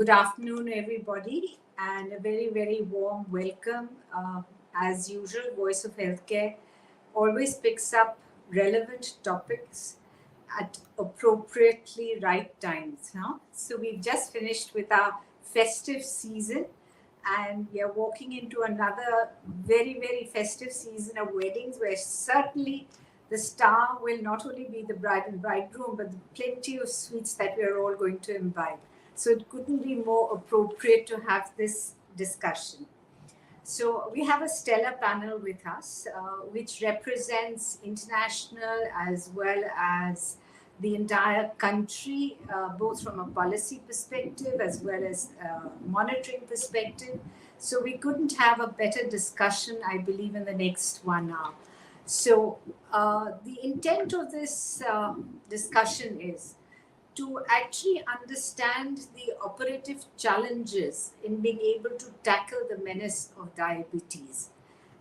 Good afternoon, everybody, and a very, very warm welcome. As usual, Voice of Healthcare always picks up relevant topics at appropriately right times. So we've just finished with our festive season, and we are walking into another very, very festive season of weddings, where certainly the star will not only be the bride and bridegroom, but plenty of sweets that we are all going to imbibe. So it couldn't be more appropriate to have this discussion. So we have a stellar panel with us, which represents international as well as the entire country, both from a policy perspective as well as monitoring perspective. So we couldn't have a better discussion, I believe, in the next 1 hour. So the intent of this discussion is to actually understand the operative challenges in being able to tackle the menace of diabetes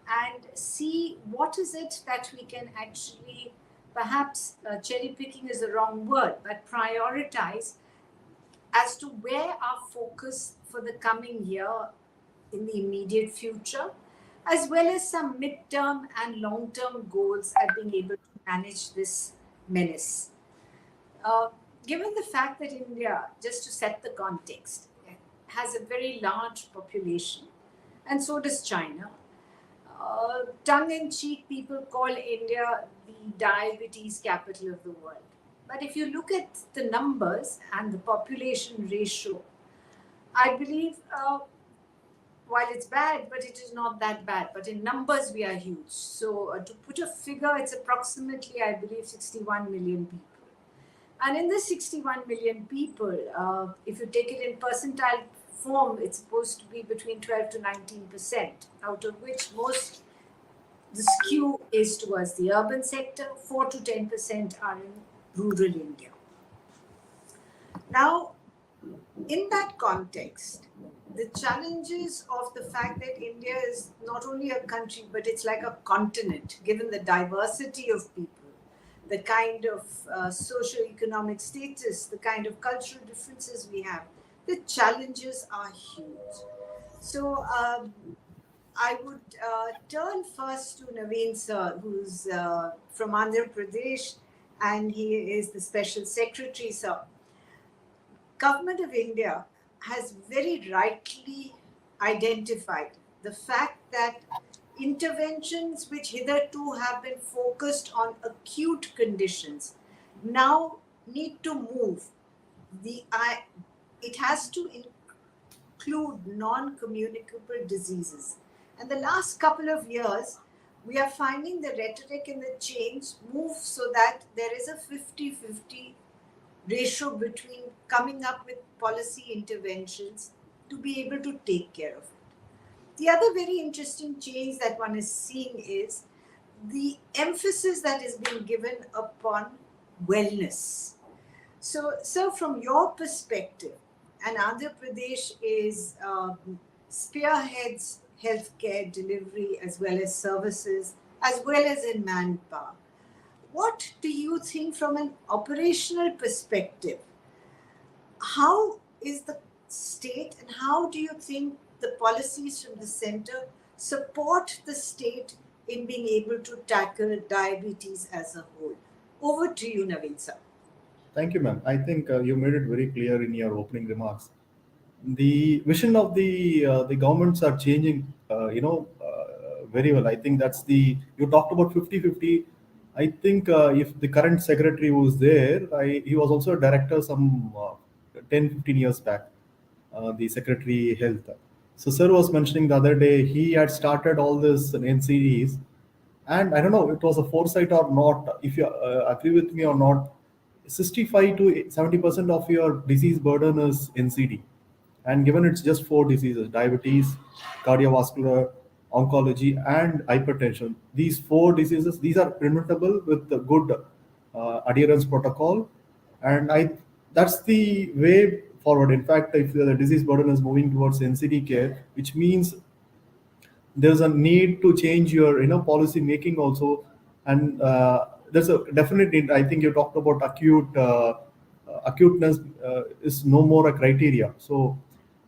and see what is it that we can actually, perhaps cherry picking is the wrong word, but prioritize as to where our focus for the coming year in the immediate future, as well as some midterm and long-term goals at being able to manage this menace. Given the fact that India, just to set the context, has a very large population, and so does China, tongue-in-cheek, people call India the diabetes capital of the world. But if you look at the numbers and the population ratio, I believe, while it's bad, but it is not that bad. But in numbers, we are huge. So to put a figure, it's approximately, I believe, 61 million people. And in the 61 million people, if you take it in percentile form, it's supposed to be between 12 to 19%, out of which most, the skew is towards the urban sector, 4 to 10% are in rural India. Now, in that context, the challenges of the fact that India is not only a country, but it's like a continent, given the diversity of people, the kind of socio-economic status, the kind of cultural differences we have, the challenges are huge. So I would turn first to Naveen sir, who's from Andhra Pradesh, and he is the Special Secretary, sir. Government of India has very rightly identified the fact that interventions which hitherto have been focused on acute conditions now need to move. It has to include non-communicable diseases. And the last couple of years, we are finding the rhetoric and the change move so that there is a 50-50 ratio between coming up with policy interventions to be able to take care of it. The other very interesting change that one is seeing is the emphasis that is being given upon wellness. So, from your perspective, and Andhra Pradesh is spearheads healthcare delivery as well as services, as well as in manpower. What do you think from an operational perspective? How is the state, and how do you think the policies from the center support the state in being able to tackle diabetes as a whole? Over to you, Naveen sir. Thank you, ma'am. I think you made it very clear in your opening remarks. The vision of the governments are changing, very well. I think that's you talked about 50-50. I think if the current secretary was there, he was also a director some 10-15 years back, the secretary health. So sir was mentioning the other day, he had started all this NCDs, and I don't know, it was a foresight or not, if you agree with me or not, 65 to 70% of your disease burden is NCD. And given it's just 4 diseases, diabetes, cardiovascular, oncology, and hypertension. These 4 diseases, these are preventable with the good adherence protocol. And that's the way forward. In fact, if the disease burden is moving towards NCD care, which means there's a need to change your policy making also. And there's a definite need. I think you talked about acuteness is no more a criteria. So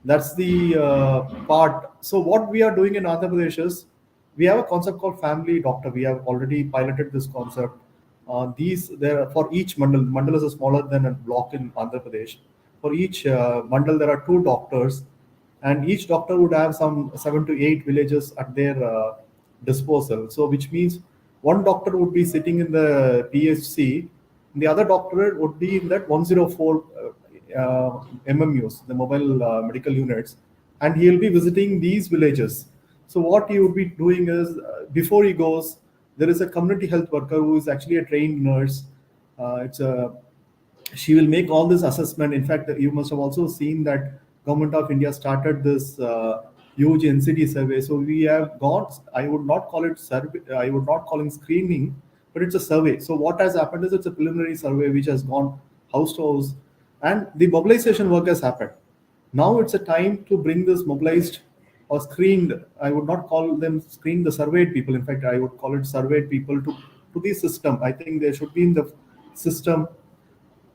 That's the part. So what we are doing in Andhra Pradesh is we have a concept called family doctor. We have already piloted this concept. These there for each mandal. Mandal is smaller than a block in Andhra Pradesh. For each mandal, there are two doctors, and each doctor would have some 7 to 8 villages at their disposal. So which means one doctor would be sitting in the PHC, the other doctor would be in that 104 MMUs, the mobile medical units, and he will be visiting these villages. So what he would be doing is, before he goes, there is a community health worker who is actually a trained nurse. It's a She will make all this assessment. In fact, you must have also seen that government of India started this huge NCD survey. So we have got, I would not call it survey, I would not call it screening, but it's a survey. So what has happened is it's a preliminary survey which has gone house to house, and the mobilization work has happened. Now it's a time to bring this mobilized or screened. I would not call them screened, the surveyed people. In fact, I would call it surveyed people to the system. I think they should be in the system,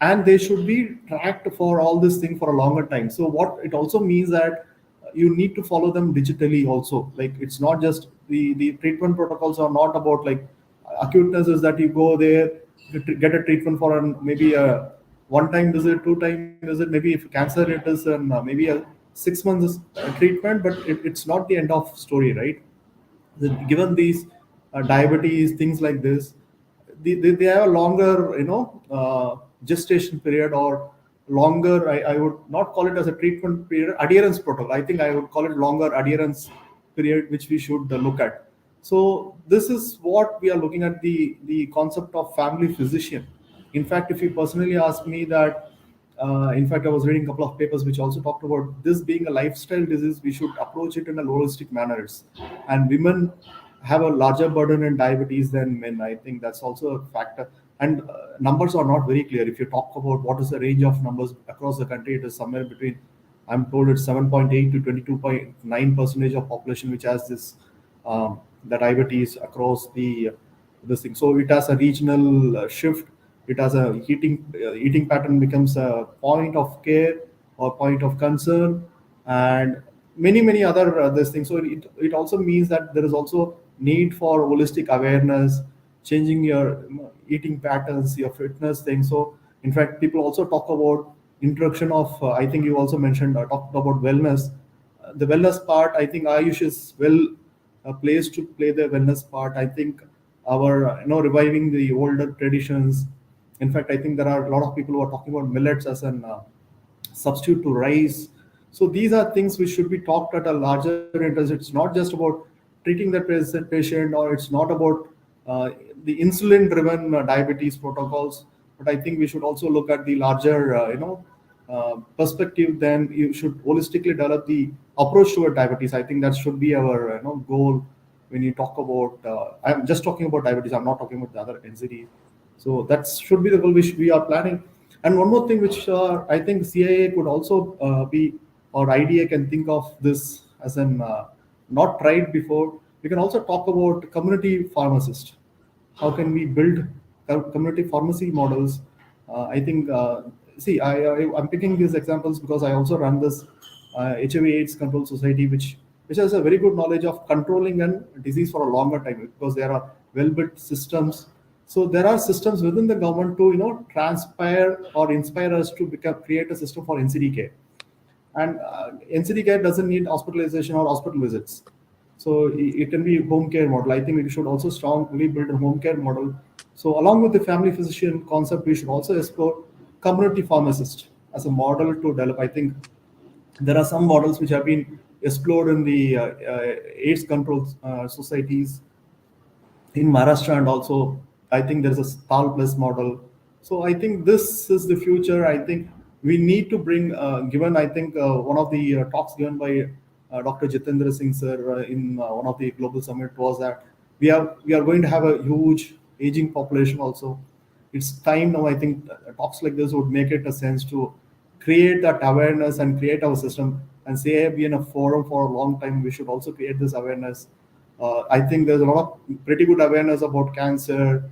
and they should be tracked for all this thing for a longer time. So what it also means that you need to follow them digitally also. Like, it's not just the treatment protocols are not about like acuteness is that you go there, get a treatment for maybe a one time visit, two time visit. Maybe if cancer it is maybe a 6 months treatment, but it's not the end of story, right? Given these diabetes, things like this, they have a longer, gestation period, or longer. I would not call it as a treatment period, adherence protocol. I think I would call it longer adherence period, which we should look at. So this is what we are looking at, the concept of family physician. In fact, if you personally ask me that, in fact, I was reading a couple of papers which also talked about this being a lifestyle disease. We should approach it in a holistic manner. And women have a larger burden in diabetes than men. I think that's also a factor. And numbers are not very clear. If you talk about what is the range of numbers across the country, it is somewhere between, I'm told it's 7.8 to 22.9 percentage of population which has this the diabetes across the this thing. So it has a regional shift. It has a eating pattern becomes a point of care or point of concern, and many other this things. So it also means that there is also need for holistic awareness, changing your eating patterns, your fitness thing. So in fact, people also talk about introduction of I think you also mentioned talked about wellness. The wellness part, I think Ayush is well placed to play the wellness part. I think our reviving the older traditions. In fact, I think there are a lot of people who are talking about millets as an substitute to rice. So these are things which should be talked at a larger interest. It's not just about treating the patient, or it's not about the insulin-driven diabetes protocols. But I think we should also look at the larger, perspective. Then you should holistically develop the approach toward diabetes. I think that should be our goal when you talk about. I'm just talking about diabetes. I'm not talking about the other NCD. So that should be the goal which we are planning. And one more thing which I think CIA could also be, or IDA can think of this as an not tried before. We can also talk about community pharmacist. How can we build community pharmacy models? I think, see, I'm picking these examples because I also run this HIV/AIDS Control Society, which has a very good knowledge of controlling a disease for a longer time, because there are well-built systems. So there are systems within the government to transpire or inspire us to create a system for NCD care. And NCD care doesn't need hospitalization or hospital visits. So it can be home care model. I think we should also strongly build a home care model. So along with the family physician concept, we should also explore community pharmacist as a model to develop. I think there are some models which have been explored in the AIDS control societies in Maharashtra, and also I think there's a 𝗕𝗨𝗓 model. So I think this is the future. I think we need to bring, given I think one of the talks given by Dr. Jitendra Singh sir in one of the global summit was that we are going to have a huge aging population also. It's time now. I think talks like this would make it a sense to create that awareness and create our system, and say be in a forum for a long time. We should also create this awareness. I think there's a lot of pretty good awareness about cancer,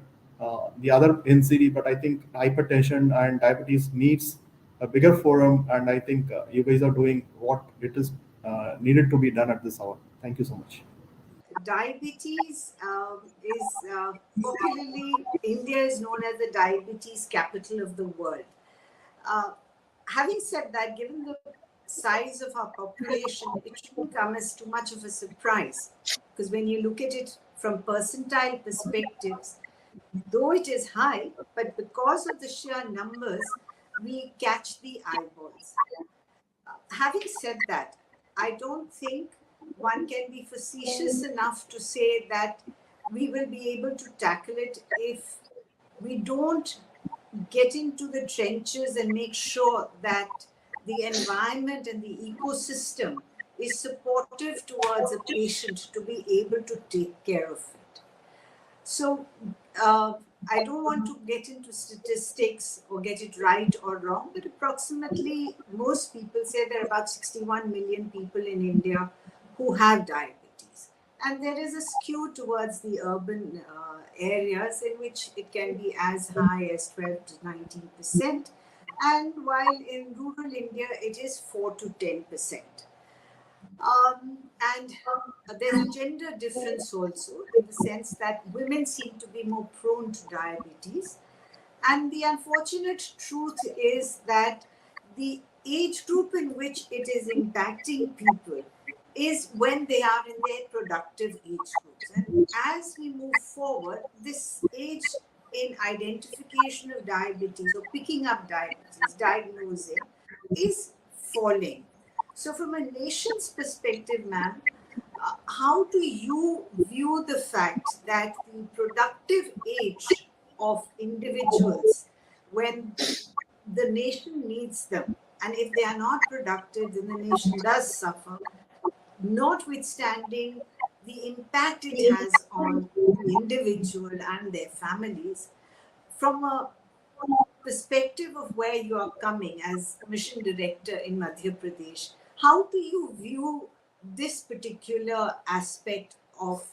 the other NCD, but I think hypertension and diabetes needs a bigger forum, and I think you guys are doing what it is needed to be done at this hour. Thank you so much. Diabetes is popularly, India is known as the diabetes capital of the world. Having said that, given the size of our population, it shouldn't come as too much of a surprise, because when you look at it from percentile perspectives, though it is high, but because of the sheer numbers, we catch the eyeballs. Having said that, I don't think one can be facetious enough to say that we will be able to tackle it if we don't get into the trenches and make sure that the environment and the ecosystem is supportive towards a patient to be able to take care of it. So I don't want to get into statistics or get it right or wrong, but approximately most people say there are about 61 million people in India who have diabetes. And there is a skew towards the urban areas in which it can be as high as 12 to 19%. And while in rural India, it is 4 to 10%. And there's a gender difference also, in the sense that women seem to be more prone to diabetes. And the unfortunate truth is that the age group in which it is impacting people is when they are in their productive age groups. And as we move forward, this age in identification of diabetes or picking up diabetes, diagnosing, is falling. So from a nation's perspective, ma'am, how do you view the fact that the productive age of individuals, when the nation needs them, and if they are not productive, then the nation does suffer, notwithstanding the impact it has on the individual and their families, from a perspective of where you are coming as mission director in Madhya Pradesh, how do you view this particular aspect of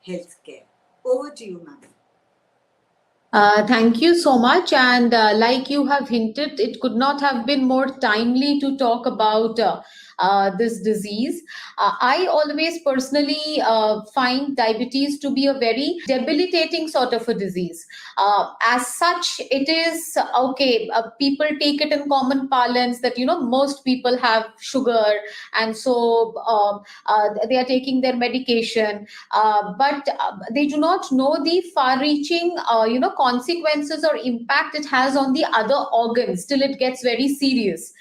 healthcare? Over to you, ma'am. Thank you so much. And like you have hinted, it could not have been more timely to talk about this disease. I always personally find diabetes to be a very debilitating sort of a disease. As such, it is okay. People take it in common parlance that, most people have sugar, and so they are taking their medication, but they do not know the far-reaching, consequences or impact it has on the other organs till it gets very serious.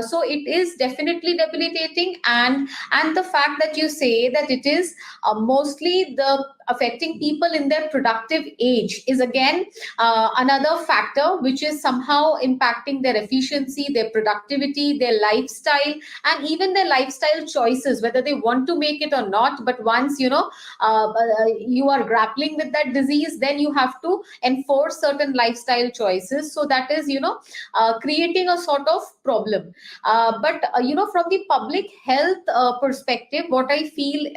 So it is definitely debilitating, and the fact that you say that it is mostly the affecting people in their productive age is again another factor which is somehow impacting their efficiency, their productivity, their lifestyle, and even their lifestyle choices, whether they want to make it or not. But once you are grappling with that disease, then you have to enforce certain lifestyle choices. So that is creating a sort of problem. But from the public health perspective, what I feel,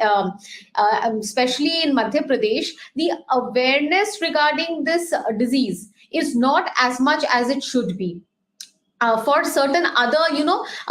especially in Madhya Pradesh, the awareness regarding this disease is not as much as it should be. For certain other,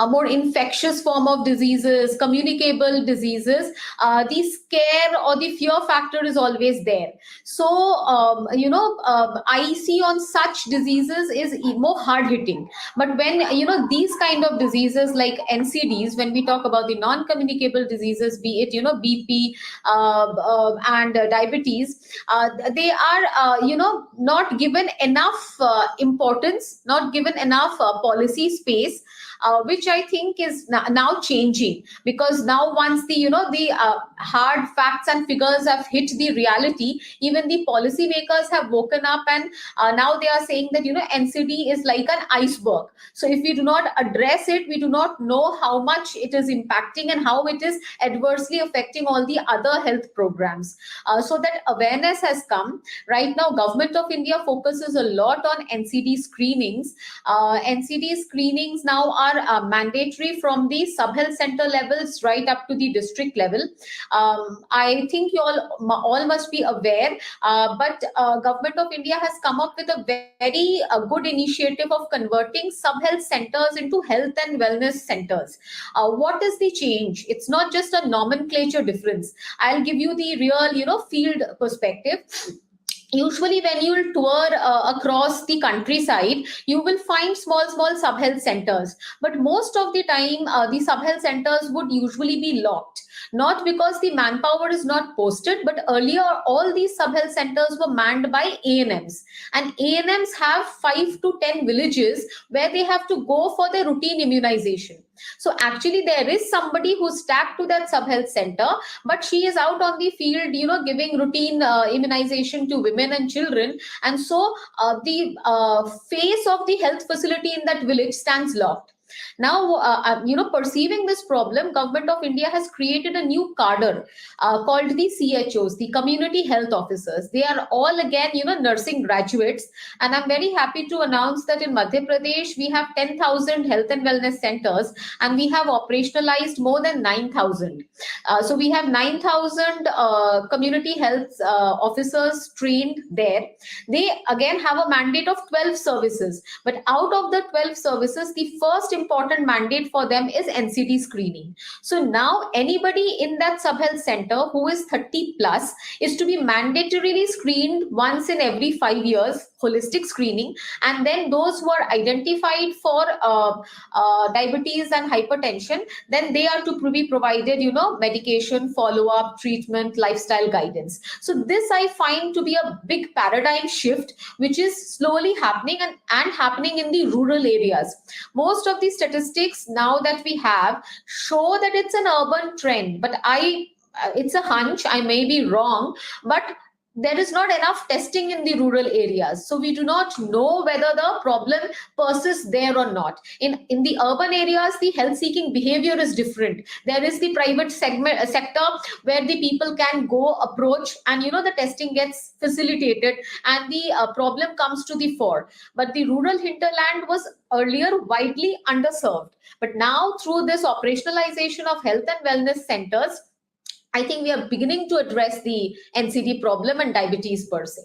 more infectious form of diseases, communicable diseases, the scare or the fear factor is always there. So, I see on such diseases is more hard hitting. But when, these kind of diseases like NCDs, when we talk about the non-communicable diseases, be it, BP and diabetes, they are, not given enough importance, not given enough policy space, which I think is now changing, because now once the hard facts and figures have hit the reality, even the policymakers have woken up, and now they are saying that NCD is like an iceberg. So if we do not address it, we do not know how much it is impacting and how it is adversely affecting all the other health programs. So that awareness has come. Right now, Government of India focuses a lot on NCD screenings. NCD NCD screenings now are mandatory from the sub-health center levels right up to the district level. I think you all must be aware, but Government of India has come up with a very good initiative of converting sub-health centers into health and wellness centers. What is the change? It's not just a nomenclature difference. I'll give you the real, field perspective. Usually when you will tour across the countryside, you will find small sub-health centers. But most of the time, the sub-health centers would usually be locked. Not because the manpower is not posted, but earlier all these sub-health centers were manned by ANMs. And ANMs have 5 to 10 villages where they have to go for their routine immunization. So actually there is somebody who's tagged to that sub-health center, but she is out on the field, giving routine immunization to women and children. And so the face of the health facility in that village stands locked. Now, perceiving this problem, Government of India has created a new cadre called the CHOs, the Community Health Officers. They are all again, nursing graduates. And I'm very happy to announce that in Madhya Pradesh, we have 10,000 health and wellness centers, and we have operationalized more than 9,000. So we have 9,000 community health officers trained there. They again have a mandate of 12 services. But out of the 12 services, the first important mandate for them is NCD screening. So now anybody in that sub-health center who is 30 plus is to be mandatorily screened once in every 5 years, holistic screening. And then those who are identified for diabetes and hypertension, then they are to be provided, medication, follow-up, treatment, lifestyle guidance. So this I find to be a big paradigm shift, which is slowly happening and happening in the rural areas. Most of the statistics now that we have show that it's an urban trend, but it's a hunch, I may be wrong, but there is not enough testing in the rural areas. So we do not know whether the problem persists there or not. In the urban areas, the health-seeking behavior is different. There is the private sector where the people can go approach and, the testing gets facilitated and the problem comes to the fore. But the rural hinterland was earlier widely underserved. But now through this operationalization of health and wellness centers, I think we are beginning to address the NCD problem and diabetes per se.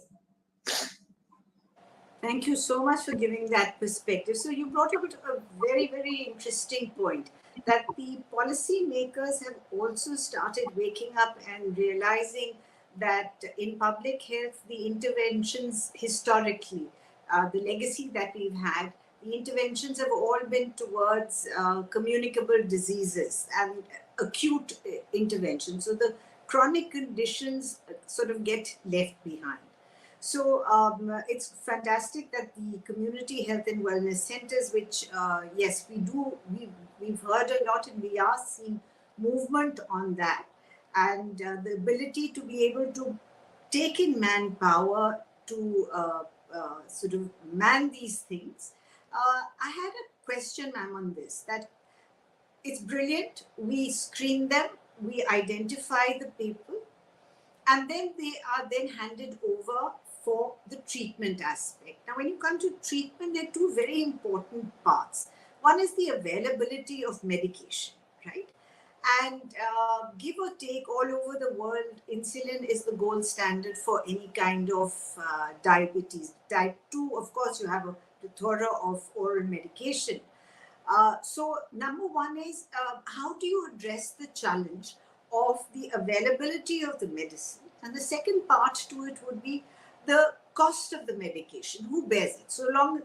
Thank you so much for giving that perspective. So you brought up a very, very interesting point that the policy makers have also started waking up and realizing that in public health, the interventions historically, the legacy that we've had, the interventions have all been towards communicable diseases and acute intervention. So the chronic conditions sort of get left behind. So it's fantastic that the community health and wellness centers, which yes, we've heard a lot and we are seeing movement on that, and the ability to be able to take in manpower to sort of man these things. I had a question, ma'am, on this, that it's brilliant. We screen them, we identify the people, and then they are then handed over for the treatment aspect. Now, when you come to treatment, there are two very important parts. One is the availability of medication, right? And give or take, all over the world, insulin is the gold standard for any kind of diabetes. Type 2, of course, you have a plethora of oral medication. So number one is, how do you address the challenge of the availability of the medicine? And the second part to it would be the cost of the medication. Who bears it? So long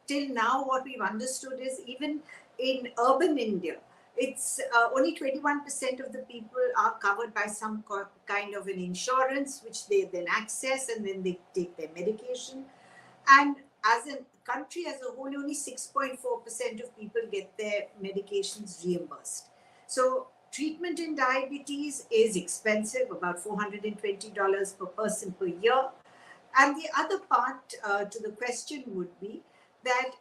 till now, what we've understood is even in urban India, it's only 21% of the people are covered by some kind of an insurance, which they then access and then they take their medication. And as a country as a whole, only 6.4% of people get their medications reimbursed. So treatment in diabetes is expensive, about $420 per person per year. And the other part to the question would be that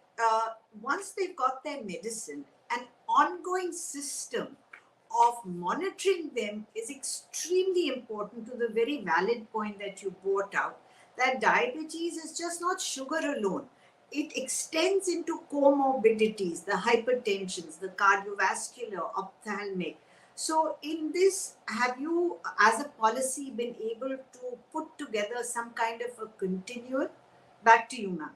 once they've got their medicine, an ongoing system of monitoring them is extremely important, to the very valid point that you brought out, that diabetes is just not sugar alone. it extends into comorbidities, the hypertensions, the cardiovascular, ophthalmic. So in this, have you, as a policy, been able to put together some kind of a continuum? Back to you, ma'am.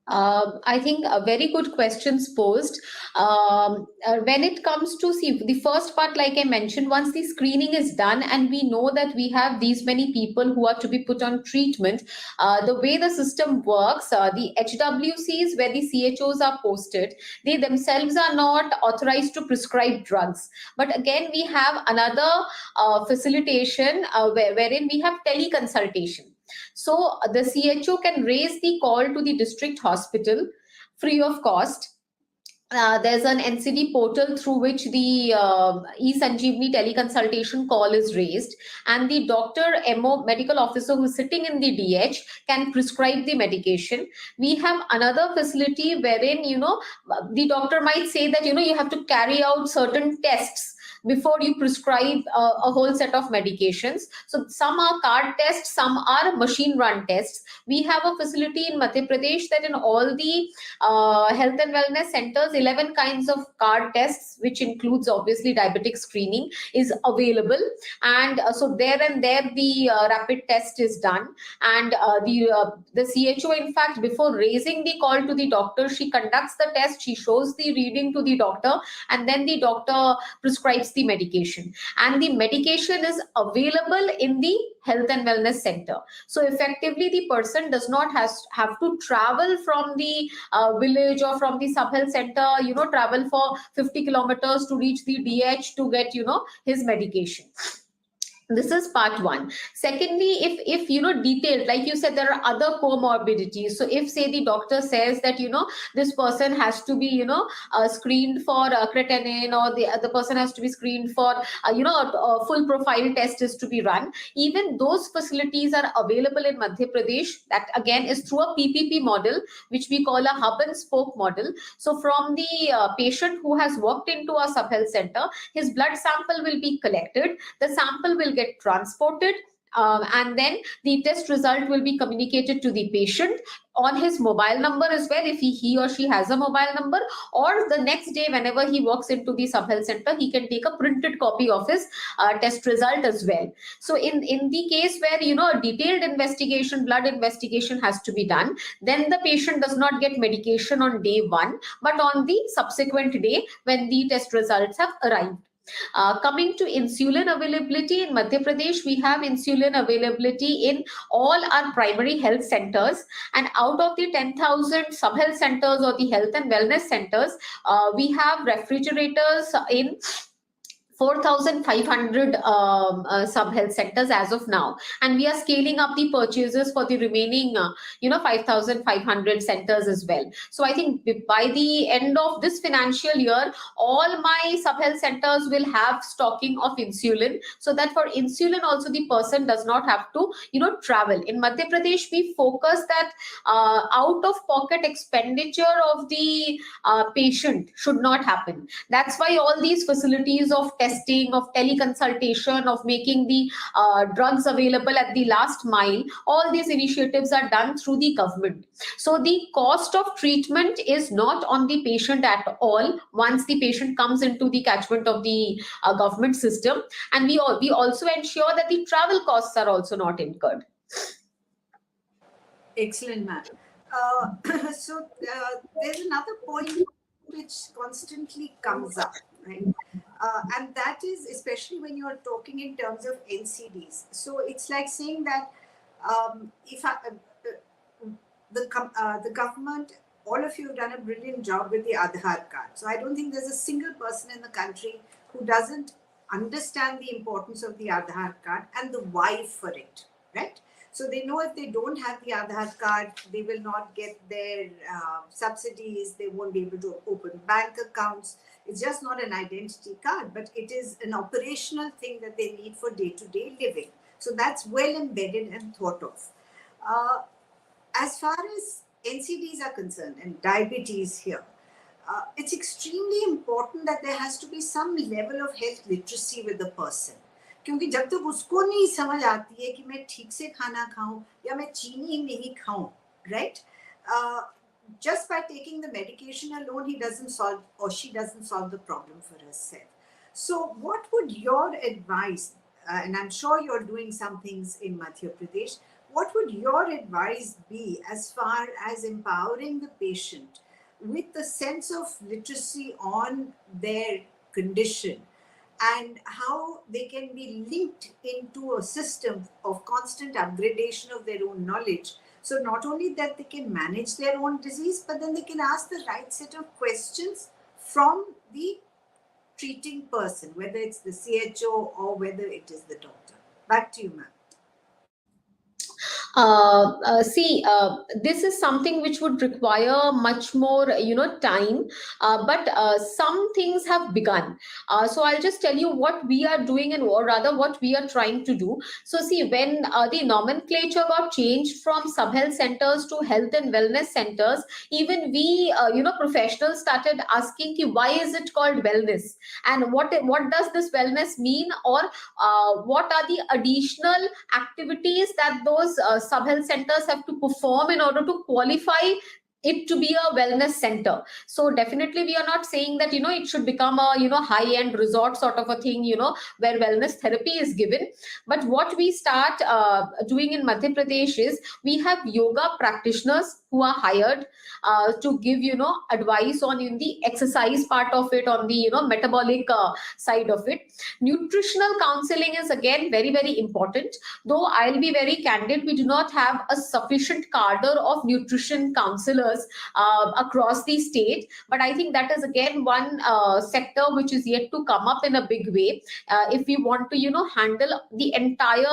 I think a very good questions posed. When it comes to see the first part, like I mentioned, once the screening is done and we know that we have these many people who are to be put on treatment, the way the system works, the HWCs where the CHOs are posted, they themselves are not authorized to prescribe drugs. But again, we have another facilitation wherein we have teleconsultation. So the CHO can raise the call to the district hospital free of cost. There's an NCD portal through which the e-Sanjeevani teleconsultation call is raised, and the doctor, MO, medical officer who is sitting in the DH can prescribe the medication. We have another facility wherein, the doctor might say that, you have to carry out certain tests before you prescribe a whole set of medications. So some are card tests, some are machine run tests. We have a facility in Madhya Pradesh that in all the health and wellness centers, 11 kinds of card tests, which includes obviously diabetic screening, is available. And so there and there the rapid test is done. And the CHO, in fact, before raising the call to the doctor, she conducts the test, she shows the reading to the doctor, and then the doctor prescribes the medication. And the medication is available in the health and wellness center. So effectively, the person does not have to travel from the village or from the sub-health center, travel for 50 kilometers to reach the DH to get, his medication. This is part one. Secondly, if detailed, like you said, there are other comorbidities. So if, say, the doctor says that, this person has to be, screened for creatinine, or the person has to be screened for, a full profile test is to be run. Even those facilities are available in Madhya Pradesh. That again is through a PPP model, which we call a hub and spoke model. So from the patient who has walked into a sub-health center, his blood sample will be collected. The sample will get transported, and then the test result will be communicated to the patient on his mobile number as well, if he or she has a mobile number, or the next day whenever he walks into the sub-health center, he can take a printed copy of his test result as well. So in the case where, a detailed investigation, blood investigation has to be done, then the patient does not get medication on day one, but on the subsequent day when the test results have arrived. Coming to insulin availability, in Madhya Pradesh, we have insulin availability in all our primary health centers, and out of the 10,000 sub-health centers or the health and wellness centers, we have refrigerators in 4,500 sub-health centers as of now, and we are scaling up the purchases for the remaining 5,500 centers as well. So I think by the end of this financial year, all my sub-health centers will have stocking of insulin, so that for insulin also the person does not have to travel. In Madhya Pradesh, we focus that out of pocket expenditure of the patient should not happen. That's why all these facilities of testing, of teleconsultation, of making the drugs available at the last mile, all these initiatives are done through the government. So the cost of treatment is not on the patient at all once the patient comes into the catchment of the government system. And we also ensure that the travel costs are also not incurred. Excellent, ma'am. So there's another point which constantly comes up, right? And that is, especially when you're talking in terms of NCDs. So it's like saying that the government, all of you have done a brilliant job with the Aadhaar card. So I don't think there's a single person in the country who doesn't understand the importance of the Aadhaar card and the why for it, right? So they know if they don't have the Aadhaar card, they will not get their subsidies, they won't be able to open bank accounts. It's just not an identity card, but it is an operational thing that they need for day-to-day living. So that's well embedded and thought of. As far as NCDs are concerned and diabetes here, it's extremely important that there has to be some level of health literacy with the person. क्योंकि जब तक उसको नहीं समझ आती है कि मैं ठीक से खाना खाऊं या मैं चीनी नहीं खाऊं, right? just by taking the medication alone, he doesn't solve or she doesn't solve the problem for herself. So what would your advice, and I'm sure you're doing some things in Madhya Pradesh, what would your advice be as far as empowering the patient with the sense of literacy on their condition and how they can be linked into a system of constant upgradation of their own knowledge? So not only that they can manage their own disease, but then they can ask the right set of questions from the treating person, whether it's the CHO or whether it is the doctor. Back to you, ma'am. This is something which would require much more, time. But some things have begun. So I'll just tell you what we are doing, and or rather what we are trying to do. So see, when the nomenclature got changed from sub-health centers to health and wellness centers, even we, professionals started asking, why is it called wellness? And what does this wellness mean? Or what are the additional activities that those sub-health centers have to perform in order to qualify it to be a wellness center? So definitely we are not saying that it should become a high-end resort sort of a thing where wellness therapy is given. But what we start doing in Madhya Pradesh is we have yoga practitioners who are hired to give advice on in the exercise part of it, on the metabolic side of it. Nutritional counseling is again very, very important, though I'll be very candid, we do not have a sufficient cadre of nutrition counselors across the state. But I think that is again one sector which is yet to come up in a big way if we want to handle the entire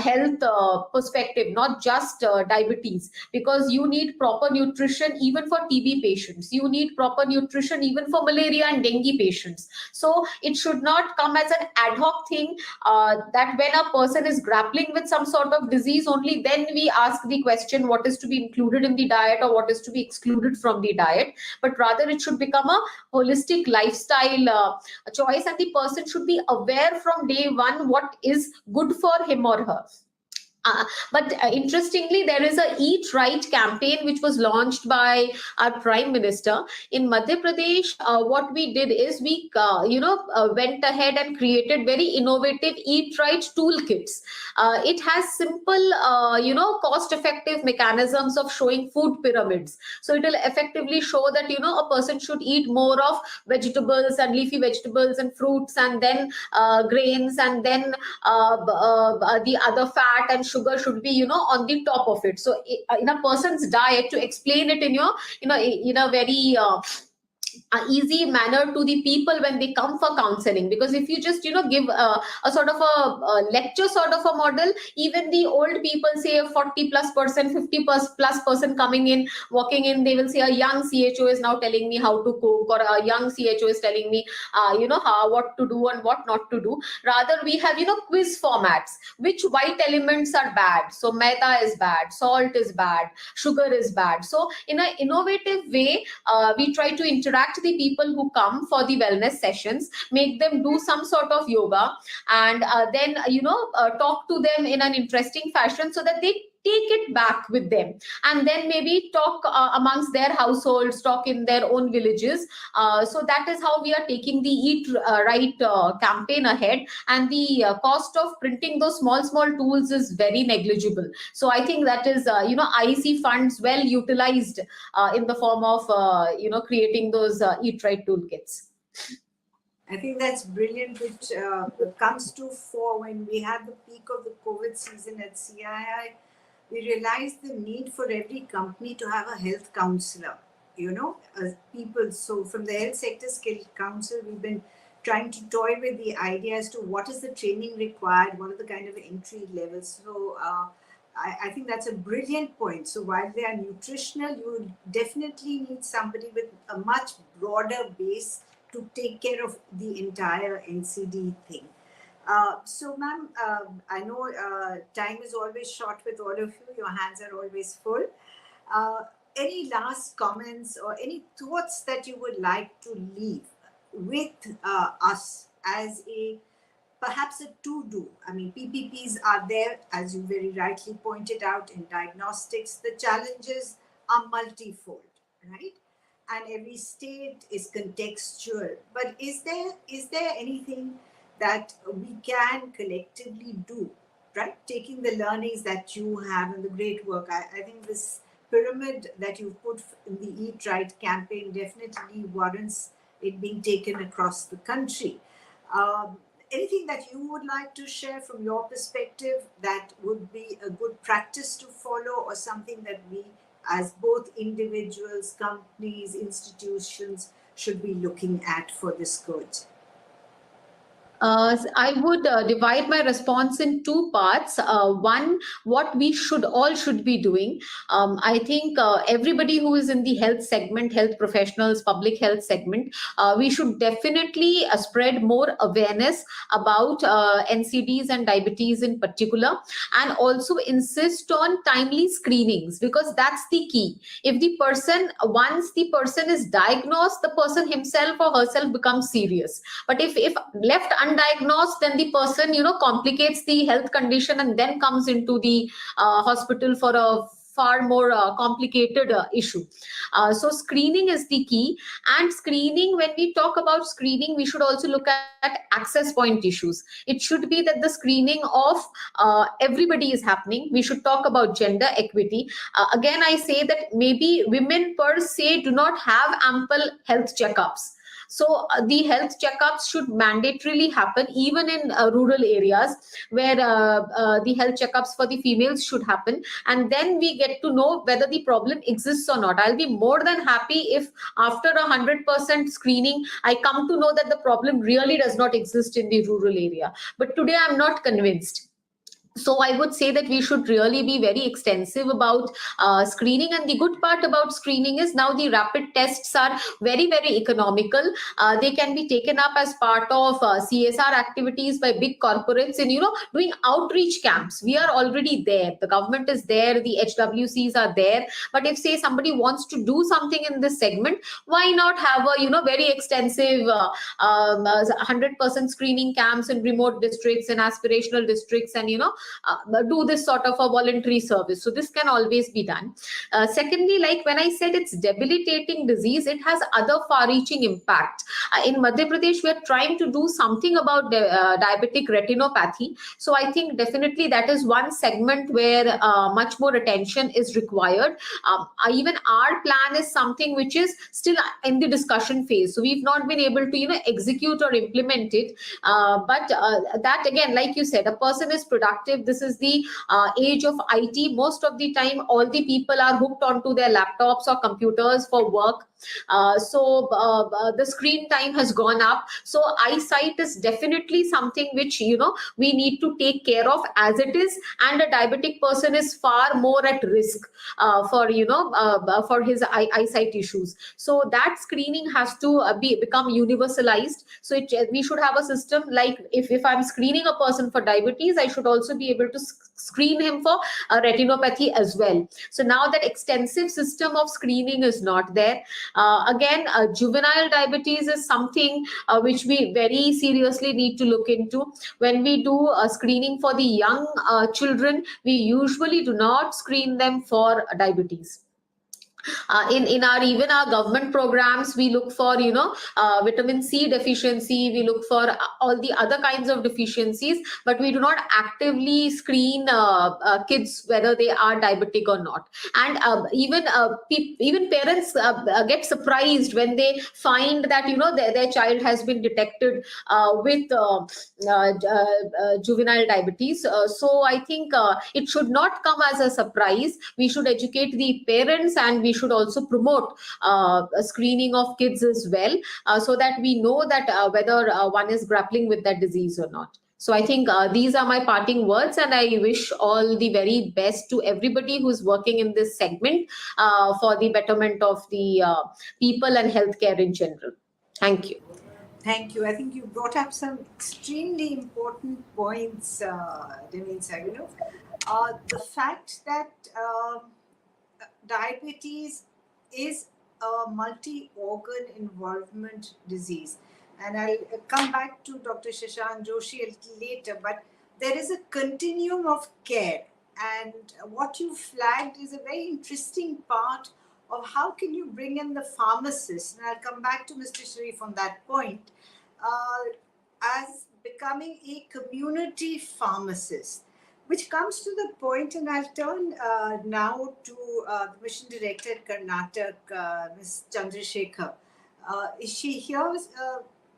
health perspective, not just diabetes, because you need proper nutrition even for TB patients, you need proper nutrition even for malaria and dengue patients. So it should not come as an ad hoc thing that when a person is grappling with some sort of disease, only then we ask the question what is to be included in the diet or what is to be excluded from the diet. But rather it should become a holistic lifestyle choice, and the person should be aware from day one what is good for him or her. But interestingly, there is a Eat Right campaign which was launched by our Prime Minister in Madhya Pradesh. What we did is we, went ahead and created very innovative Eat Right toolkits. It has simple, cost-effective mechanisms of showing food pyramids. So it will effectively show that a person should eat more of vegetables and leafy vegetables and fruits, and then grains, and then the other fat and sugar should be on the top of it. So in a person's diet, to explain it in your in a very easy manner to the people when they come for counseling. Because if you just give a sort of a lecture sort of a model, even the old people, say a 40+%, 50+% coming in, walking in, they will say a young CHO is now telling me how to cook, or a young CHO is telling me how, what to do and what not to do. Rather we have quiz formats. Which white elements are bad? So maida is bad, salt is bad, sugar is bad. So in an innovative way, we try to interact the people who come for the wellness sessions, make them do some sort of yoga, and then talk to them in an interesting fashion so that they take it back with them, and then maybe talk amongst their households, talk in their own villages. So that is how we are taking the Eat Right campaign ahead, and the cost of printing those small tools is very negligible. So I think that is IEC funds well utilized in the form of creating those Eat Right toolkits. I think that's brilliant, which comes to fore when we had the peak of the COVID season at CII. We realized the need for every company to have a health counselor, people. So from the Health Sector Skill Council, we've been trying to toy with the idea as to what is the training required, what are the kind of entry levels. So I think that's a brilliant point. So while they are nutritional, you definitely need somebody with a much broader base to take care of the entire NCD thing. So ma'am, I know time is always short with all of you. Your hands are always full. Any last comments or any thoughts that you would like to leave with us as perhaps a to-do? I mean, PPPs are there, as you very rightly pointed out, in diagnostics. The challenges are multifold, right? And every state is contextual. But is there anything that we can collectively do, right? Taking the learnings that you have and the great work. I think this pyramid that you've put in the Eat Right campaign definitely warrants it being taken across the country. Anything that you would like to share from your perspective that would be a good practice to follow, or something that we as both individuals, companies, institutions should be looking at for this good? I would divide my response in two parts. One, what we should be doing. I think everybody who is in the health segment, health professionals, public health segment, we should definitely spread more awareness about NCDs and diabetes in particular, and also insist on timely screenings, because that's the key. If once the person is diagnosed, the person himself or herself becomes serious. But if left undiagnosed, then the person complicates the health condition and then comes into the hospital for a far more complicated issue. So screening is the key. And screening, when we talk about screening, we should also look at access point issues. It should be that the screening of everybody is happening. We should talk about gender equity. Again, I say that maybe women per se do not have ample health checkups. So the health checkups should mandatorily happen even in rural areas, where the health checkups for the females should happen. And then we get to know whether the problem exists or not. I'll be more than happy if after 100% screening, I come to know that the problem really does not exist in the rural area. But today I'm not convinced. So I would say that we should really be very extensive about screening. And the good part about screening is now the rapid tests are very, very economical. They can be taken up as part of CSR activities by big corporates in, doing outreach camps. We are already there. The government is there. The HWCs are there. But if, say, somebody wants to do something in this segment, why not have a, very extensive 100% screening camps in remote districts and aspirational districts, and, do this sort of a voluntary service. So this can always be done. Secondly, like when I said it's debilitating disease, it has other far-reaching impact. In Madhya Pradesh, we are trying to do something about diabetic retinopathy. So I think definitely that is one segment where much more attention is required. Even our plan is something which is still in the discussion phase. So we've not been able to, execute or implement it. But that again, like you said, a person is productive. This is the age of IT. Most of the time, all the people are hooked onto their laptops or computers for work. So the screen time has gone up. So eyesight is definitely something which, we need to take care of as it is. And a diabetic person is far more at risk for his eyesight issues. So that screening has to become universalized. So we should have a system like if I'm screening a person for diabetes, I should also be able to screen him for retinopathy as well. So now that extensive system of screening is not there. Again, juvenile diabetes is something which we very seriously need to look into. When we do screening for the young children, we usually do not screen them for diabetes. In our government programs, we look for vitamin C deficiency, we look for all the other kinds of deficiencies, but we do not actively screen kids whether they are diabetic or not. And even parents get surprised when they find that their child has been detected with juvenile diabetes. So I think it should not come as a surprise. We should educate the parents, and we should also promote a screening of kids as well, so that we know that whether one is grappling with that disease or not. So I think these are my parting words, and I wish all the very best to everybody who's working in this segment for the betterment of the people and healthcare in general. Thank you. Thank you. I think you brought up some extremely important points, Naveen sir. The fact that diabetes is a multi-organ involvement disease. And I'll come back to Dr. Shashank Joshi a little later, but there is a continuum of care, and what you flagged is a very interesting part of how can you bring in the pharmacists. And I'll come back to Mr. Sherief on that point, as becoming a community pharmacist, which comes to the point, and I'll turn now to the Mission Director at Karnataka, Ms. Chandrasekhar. Is she here?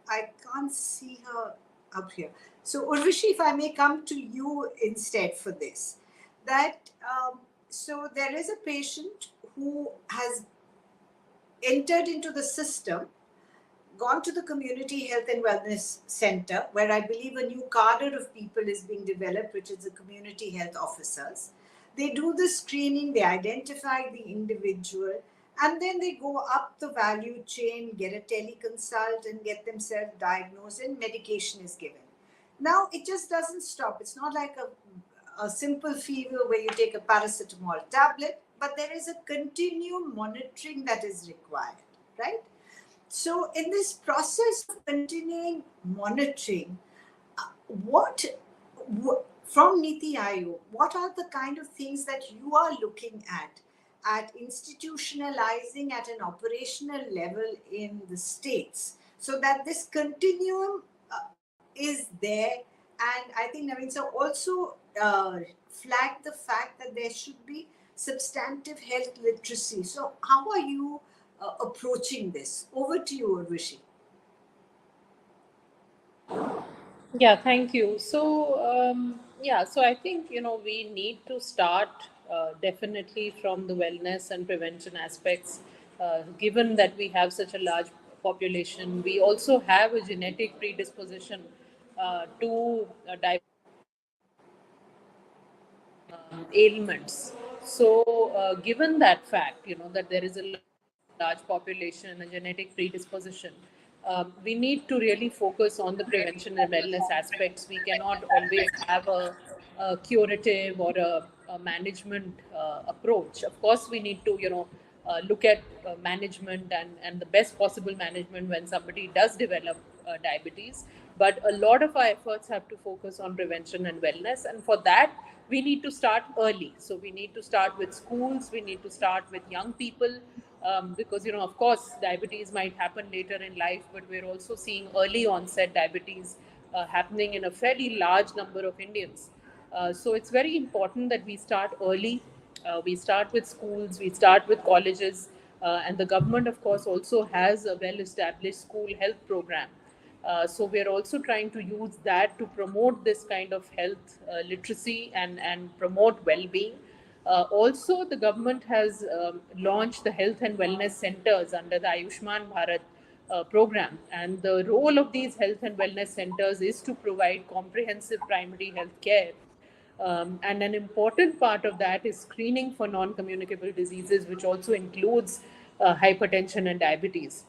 I can't see her up here. So Urvashi, if I may come to you instead for this, that so there is a patient who has entered into the system, gone to the community health and wellness center, where I believe a new cadre of people is being developed, which is the community health officers. They do the screening, they identify the individual, and then they go up the value chain, get a teleconsult and get themselves diagnosed, and medication is given. Now, it just doesn't stop. It's not like a simple fever where you take a paracetamol tablet, but there is a continuum monitoring that is required, right? So in this process of continuing monitoring, from Niti Aayog, what are the kind of things that you are looking at institutionalizing at an operational level in the states, so that this continuum is there? And I think Naveen sir also flagged the fact that there should be substantive health literacy. So how are you approaching this? Over to you, Urvashi. Yeah, thank you. So, so I think, we need to start definitely from the wellness and prevention aspects. Given that we have such a large population, we also have a genetic predisposition to ailments. So, given that fact, that there is a large population, a genetic predisposition, we need to really focus on the prevention and wellness aspects. We cannot always have a curative or a management approach. Of course, we need to, look at management and the best possible management when somebody does develop diabetes. But a lot of our efforts have to focus on prevention and wellness. And for that, we need to start early. So we need to start with schools, we need to start with young people, because, of course, diabetes might happen later in life, but we're also seeing early onset diabetes happening in a fairly large number of Indians. So it's very important that we start early. We start with schools, we start with colleges, and the government, of course, also has a well-established school health program. So we're also trying to use that to promote this kind of health literacy and promote well-being. Also, the government has launched the health and wellness centers under the 𝗍𝗓𝗓 Bharat program. And the role of these health and wellness centers is to provide comprehensive primary health care. And an important part of that is screening for non-communicable diseases, which also includes hypertension and diabetes.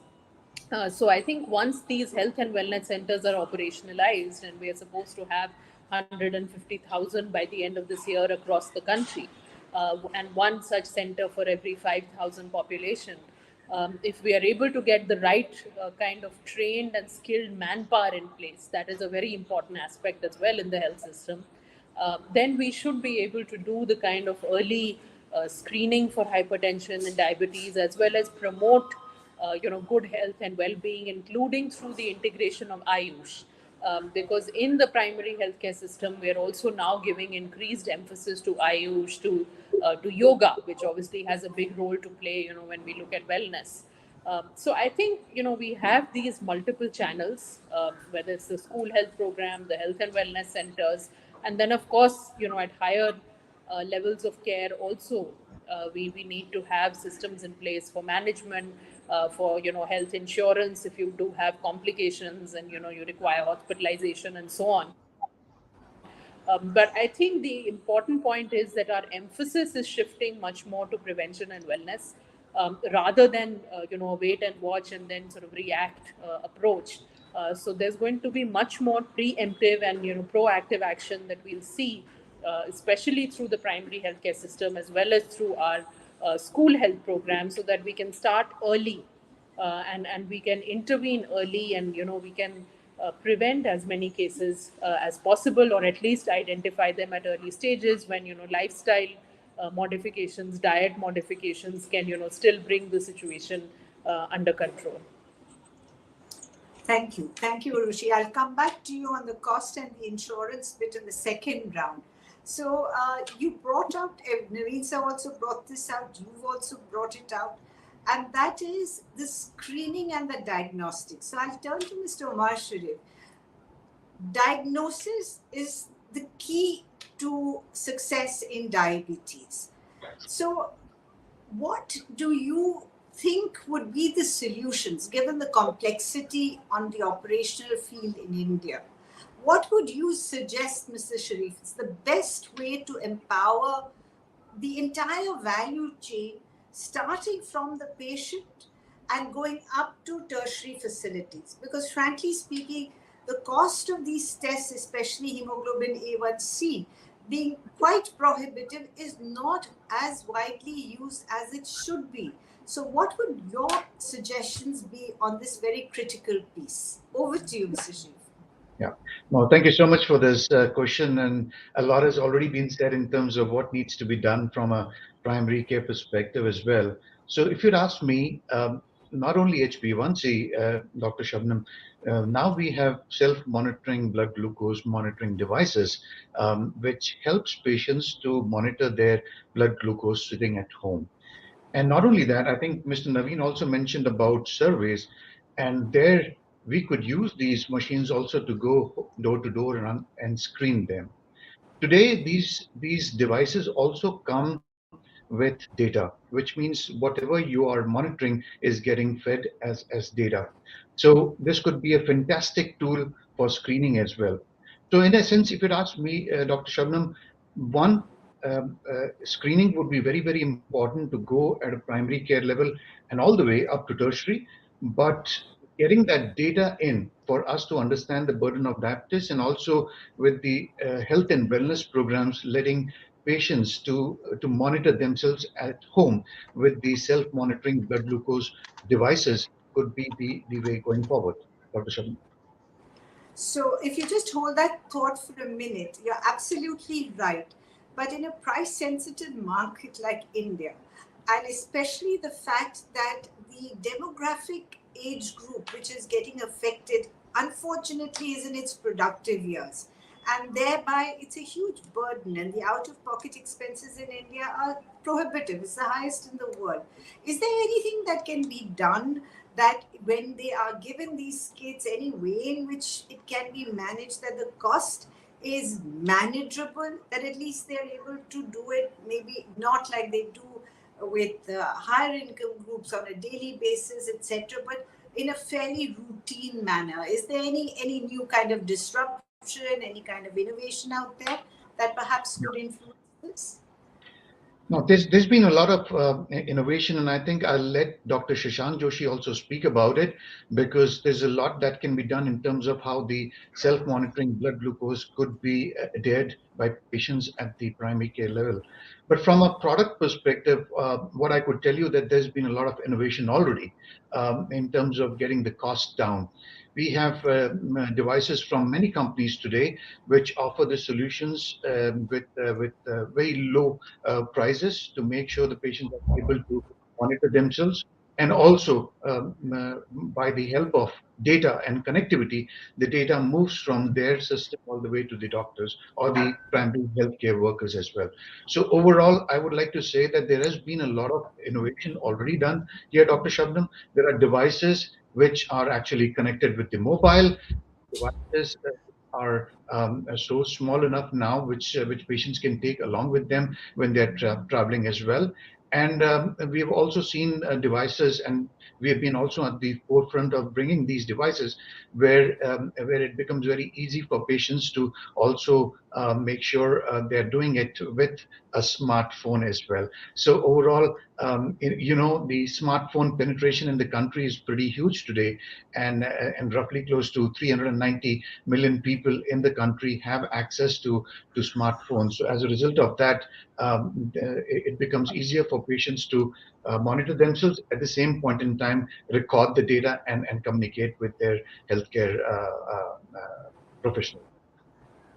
So I think once these health and wellness centers are operationalized, and we are supposed to have 150,000 by the end of this year across the country, and one such center for every 5,000 population, if we are able to get the right kind of trained and skilled manpower in place, that is a very important aspect as well in the health system, then we should be able to do the kind of early screening for hypertension and diabetes, as well as promote good health and well-being, including through the integration of Ayush. Because in the primary healthcare system, we are also now giving increased emphasis to Ayush, to yoga, which obviously has a big role to play, when we look at wellness. So I think, we have these multiple channels, whether it's the school health program, the health and wellness centers, and then, of course, at higher levels of care also, we need to have systems in place for management, for health insurance if you do have complications and you require hospitalization and so on. But I think the important point is that our emphasis is shifting much more to prevention and wellness, rather than wait and watch and then sort of react approach. So there's going to be much more preemptive and proactive action that we'll see, especially through the primary healthcare system as well as through our school health program, so that we can start early, and we can intervene early, and we can prevent as many cases as possible, or at least identify them at early stages when, lifestyle modifications, diet modifications can, still bring the situation under control. Thank you. Thank you, Urushi. I'll come back to you on the cost and the insurance bit in the second round. So you brought out, Naveen sir also brought this out, you've also brought it out, and that is the screening and the diagnostics. So I'll turn to Mr. Omar Sherief. Diagnosis is the key to success in diabetes. So what do you think would be the solutions, given the complexity on the operational field in India? What would you suggest, Mr. Sherief, is the best way to empower the entire value chain, starting from the patient and going up to tertiary facilities? Because frankly speaking, the cost of these tests, especially hemoglobin A1C, being quite prohibitive, is not as widely used as it should be. So what would your suggestions be on this very critical piece? Over to you, Mr. Sherief. Yeah, no, thank you so much for this question. And a lot has already been said in terms of what needs to be done from a primary care perspective as well. So if you'd ask me, not only HbA1c, Dr. Shubnum, now we have self-monitoring blood glucose monitoring devices, which helps patients to monitor their blood glucose sitting at home. And not only that, I think Mr. Naveen also mentioned about surveys, and there we could use these machines also to go door to door and screen them. Today, these devices also come with data, which means whatever you are monitoring is getting fed as data. So this could be a fantastic tool for screening as well. So in a sense, if you'd ask me, Dr. Shubnum, one, screening would be very, very important to go at a primary care level and all the way up to tertiary. But getting that data in for us to understand the burden of diabetes, and also with the health and wellness programs, letting patients to monitor themselves at home with the self-monitoring blood glucose devices could be the way going forward, Dr. Shubnum. So if you just hold that thought for a minute, you're absolutely right. But in a price-sensitive market like India, and especially the fact that the demographic age group which is getting affected, unfortunately, is in its productive years. And thereby, it's a huge burden, and the out-of-pocket expenses in India are prohibitive. It's the highest in the world. Is there anything that can be done that when they are given these kits, any way in which it can be managed, that the cost is manageable, that at least they're able to do it, maybe not like they do with higher income groups on a daily basis, etc., but in a fairly routine manner? Is there any new kind of disruption, any kind of innovation out there that perhaps could influence this? No, there's been a lot of innovation, and I think I'll let Dr. Shashank Joshi also speak about it, because there's a lot that can be done in terms of how the self-monitoring blood glucose could be adhered by patients at the primary care level. But from a product perspective, what I could tell you that there's been a lot of innovation already in terms of getting the cost down. We have devices from many companies today which offer the solutions with very low prices to make sure the patients are able to monitor themselves. And also, by the help of data and connectivity, the data moves from their system all the way to the doctors or the primary healthcare workers as well. So overall, I would like to say that there has been a lot of innovation already done here, Dr. Shubnum. There are devices which are actually connected with the mobile devices. Are so small enough now, which patients can take along with them when they're traveling as well. And we have also seen devices, and we have been also at the forefront of bringing these devices where it becomes very easy for patients to also make sure they're doing it with a smartphone as well. So overall, the smartphone penetration in the country is pretty huge today, and roughly close to 390 million people in the country have access to smartphones. So as a result of that, it becomes easier for patients to monitor themselves, at the same point in time record the data and communicate with their healthcare professional.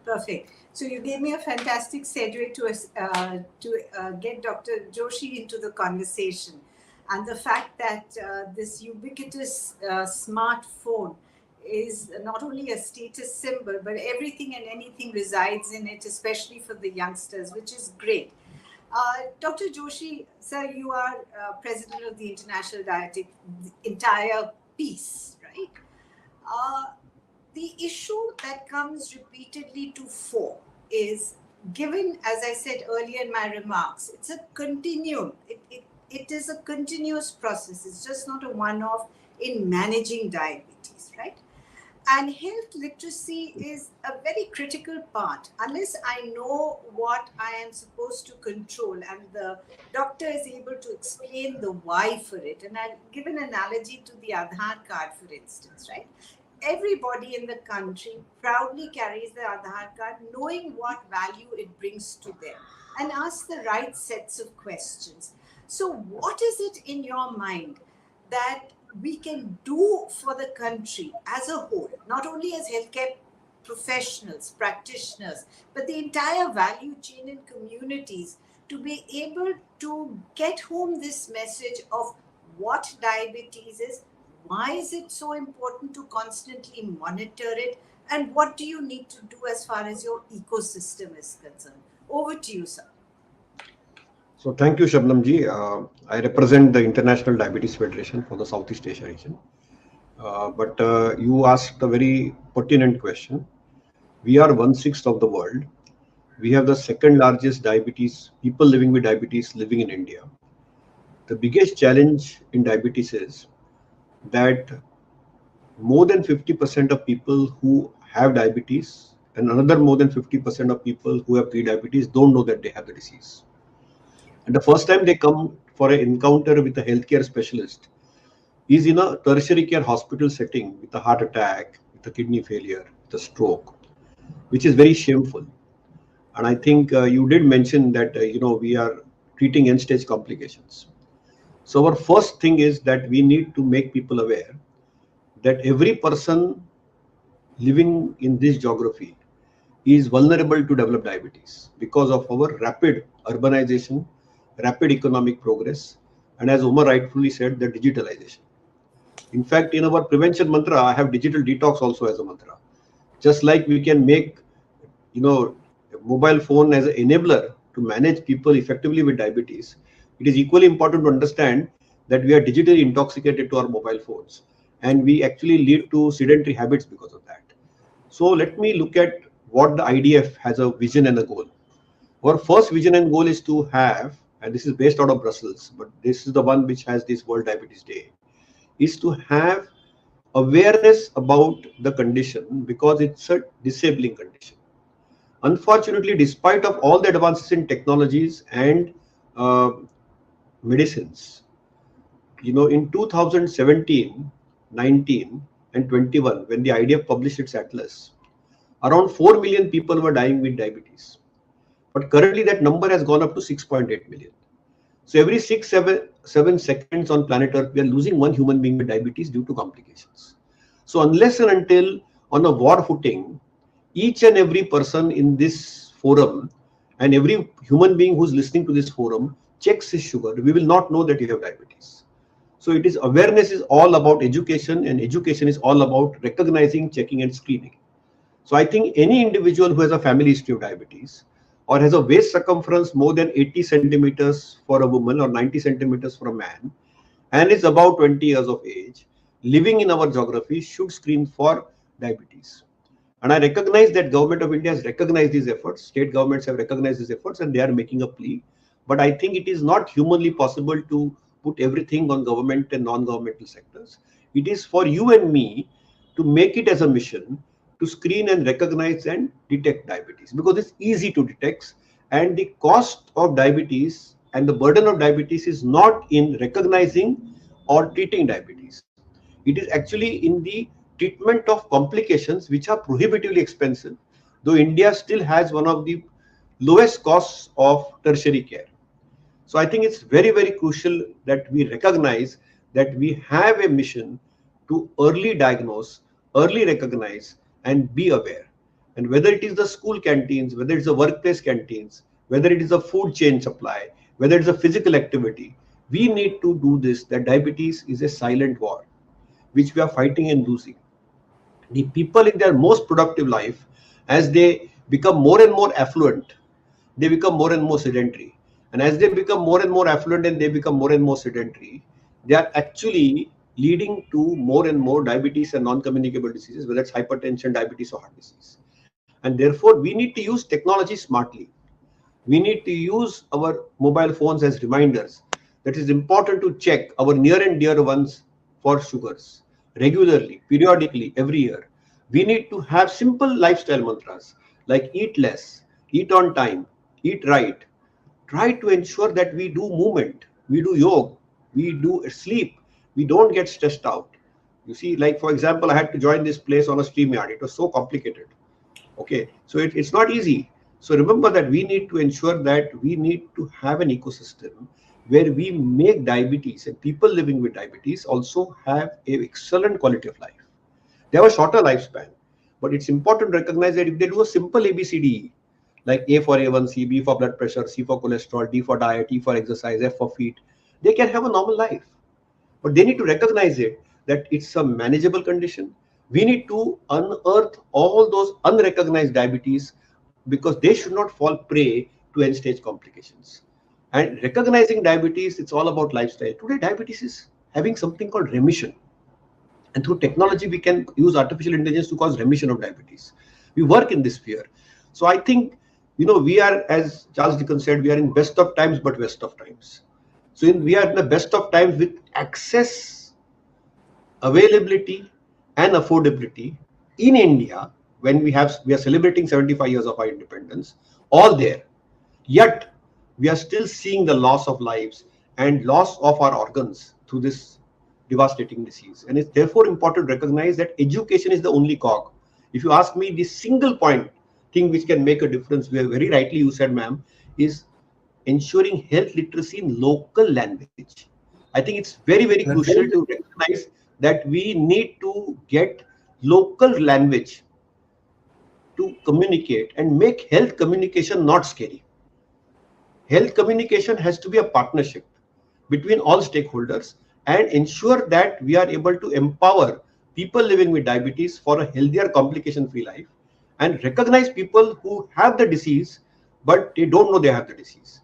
Perfect. So you gave me a fantastic segue to get Dr. Joshi into the conversation, and the fact that this ubiquitous smartphone is not only a status symbol, but everything and anything resides in it, especially for the youngsters, which is great. Dr. Joshi, sir, you are president of the International Diabetic, the entire piece, right? The issue that comes repeatedly to fore is, given, as I said earlier in my remarks, it's a continuum. It is a continuous process. It's just not a one-off in managing diabetes, right? And health literacy is a very critical part. Unless I know what I am supposed to control and the doctor is able to explain the why for it, and I'll give an analogy to the Aadhaar card, for instance, right? Everybody in the country proudly carries the Aadhaar card, knowing what value it brings to them, and asks the right sets of questions. So what is it in your mind that we can do for the country as a whole, not only as healthcare professionals, practitioners, but the entire value chain and communities, to be able to get home this message of what diabetes is, why is it so important to constantly monitor it, and what do you need to do as far as your ecosystem is concerned? Over to you, sir. So thank you, Shubnum ji. I represent the International Diabetes Federation for the Southeast Asia region. But you asked a very pertinent question. We are 1/6 of the world. We have the second largest diabetes, people living with diabetes living in India. The biggest challenge in diabetes is that more than 50% of people who have diabetes and another more than 50% of people who have pre-diabetes don't know that they have the disease. And the first time they come for an encounter with a healthcare specialist is in a tertiary care hospital setting with a heart attack, with a kidney failure, with a stroke, which is very shameful. And I think you did mention that we are treating end-stage complications. So our first thing is that we need to make people aware that every person living in this geography is vulnerable to develop diabetes because of our rapid urbanization, rapid economic progress, and as Omar rightfully said, the digitalization. In fact, in our prevention mantra, I have digital detox also as a mantra. Just like we can make, mobile phone as an enabler to manage people effectively with diabetes, it is equally important to understand that we are digitally intoxicated to our mobile phones, and we actually lead to sedentary habits because of that. So let me look at what the IDF has a vision and a goal. Our first vision and goal is to have, and this is based out of Brussels, but this is the one which has this World Diabetes Day, is to have awareness about the condition because it's a disabling condition. Unfortunately, despite of all the advances in technologies and medicines, in 2017, 19 and 21, when the IDF published its atlas, around 4 million people were dying with diabetes. But currently that number has gone up to 6.8 million. So every 7 seconds on planet Earth, we are losing one human being with diabetes due to complications. So unless and until on a war footing, each and every person in this forum and every human being who's listening to this forum checks his sugar, we will not know that you have diabetes. So it is awareness is all about education, and education is all about recognizing, checking and screening. So I think any individual who has a family history of diabetes or has a waist circumference more than 80 centimeters for a woman or 90 centimeters for a man and is about 20 years of age, living in our geography should screen for diabetes. And I recognize that Government of India has recognized these efforts, state governments have recognized these efforts, and they are making a plea. But I think it is not humanly possible to put everything on government and non-governmental sectors. It is for you and me to make it as a mission to screen and recognize and detect diabetes, because it's easy to detect, and the cost of diabetes and the burden of diabetes is not in recognizing or treating diabetes. It is actually in the treatment of complications which are prohibitively expensive, though India still has one of the lowest costs of tertiary care. So I think it's very, very crucial that we recognize that we have a mission to early diagnose, early recognize, and be aware. And whether it is the school canteens, whether it's the workplace canteens, whether it is a food chain supply, whether it's a physical activity, we need to do this. That diabetes is a silent war, which we are fighting and losing. The people in their most productive life, as they become more and more affluent, they become more and more sedentary. And as they become more and more affluent and they become more and more sedentary, they are actually leading to more and more diabetes and non-communicable diseases, whether it's hypertension, diabetes, or heart disease. And therefore, we need to use technology smartly. We need to use our mobile phones as reminders that it is important to check our near and dear ones for sugars regularly, periodically, every year. We need to have simple lifestyle mantras like eat less, eat on time, eat right. Try to ensure that we do movement, we do yoga, we do sleep, we don't get stressed out. You see, like for example, I had to join this place on a StreamYard. It was so complicated. Okay, so it's not easy. So remember that we need to ensure that we need to have an ecosystem where we make diabetes and people living with diabetes also have an excellent quality of life. They have a shorter lifespan, but it's important to recognize that if they do a simple ABCD, like A for A1C, B for blood pressure, C for cholesterol, D for diet, E for exercise, F for feet, they can have a normal life. But they need to recognize it, that it's a manageable condition. We need to unearth all those unrecognized diabetes because they should not fall prey to end stage complications. And recognizing diabetes, it's all about lifestyle. Today, diabetes is having something called remission. And through technology, we can use artificial intelligence to cause remission of diabetes. We work in this sphere. So I think, we are, as Charles Dickens said, we are in best of times, but worst of times. So we are in the best of times with access, availability, and affordability in India when we are celebrating 75 years of our independence, all there. Yet we are still seeing the loss of lives and loss of our organs through this devastating disease. And it's therefore important to recognize that education is the only cog. If you ask me, the single point thing which can make a difference, where very rightly you said, ma'am, is ensuring health literacy in local language. I think it's very, very crucial to recognize that we need to get local language to communicate and make health communication not scary. Health communication has to be a partnership between all stakeholders and ensure that we are able to empower people living with diabetes for a healthier, complication-free life and recognize people who have the disease, but they don't know they have the disease.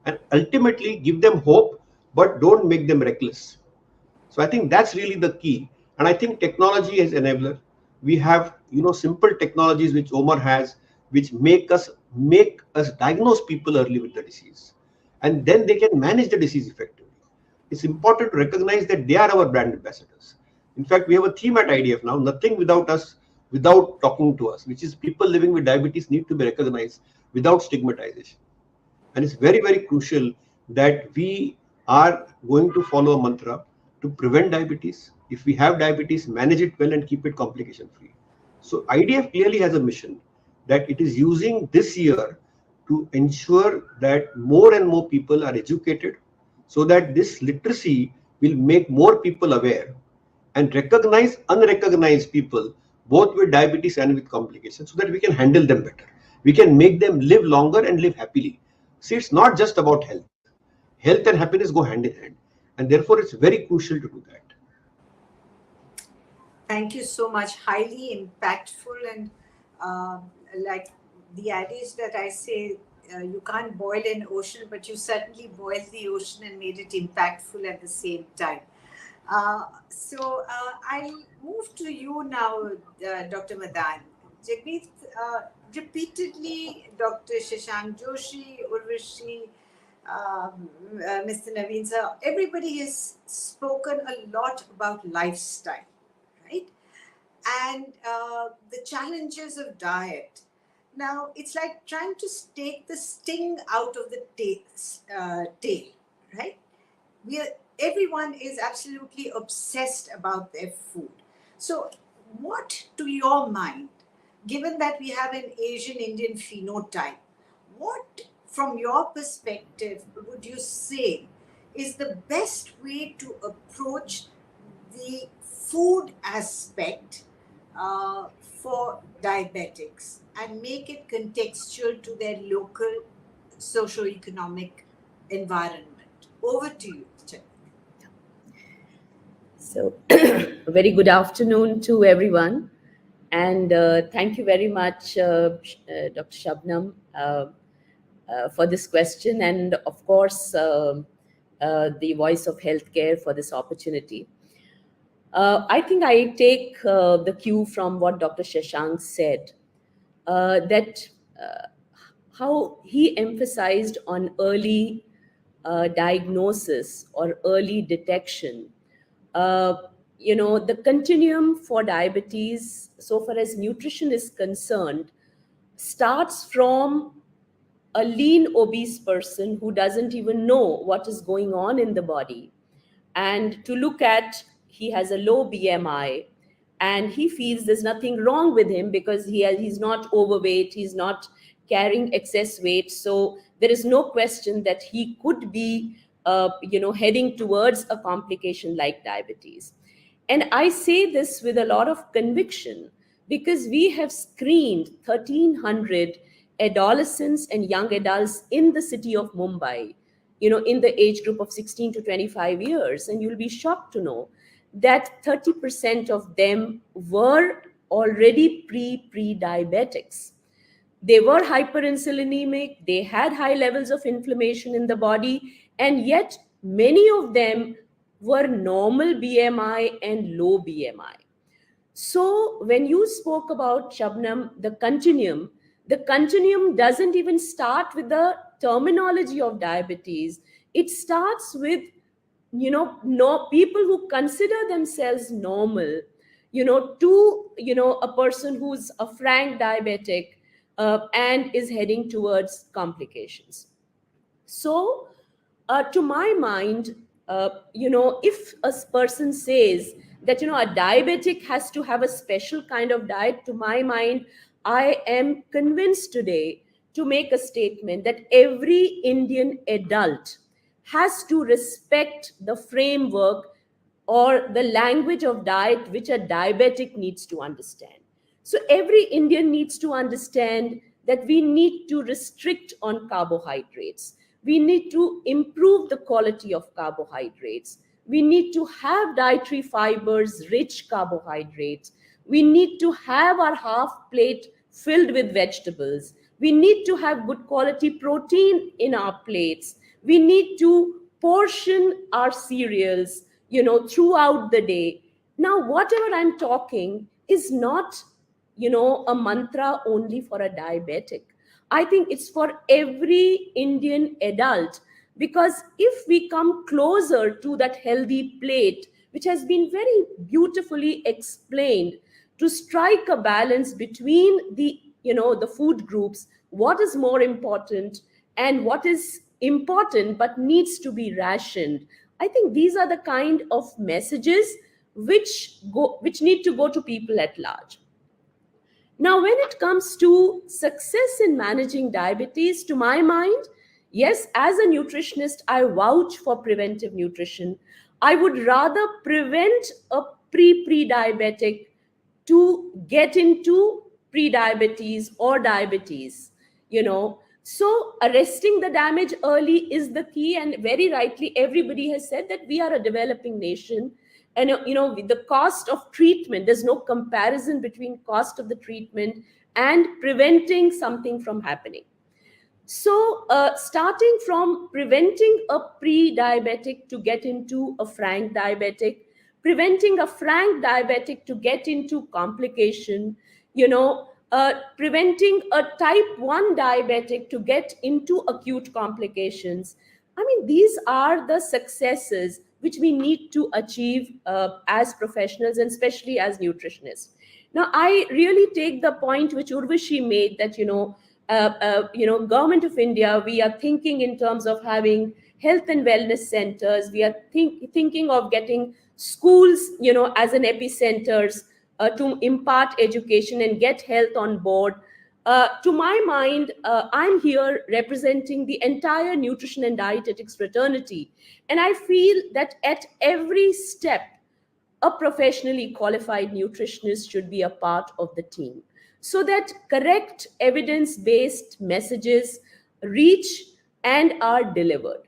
And ultimately give them hope, but don't make them reckless. So I think that's really the key. And I think technology is enabler. We have, simple technologies which Omar has, which make us diagnose people early with the disease. And then they can manage the disease effectively. It's important to recognize that they are our brand ambassadors. In fact, we have a theme at IDF now, nothing without us, without talking to us, which is people living with diabetes need to be recognized without stigmatization. And it's very, very crucial that we are going to follow a mantra to prevent diabetes. If we have diabetes, manage it well and keep it complication free. So IDF clearly has a mission that it is using this year to ensure that more and more people are educated so that this literacy will make more people aware and recognize unrecognized people both with diabetes and with complications so that we can handle them better. We can make them live longer and live happily. See, it's not just about health. Health and happiness go hand in hand. And therefore, it's very crucial to do that. Thank you so much. Highly impactful, and like the adage that I say, you can't boil an ocean, but you certainly boiled the ocean and made it impactful at the same time. So I'll move to you now, Dr. Madan. Jagmeet, repeatedly, Dr. Shashank Joshi, Urvashi, Mr. Naveen sir, everybody has spoken a lot about lifestyle, right? and the challenges of diet. Now, it's like trying to take the sting out of the tail, right? Everyone is absolutely obsessed about their food. So, what, to your mind, given that we have an Asian Indian phenotype, what, from your perspective, would you say is the best way to approach the food aspect for diabetics and make it contextual to their local socio-economic environment? Over to you, Chen. So, very good afternoon to everyone. And thank you very much, Dr. Shubnum, for this question. And of course, the Voice of Healthcare for this opportunity. I think I take the cue from what Dr. Shashank said, that how he emphasized on early diagnosis or early detection. The continuum for diabetes, so far as nutrition is concerned, starts from a lean, obese person who doesn't even know what is going on in the body. And to look at, he has a low BMI and he feels there's nothing wrong with him because he's not overweight, he's not carrying excess weight. So there is no question that he could be heading towards a complication like diabetes. And I say this with a lot of conviction because we have screened 1,300 adolescents and young adults in the city of Mumbai, in the age group of 16 to 25 years. And you'll be shocked to know that 30% of them were already pre-diabetics. They were hyperinsulinemic, they had high levels of inflammation in the body, and yet many of them were normal BMI and low BMI. So when you spoke about, Shubnum, the continuum doesn't even start with the terminology of diabetes. It starts with, people who consider themselves normal, to, a person who's a frank diabetic and is heading towards complications. So, to my mind, if a person says that, a diabetic has to have a special kind of diet, to my mind, I am convinced today to make a statement that every Indian adult has to respect the framework or the language of diet which a diabetic needs to understand. So every Indian needs to understand that we need to restrict on carbohydrates. We need to improve the quality of carbohydrates. We need to have dietary fibers, rich carbohydrates. We need to have our half plate filled with vegetables. We need to have good quality protein in our plates. We need to portion our cereals, throughout the day. Now, whatever I'm talking is not, a mantra only for a diabetic. I think it's for every Indian adult, because if we come closer to that healthy plate, which has been very beautifully explained, to strike a balance between the food groups, what is more important and what is important but needs to be rationed. I think these are the kind of messages which need to go to people at large. Now, when it comes to success in managing diabetes, to my mind, yes, as a nutritionist, I vouch for preventive nutrition. I would rather prevent a pre-diabetic to get into pre-diabetes or diabetes, So arresting the damage early is the key. And very rightly, everybody has said that we are a developing nation. And, the cost of treatment, there's no comparison between cost of the treatment and preventing something from happening. So starting from preventing a pre-diabetic to get into a frank diabetic, preventing a frank diabetic to get into complication, preventing a type 1 diabetic to get into acute complications. I mean, these are the successes which we need to achieve as professionals and especially as nutritionists. Now, I really take the point which Urvashi made that, Government of India, we are thinking in terms of having health and wellness centers. We are thinking of getting schools, as an epicenters to impart education and get health on board. To my mind, I'm here representing the entire nutrition and dietetics fraternity. And I feel that at every step, a professionally qualified nutritionist should be a part of the team so that correct evidence-based messages reach and are delivered.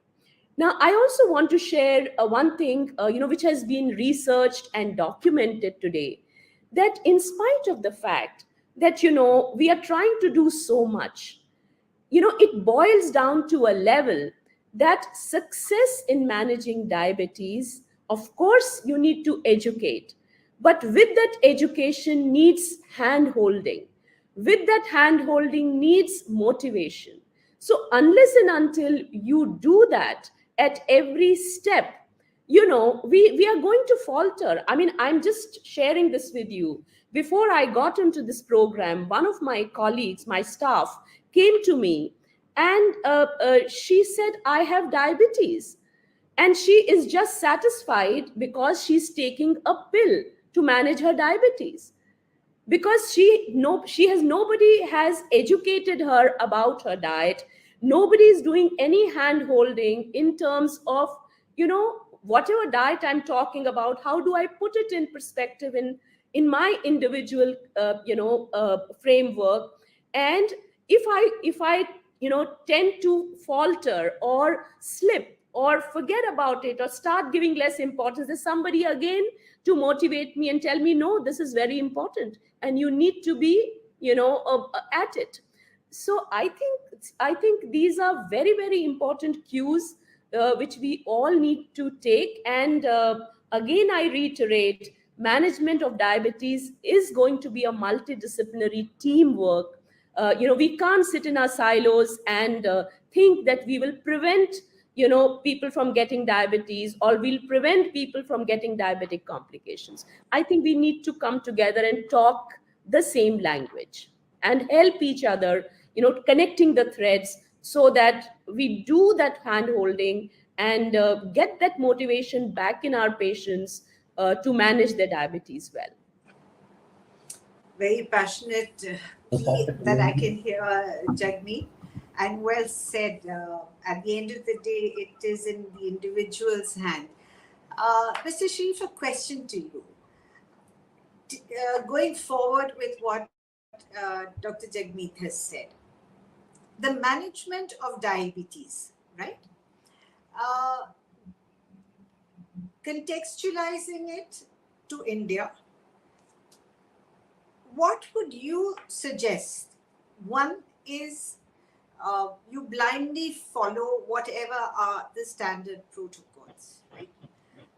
Now, I also want to share one thing, which has been researched and documented today, that in spite of the fact that, we are trying to do so much, it boils down to a level that success in managing diabetes, of course, you need to educate, but with that education needs hand-holding. With that hand-holding needs motivation. So unless and until you do that at every step, we are going to falter. I mean, I'm just sharing this with you. Before I got into this program, one of my colleagues, my staff, came to me and she said, I have diabetes. And she is just satisfied because she's taking a pill to manage her diabetes. Because nobody has educated her about her diet. Nobody is doing any hand-holding in terms of, whatever diet I'm talking about, how do I put it in perspective in my individual, framework. And if I tend to falter or slip or forget about it or start giving less importance, there's somebody again to motivate me and tell me, no, this is very important and you need to be, at it. So I think these are very, very important cues which we all need to take. And again, I reiterate, management of diabetes is going to be a multidisciplinary teamwork. We can't sit in our silos and think that we will prevent people from getting diabetes or we'll prevent people from getting diabetic complications. I think we need to come together and talk the same language and help each other, connecting the threads so that we do that hand-holding and get that motivation back in our patients to manage their diabetes well. Very passionate plea that I can hear, Jagmeet. And well said. At the end of the day, it is in the individual's hand. Mr. Sherief, a question to you. Going forward with what Dr. Jagmeet has said, the management of diabetes, right? Contextualizing it to India, what would you suggest? One is you blindly follow whatever are the standard protocols, right?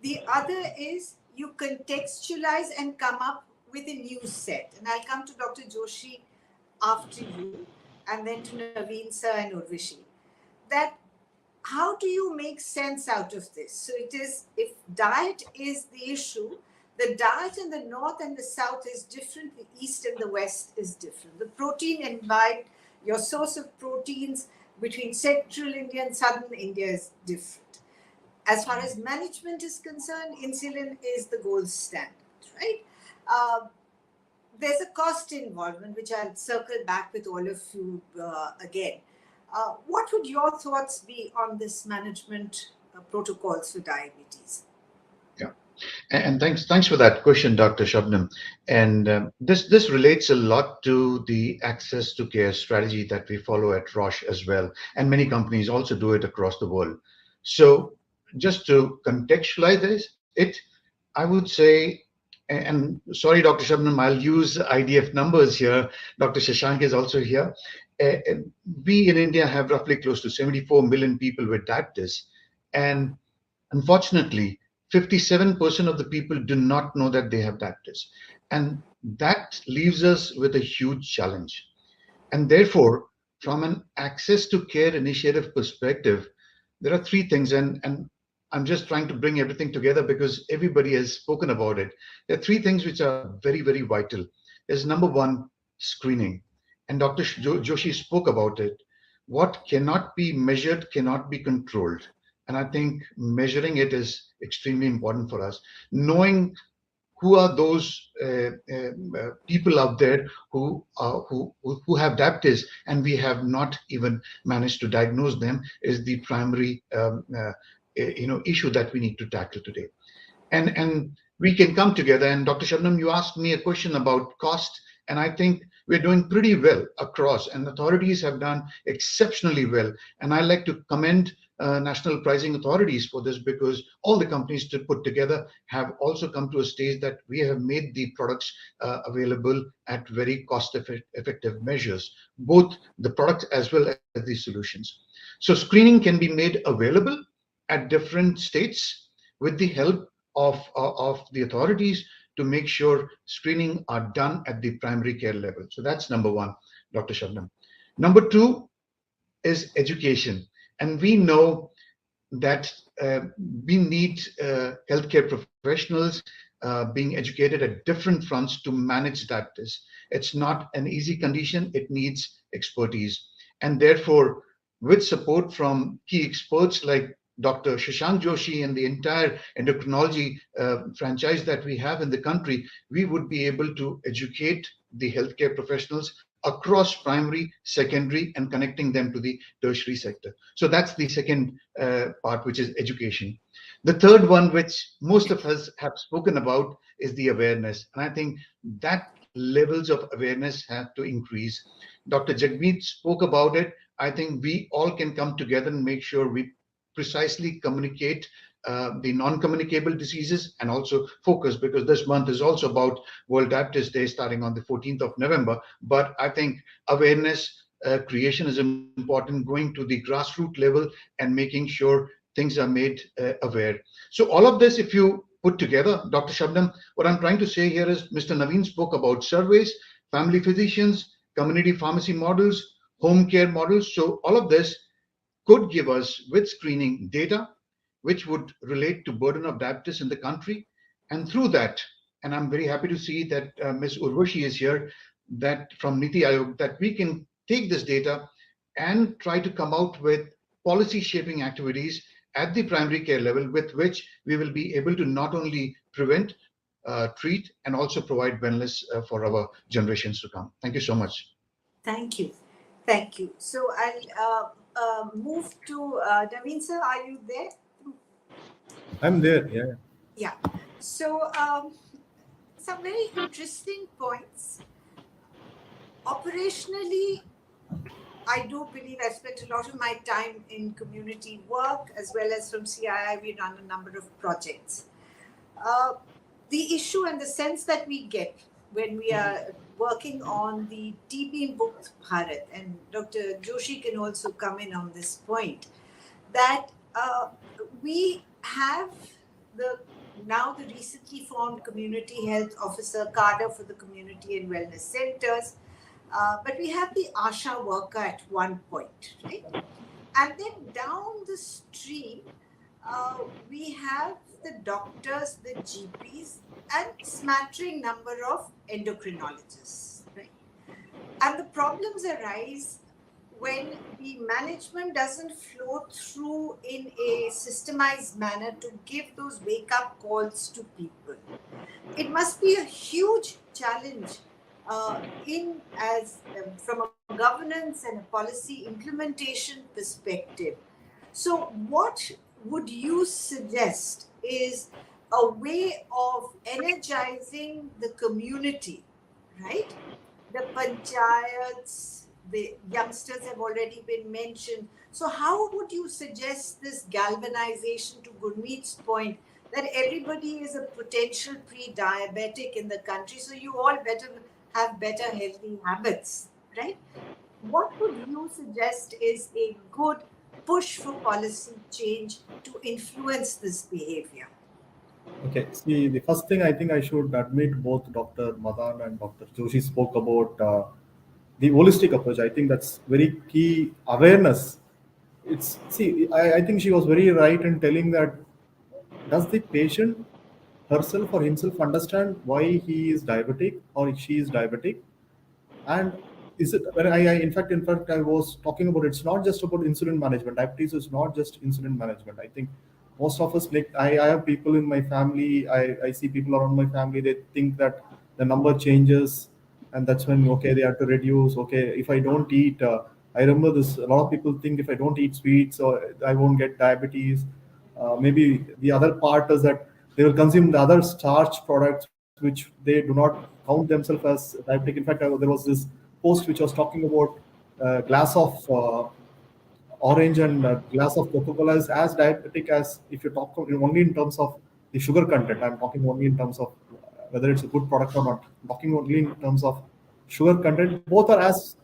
The other is you contextualize and come up with a new set. And I'll come to Dr. Joshi after you, and then to Naveen sir and Urvashi. That how do you make sense out of this? So it is, if diet is the issue, the diet in the north and the south is different, the east and the west is different. The protein imbibe, your source of proteins between central India and southern India is different. As far as management is concerned, insulin is the gold standard, right? There's a cost involvement, which I'll circle back with all of you again. What would your thoughts be on this management protocols for diabetes? Yeah, and thanks for that question, Dr. Shubnum. And this relates a lot to the access to care strategy that we follow at Roche as well, and many companies also do it across the world. So just to contextualize it, I would say, and sorry, Dr. Shubnum, I'll use IDF numbers here. Dr. Shashank is also here. We in India have roughly close to 74 million people with diabetes. And unfortunately, 57% of the people do not know that they have diabetes. And that leaves us with a huge challenge. And therefore, from an access to care initiative perspective, there are three things, and I'm just trying to bring everything together because everybody has spoken about it. There are three things which are very, very vital. is number one, screening. And Dr. Joshi spoke about it. What cannot be measured cannot be controlled. And I think measuring it is extremely important for us. Knowing who are those people out there who have diabetes and we have not even managed to diagnose them is the primary issue that we need to tackle today. And we can come together. And Dr. Shubnum, you asked me a question about cost, and I think we're doing pretty well across, and authorities have done exceptionally well. And I like to commend national pricing authorities for this, because all the companies to put together have also come to a stage that we have made the products available at very cost-effective measures, both the products as well as the solutions. So screening can be made available at different states with the help of the authorities to make sure screening are done at the primary care level. So that's number one, Dr. Shubnum. Number two is education. And we know that we need healthcare professionals being educated at different fronts to manage diabetes. It's not an easy condition, it needs expertise. And therefore, with support from key experts like Dr. Shashank Joshi and the entire endocrinology franchise that we have in the country, we would be able to educate the healthcare professionals across primary, secondary, and connecting them to the tertiary sector. So that's the second part, which is education. The third one, which most of us have spoken about, is the awareness. And I think that levels of awareness have to increase. Dr. Jagmeet spoke about it. I think we all can come together and make sure we precisely communicate the non-communicable diseases and also focus, because this month is also about World Diabetes Day starting on the 14th of November. But I think awareness creation is important, going to the grassroots level and making sure things are made aware. So all of this, if you put together, Dr. Shubnum, what I'm trying to say here is Mr. Naveen spoke about surveys, family physicians, community pharmacy models, home care models. So all of this could give us, with screening, data which would relate to burden of diabetes in the country. And through that, and I'm very happy to see that Ms. Urvashi is here, that from Niti Aayog, that we can take this data and try to come out with policy shaping activities at the primary care level, with which we will be able to not only prevent, treat, and also provide wellness for our generations to come. Thank you so much. Thank you. Thank you. So I'll move to Naveen sir. Are you there? I'm there. Yeah. Yeah. So some very interesting points. Operationally, I do believe I spent a lot of my time in community work, as well as from CII, we run a number of projects. The issue and the sense that we get when we are working on the TB Mukt Bharat, and Dr. Joshi can also come in on this point, that we have the recently formed community health officer cadre for the community and wellness centers, but we have the ASHA worker at one point, right? And then down the stream, we have the doctors, the GPs, and smattering number of endocrinologists, right? And the problems arise when the management doesn't flow through in a systemized manner to give those wake-up calls to people. It must be a huge challenge from a governance and a policy implementation perspective. So what would you suggest is a way of energizing the community, right? The panchayats, the youngsters have already been mentioned. So how would you suggest this galvanization, to Gurmeet's point, that everybody is a potential pre-diabetic in the country, so you all better have better healthy habits, right? What would you suggest is a good push for policy change to influence this behavior? Okay. See, the first thing I think I should admit, both Dr. Madan and Dr. Joshi spoke about the holistic approach. I think that's very key. Awareness. I think she was very right in telling that, does the patient herself or himself understand why he is diabetic or she is diabetic. And is it when in fact I was talking about, it's not just about insulin management. Diabetes is not just insulin management. I think most of us, like I have people in my family, I see people around my family, they think that the number changes and that's when okay they have to reduce. Okay, if I don't eat I remember this, a lot of people think if I don't eat sweets or I won't get diabetes. Maybe the other part is that they will consume the other starch products which they do not count themselves as diabetic. In fact, there was this post which was talking about glass of orange and glass of Coca-Cola is as diabetic as if you talk only in terms of the sugar content. I'm talking only in terms of whether it's a good product or not. I'm talking only in terms of sugar content. Both are as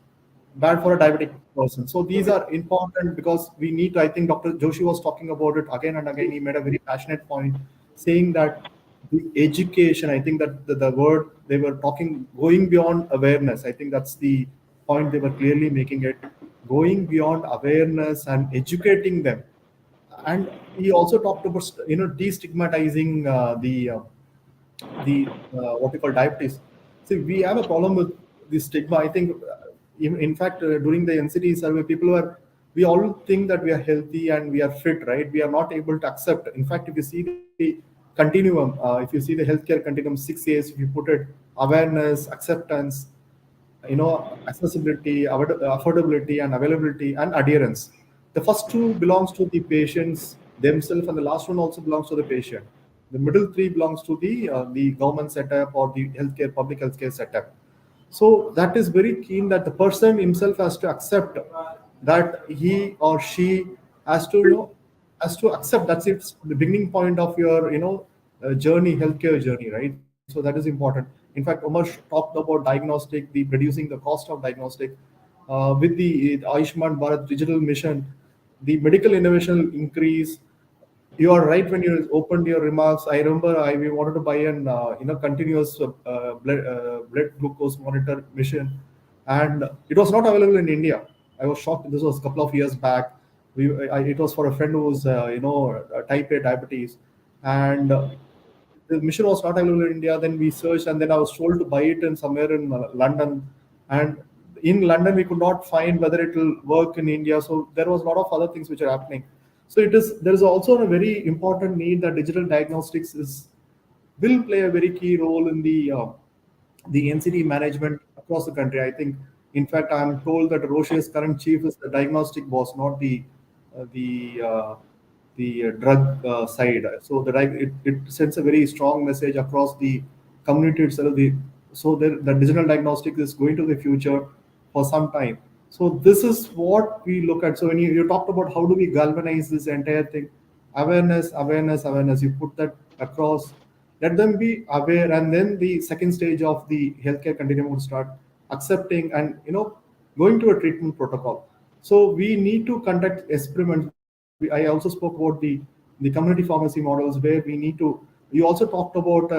bad for a diabetic person. So these are important because we need to, I think Dr. Joshi was talking about it again and again. He made a very passionate point saying that the education, I think that the word they were talking, going beyond awareness, I think that's the point they were clearly making it, going beyond awareness and educating them. And he also talked about, destigmatizing the what we call diabetes. See, we have a problem with the stigma. I think, in fact, during the NCT survey, we all think that we are healthy and we are fit, right? We are not able to accept. In fact, if you see the continuum, if you see the healthcare continuum, 6 A's, if you put it, awareness, acceptance, accessibility, affordability, and availability, and adherence. The first two belongs to the patients themselves, and the last one also belongs to the patient. The middle three belongs to the government setup or the public healthcare setup. So that is very keen that the person himself has to accept that he or she has to accept that's it's the beginning point of your journey, healthcare journey, right? So that is important. In fact, Omar talked about diagnostic, the reducing the cost of diagnostic with the Ayushman Bharat digital mission, the medical innovation increase. You are right when you opened your remarks. I remember we wanted to buy an continuous blood glucose monitor machine, and it was not available in India. I was shocked. This was a couple of years back. It was for a friend who was type A diabetes, and the mission was not available in India. Then we searched, and then I was told to buy it in somewhere in London, and in London we could not find whether it will work in India. So there was a lot of other things which are happening. So there is also a very important need that digital diagnostics will play a very key role in the NCD management across the country. I think, in fact, I'm told that Roche's current chief is the diagnostic boss, not the drug side. So it sends a very strong message across the community itself. The digital diagnostic is going to the future for some time. So this is what we look at. So when you talked about how do we galvanize this entire thing, awareness. You put that across. Let them be aware, and then the second stage of the healthcare continuum would start accepting and going to a treatment protocol. So we need to conduct experiments. I also spoke about the community pharmacy models where we need to. We also talked about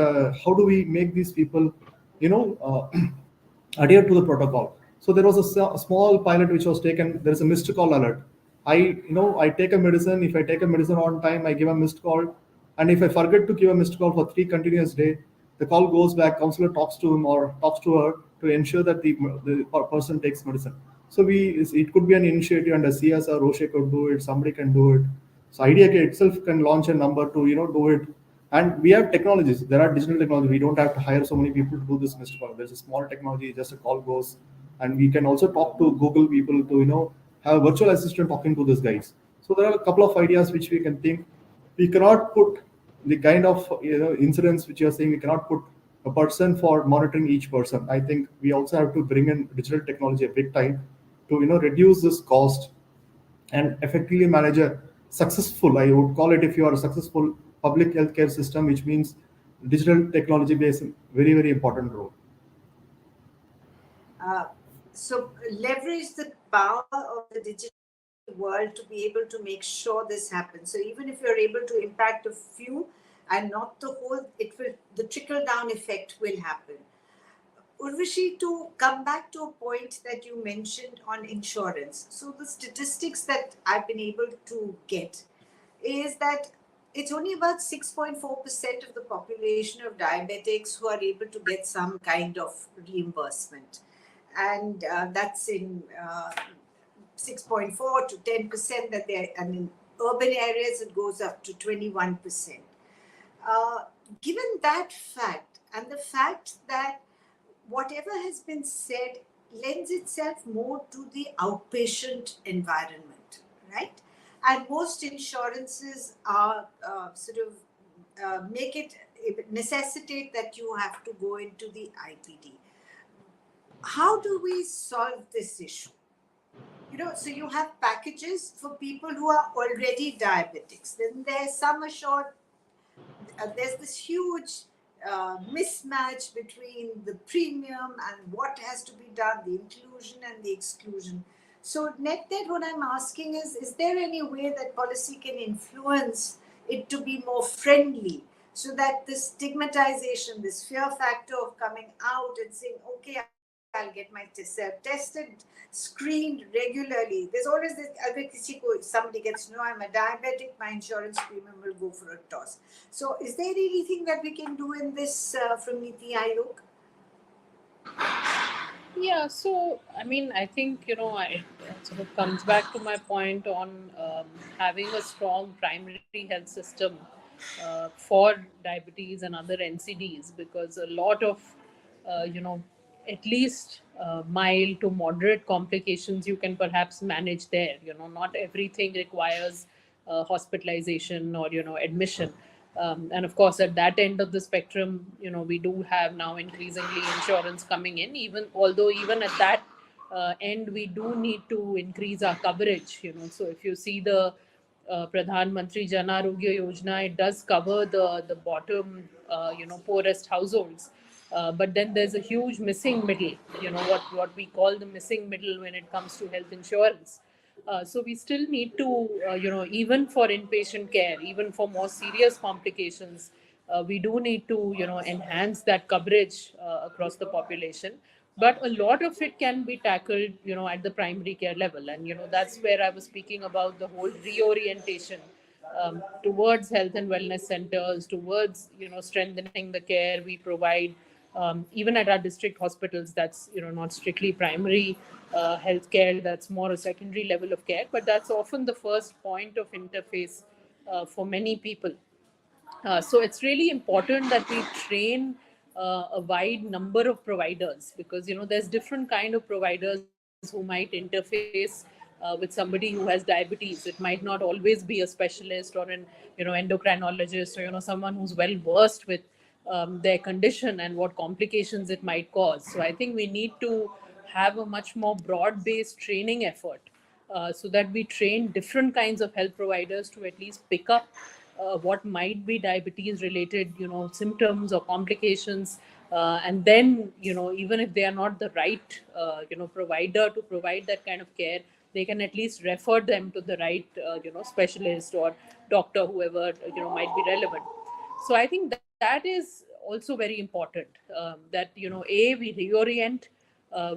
how do we make these people, adhere to the protocol. So there was a small pilot which was taken. There is a missed call alert. I take a medicine. If I take a medicine on time, I give a missed call. And if I forget to give a missed call for 3 continuous days, the call goes back. Counselor talks to him or talks to her to ensure that the person takes medicine. So it could be an initiative, and a CSR, Roche could do it. Somebody can do it. So IDEA itself can launch a number to do it. And we have technologies. There are digital technology. We don't have to hire so many people to do this missed call. There's a small technology, just a call goes, and we can also talk to Google people to have a virtual assistant talking to these guys. So there are a couple of ideas which we can think. We cannot put the kind of incidents which you are saying. We cannot put a person for monitoring each person. I think we also have to bring in digital technology a big time to reduce this cost and effectively manage a successful, I would call it, if you are a successful public healthcare system, which means digital technology plays a very, very important role. So leverage the power of the digital world to be able to make sure this happens. So even if you're able to impact a few and not the whole, the trickle down effect will happen. Urvashi, to come back to a point that you mentioned on insurance. So the statistics that I've been able to get is that it's only about 6.4% of the population of diabetics who are able to get some kind of reimbursement. And that's in 6.4 to 10% that they're, and in urban areas it goes up to 21%. Given that fact, and the fact that whatever has been said lends itself more to the outpatient environment, right? And most insurances are necessitate that you have to go into the IPD. How do we solve this issue? So you have packages for people who are already diabetics. Then there's sum assured, there's this huge mismatch between the premium and what has to be done, the inclusion and the exclusion. So net, what I'm asking is there any way that policy can influence it to be more friendly, so that this stigmatization, this fear factor of coming out and saying, okay, I'll get myself tested, screened regularly. There's always this, if somebody gets to know I'm a diabetic, my insurance premium will go for a toss. So is there anything that we can do in this from Niti Aayog? Yeah, so I mean, I think, it sort of comes back to my point on having a strong primary health system for diabetes and other NCDs, because a lot of, at least mild to moderate complications you can perhaps manage there. Not everything requires hospitalization or, admission. And of course, at that end of the spectrum, we do have now increasingly insurance coming in, although even at that end, we do need to increase our coverage. So if you see the Pradhan Jan Arogya Yojana, it does cover the bottom, poorest households. But then there's a huge missing middle, what we call the missing middle when it comes to health insurance. So we still need to, even for inpatient care, even for more serious complications, we do need to, enhance that coverage across the population. But a lot of it can be tackled, at the primary care level. And, that's where I was speaking about the whole reorientation towards health and wellness centers, towards, strengthening the care we provide. Even at our district hospitals, that's not strictly primary health care, that's more a secondary level of care, but that's often the first point of interface for many people. So it's really important that we train a wide number of providers, because there's different kind of providers who might interface with somebody who has diabetes. It might not always be a specialist or an endocrinologist or someone who's well versed with their condition and what complications it might cause. So I think we need to have a much more broad-based training effort so that we train different kinds of health providers to at least pick up what might be diabetes-related, symptoms or complications, and then, even if they are not the right, provider to provide that kind of care, they can at least refer them to the right, specialist or doctor, whoever might be relevant. So I think that is also very important. That we reorient,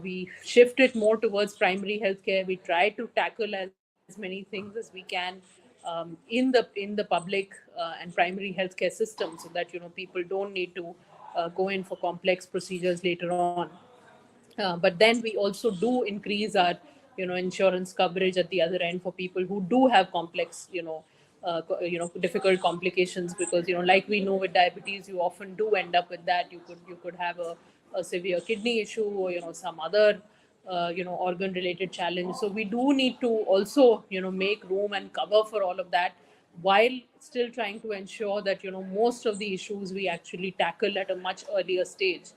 we shift it more towards primary healthcare. We try to tackle as many things as we can in the public and primary healthcare system, so that people don't need to go in for complex procedures later on. But then we also do increase our insurance coverage at the other end for people who do have complex difficult complications, because like we know with diabetes, you often do end up with that. You could have a severe kidney issue or some other organ related challenge. So we do need to also make room and cover for all of that, while still trying to ensure that most of the issues we actually tackle at a much earlier stage,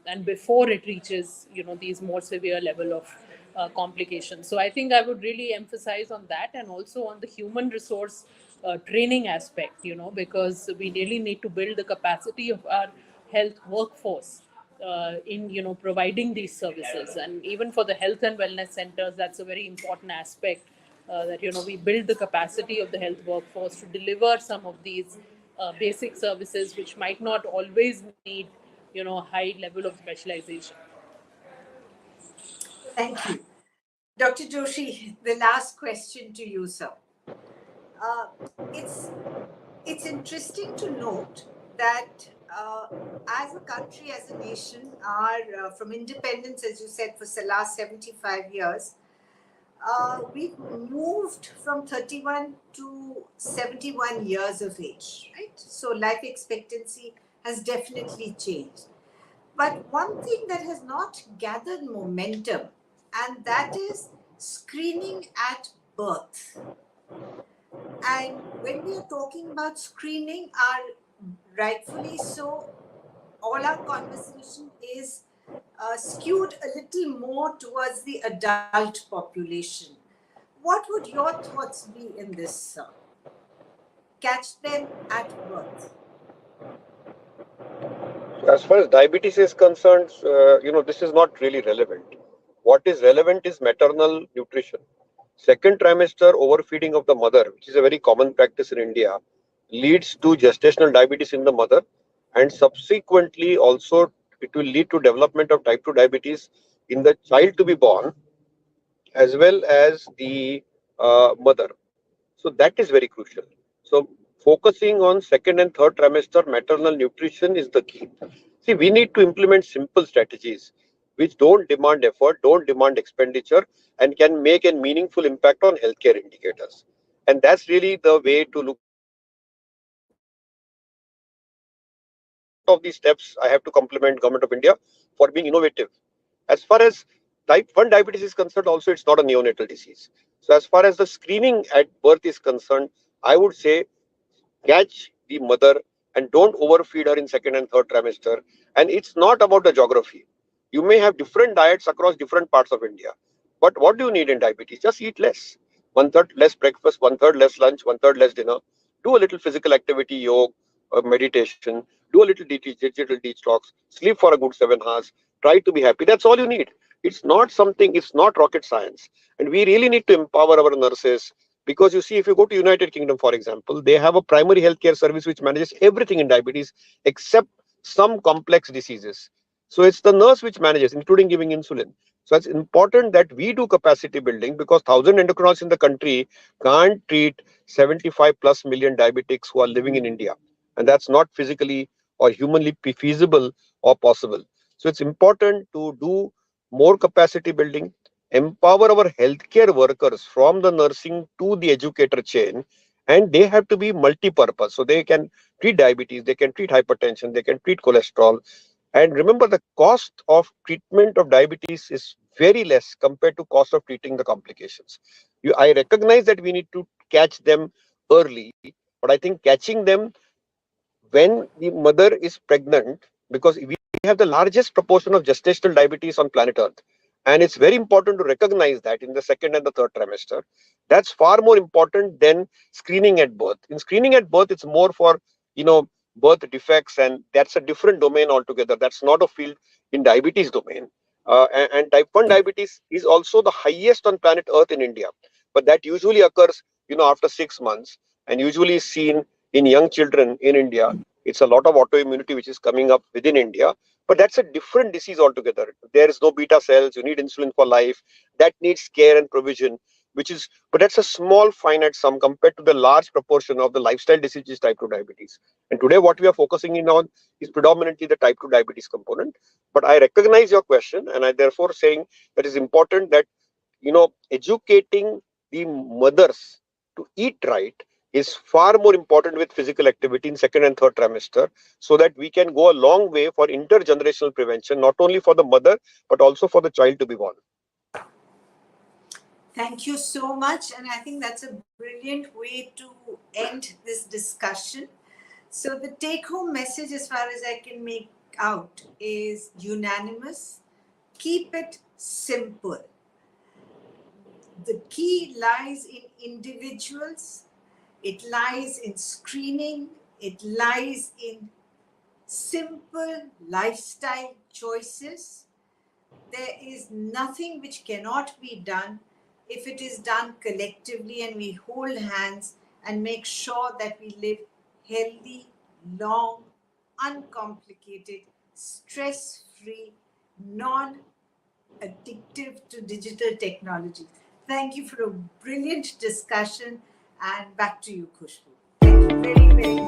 and before it reaches these more severe level of complications. So I think I would really emphasize on that, and also on the human resource training aspect, because we really need to build the capacity of our health workforce in providing these services. And even for the health and wellness centers, that's a very important aspect, that we build the capacity of the health workforce to deliver some of these basic services, which might not always need high level of specialization. Thank you. Dr. Joshi, the last question to you, sir. It's it's interesting to note that as a country, as a nation, from independence, as you said, for the last 75 years, we've moved from 31 to 71 years of age, right? So life expectancy has definitely changed. But one thing that has not gathered momentum, and that is screening at birth. And when we are talking about screening, rightfully so, all our conversation is skewed a little more towards the adult population. What would your thoughts be in this, sir? Catch them at birth. As far as diabetes is concerned, this is not really relevant. What is relevant is maternal nutrition. Second trimester overfeeding of the mother, which is a very common practice in India, leads to gestational diabetes in the mother, and subsequently also it will lead to development of type 2 diabetes in the child to be born as well as the mother. So that is very crucial. So focusing on second and third trimester maternal nutrition is the key. See, we need to implement simple strategies which don't demand effort, don't demand expenditure, and can make a meaningful impact on healthcare indicators. And that's really the way to look of these steps. I have to compliment Government of India for being innovative. As far as type 1 diabetes is concerned, also it's not a neonatal disease. So as far as the screening at birth is concerned, I would say catch the mother and don't overfeed her in second and third trimester. And it's not about the geography. You may have different diets across different parts of India. But what do you need in diabetes? Just eat less. 1/3 less breakfast, 1/3 less lunch, 1/3 less dinner. Do a little physical activity, yoga, meditation. Do a little digital detox. Sleep for a good 7 hours. Try to be happy. That's all you need. It's not rocket science. And we really need to empower our nurses. Because you see, if you go to United Kingdom, for example, they have a primary healthcare service which manages everything in diabetes except some complex diseases. So it's the nurse which manages, including giving insulin. So it's important that we do capacity building because 1,000 endocrinologists in the country can't treat 75 plus million diabetics who are living in India. And that's not physically or humanly feasible or possible. So it's important to do more capacity building, empower our healthcare workers from the nursing to the educator chain, and they have to be multi-purpose. So they can treat diabetes, they can treat hypertension, they can treat cholesterol. And remember, the cost of treatment of diabetes is very less compared to cost of treating the complications. I recognize that we need to catch them early, but I think catching them when the mother is pregnant, because we have the largest proportion of gestational diabetes on planet Earth. And it's very important to recognize that in the second and the third trimester. That's far more important than screening at birth. In screening at birth, it's more for, birth defects, and that's a different domain altogether. That's not a field in diabetes domain. And type 1 diabetes is also the highest on planet Earth in India. But that usually occurs, after 6 months and usually is seen in young children in India. It's a lot of autoimmunity which is coming up within India. But that's a different disease altogether. There is no beta cells. You need insulin for life. That needs care and provision, but that's a small finite sum compared to the large proportion of the lifestyle diseases type 2 diabetes. And today what we are focusing in on is predominantly the type 2 diabetes component. But I recognize your question, and I therefore saying that it's important that, educating the mothers to eat right is far more important with physical activity in second and third trimester, so that we can go a long way for intergenerational prevention, not only for the mother, but also for the child to be born. Thank you so much. And I think that's a brilliant way to end this discussion. So the take-home message, as far as I can make out, is unanimous. Keep it simple. The key lies in individuals. It lies in screening. It lies in simple lifestyle choices. There is nothing which cannot be done if it is done collectively and we hold hands and make sure that we live healthy, long, uncomplicated, stress-free, non-addictive to digital technology. Thank you for a brilliant discussion, and back to you, Khushbu. Thank you. very, very much.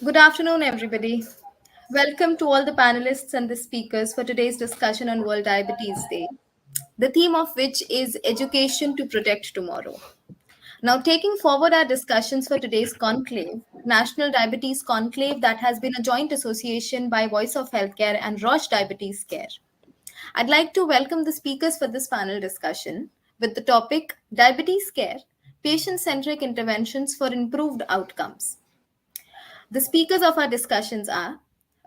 Good afternoon, everybody. Welcome to all the panelists and the speakers for today's discussion on World Diabetes Day, the theme of which is Education to Protect Tomorrow. Now, taking forward our discussions for today's conclave, National Diabetes Conclave, that has been a joint association by Voice of Healthcare and Roche Diabetes Care. I'd like to welcome the speakers for this panel discussion with the topic Diabetes Care, Patient-Centric Interventions for Improved Outcomes. The speakers of our discussions are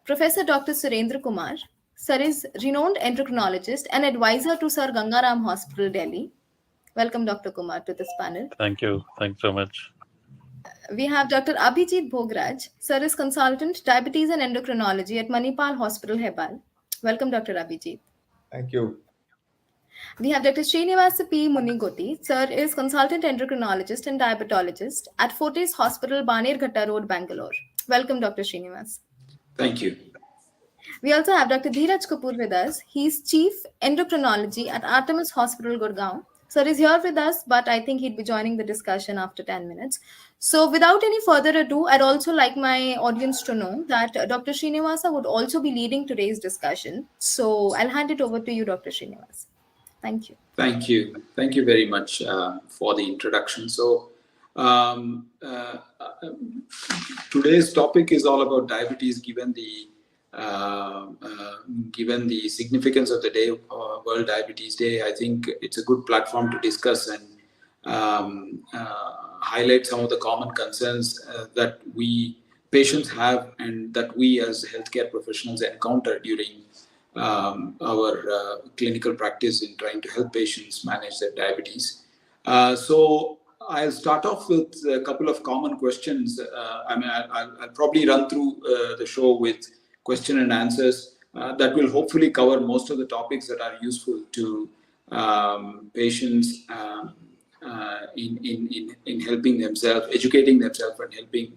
Professor Dr. Surendra Kumar. Sir is renowned endocrinologist and advisor to Sir Gangaram Hospital, Delhi. Welcome, Dr. Kumar, to this panel. Thank you. Thanks so much. We have Dr. 𝗕𝗶𝗵𝗂𝗂𝗃𝗧𝗘𝗦. Sir is consultant diabetes and endocrinology at Manipal Hospital, Hebal. Welcome, Dr. 𝗕𝗶𝗵𝗂𝗃𝗧𝗘𝗦. Thank you. We have Dr. 𝗕𝗨𝗓𝗂𝗂𝗃𝗧𝗓. Sir is consultant endocrinologist and diabetologist at Fortis Hospital, Banerghatta Road, Bangalore. Welcome, Dr. 𝗕𝗨. Thank you. We also have Dr. 𝗕𝗑𝗪𝗓 Kapoor with us. He's Chief Endocrinology at Artemis Hospital, Gurgaon. Sir is here with us, but I think he'd be joining the discussion after 10 minutes. So without any further ado, I'd also like my audience to know that Dr. 𝗕𝗨 would also be leading today's discussion. So I'll hand it over to you, Dr. 𝗕𝗨. Thank you. Thank you. Thank you very much for the introduction. So today's topic is all about diabetes, given the significance of the day, World Diabetes Day. I think it's a good platform to discuss and highlight some of the common concerns that we patients have and that we as healthcare professionals encounter during our clinical practice in trying to help patients manage their diabetes. So I'll start off with a couple of common questions. I'll probably run through the show with question and answers that will hopefully cover most of the topics that are useful to patients in helping themselves, educating themselves and helping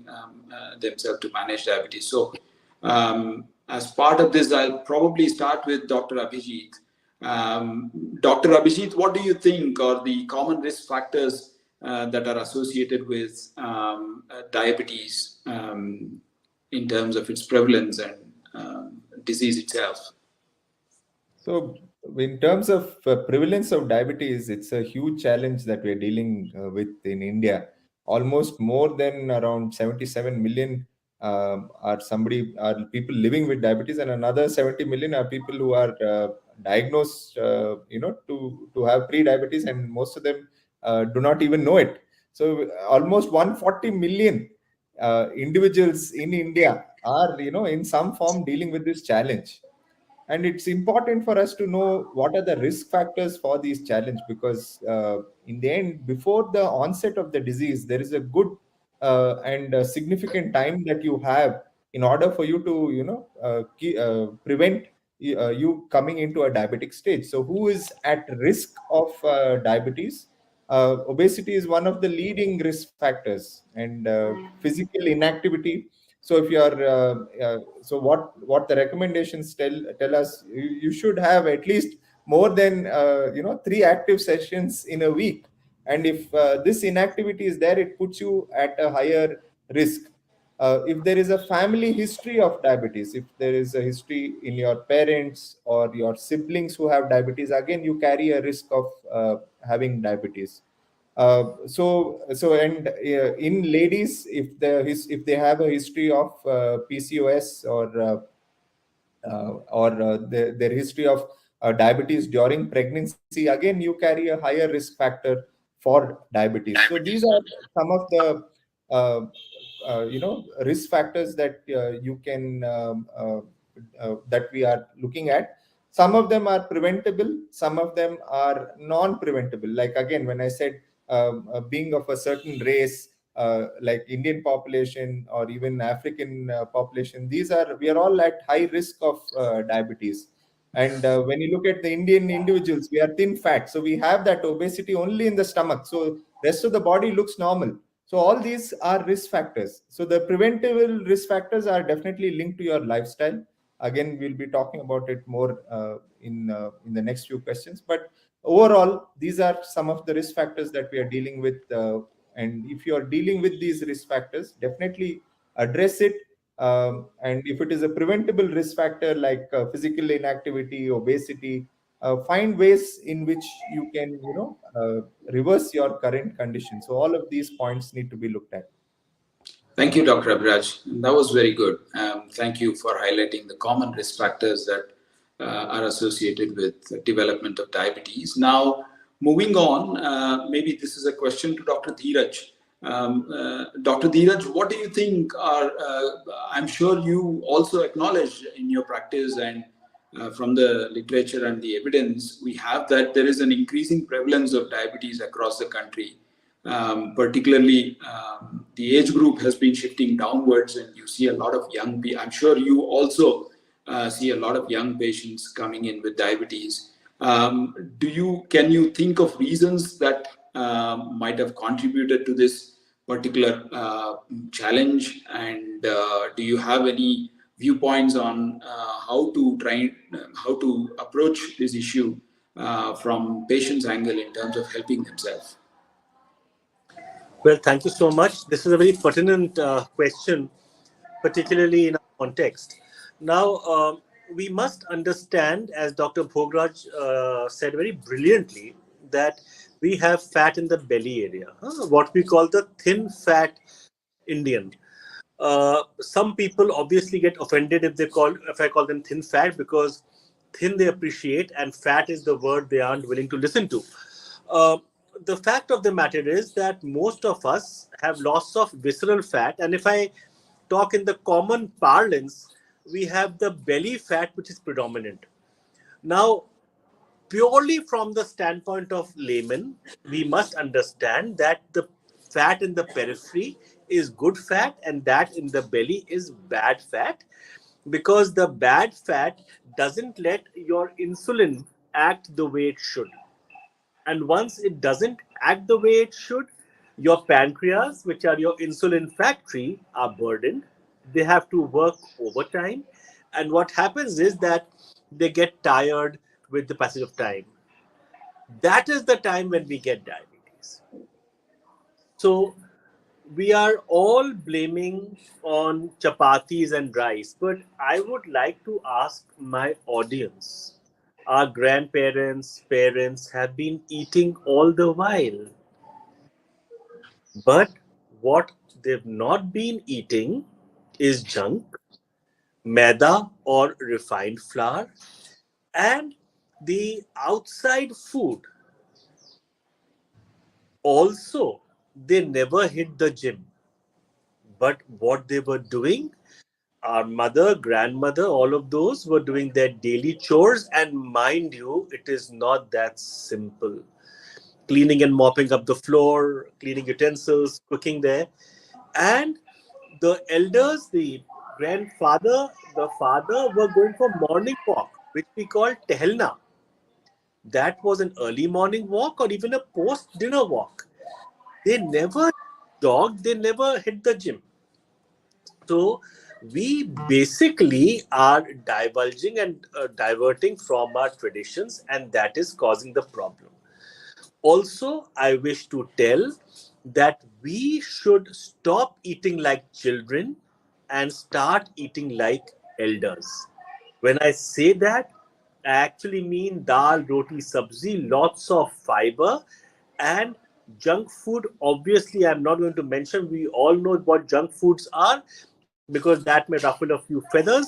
themselves to manage diabetes. So as part of this, I'll probably start with Dr. 𝗕𝗶𝗵𝗂𝗃𝗧𝗘. Dr. 𝗕𝗶𝗵𝗂𝗃𝗧𝗘, what do you think are the common risk factors that are associated with diabetes in terms of its prevalence and disease itself? So in terms of prevalence of diabetes, it's a huge challenge that we're dealing with in India. Almost more than around 77 million are people living with diabetes, and another 70 million are people who are diagnosed, to have pre-diabetes, and most of them do not even know it. So almost 140 million individuals in India are, in some form dealing with this challenge. And it's important for us to know what are the risk factors for these challenges, because in the end, before the onset of the disease, there is a good and significant time that you have in order for you to, prevent you coming into a diabetic stage. So who is at risk of diabetes? Obesity is one of the leading risk factors, and physical inactivity. So if you are, so what the recommendations tell us, you should have at least more than 3 active sessions in a week. And if this inactivity is there, it puts you at a higher risk. If there is a family history of diabetes, if there is a history in your parents or your siblings who have diabetes, again, you carry a risk of having diabetes. In ladies, if they have a history of PCOS or their history of diabetes during pregnancy, again, you carry a higher risk factor for diabetes. So these are some of the risk factors that you can that we are looking at. Some of them are preventable, some of them are non-preventable. Like again, when I said being of a certain race, like Indian population or even African population, we are all at high risk of diabetes. And when you look at the Indian individuals, we are thin fat, so we have that obesity only in the stomach, so rest of the body looks normal. So all these are risk factors. So the preventable risk factors are definitely linked to your lifestyle. Again, we'll be talking about it more in the next few questions. But overall, these are some of the risk factors that we are dealing with. And if you are dealing with these risk factors, definitely address it. And if it is a preventable risk factor like physical inactivity, obesity, find ways in which you can, reverse your current condition. So all of these points need to be looked at. Thank you, Dr. 𝗵𝗔. That was very good. Thank you for highlighting the common risk factors that are associated with development of diabetes. Now, moving on, maybe this is a question to Dr. Dheeraj. Dr. Dheeraj, what do you think are, I'm sure you also acknowledge in your practice and from the literature and the evidence, we have that there is an increasing prevalence of diabetes across the country. Particularly, the age group has been shifting downwards, and you see a lot of young people. I'm sure you also see a lot of young patients coming in with diabetes. Can you think of reasons that might have contributed to this particular challenge? And do you have any viewpoints on how to approach this issue from patients' angle in terms of helping themselves? Well, thank you so much. This is a very pertinent question, particularly in our context. Now, we must understand, as Dr. Bhograj said very brilliantly, that we have fat in the belly area, what we call the thin fat Indian. Some people obviously get offended if I call them thin fat, because thin they appreciate and fat is the word they aren't willing to listen to. The fact of the matter is that most of us have loss of visceral fat, and if I talk in the common parlance, we have the belly fat which is predominant. Now, purely from the standpoint of layman, we must understand that the fat in the periphery is good fat and that in the belly is bad fat, because the bad fat doesn't let your insulin act the way it should. And once it doesn't act the way it should, your pancreas, which are your insulin factory, are burdened. They have to work overtime. And what happens is that they get tired with the passage of time. That is the time when we get diabetes. So we are all blaming on chapatis and rice, but I would like to ask my audience. Our grandparents, parents have been eating all the while. But what they've not been eating is junk, maida or refined flour, and the outside food. Also, they never hit the gym. But what they were doing, our mother, grandmother, all of those were doing their daily chores. And mind you, it is not that simple. Cleaning and mopping up the floor, cleaning utensils, cooking there. And the elders, the grandfather, the father were going for morning walk, which we call 𝗕𝗨𝗜. That was an early morning walk or even a post-dinner walk. They never jogged, they never hit the gym. So we basically are divulging and diverting from our traditions, and that is causing the problem. Also, I wish to tell that we should stop eating like children and start eating like elders. When I say that, I actually mean dal, roti, sabzi, lots of fiber, and junk food. Obviously, I'm not going to mention. We all know what junk foods are, because that may ruffle a few feathers.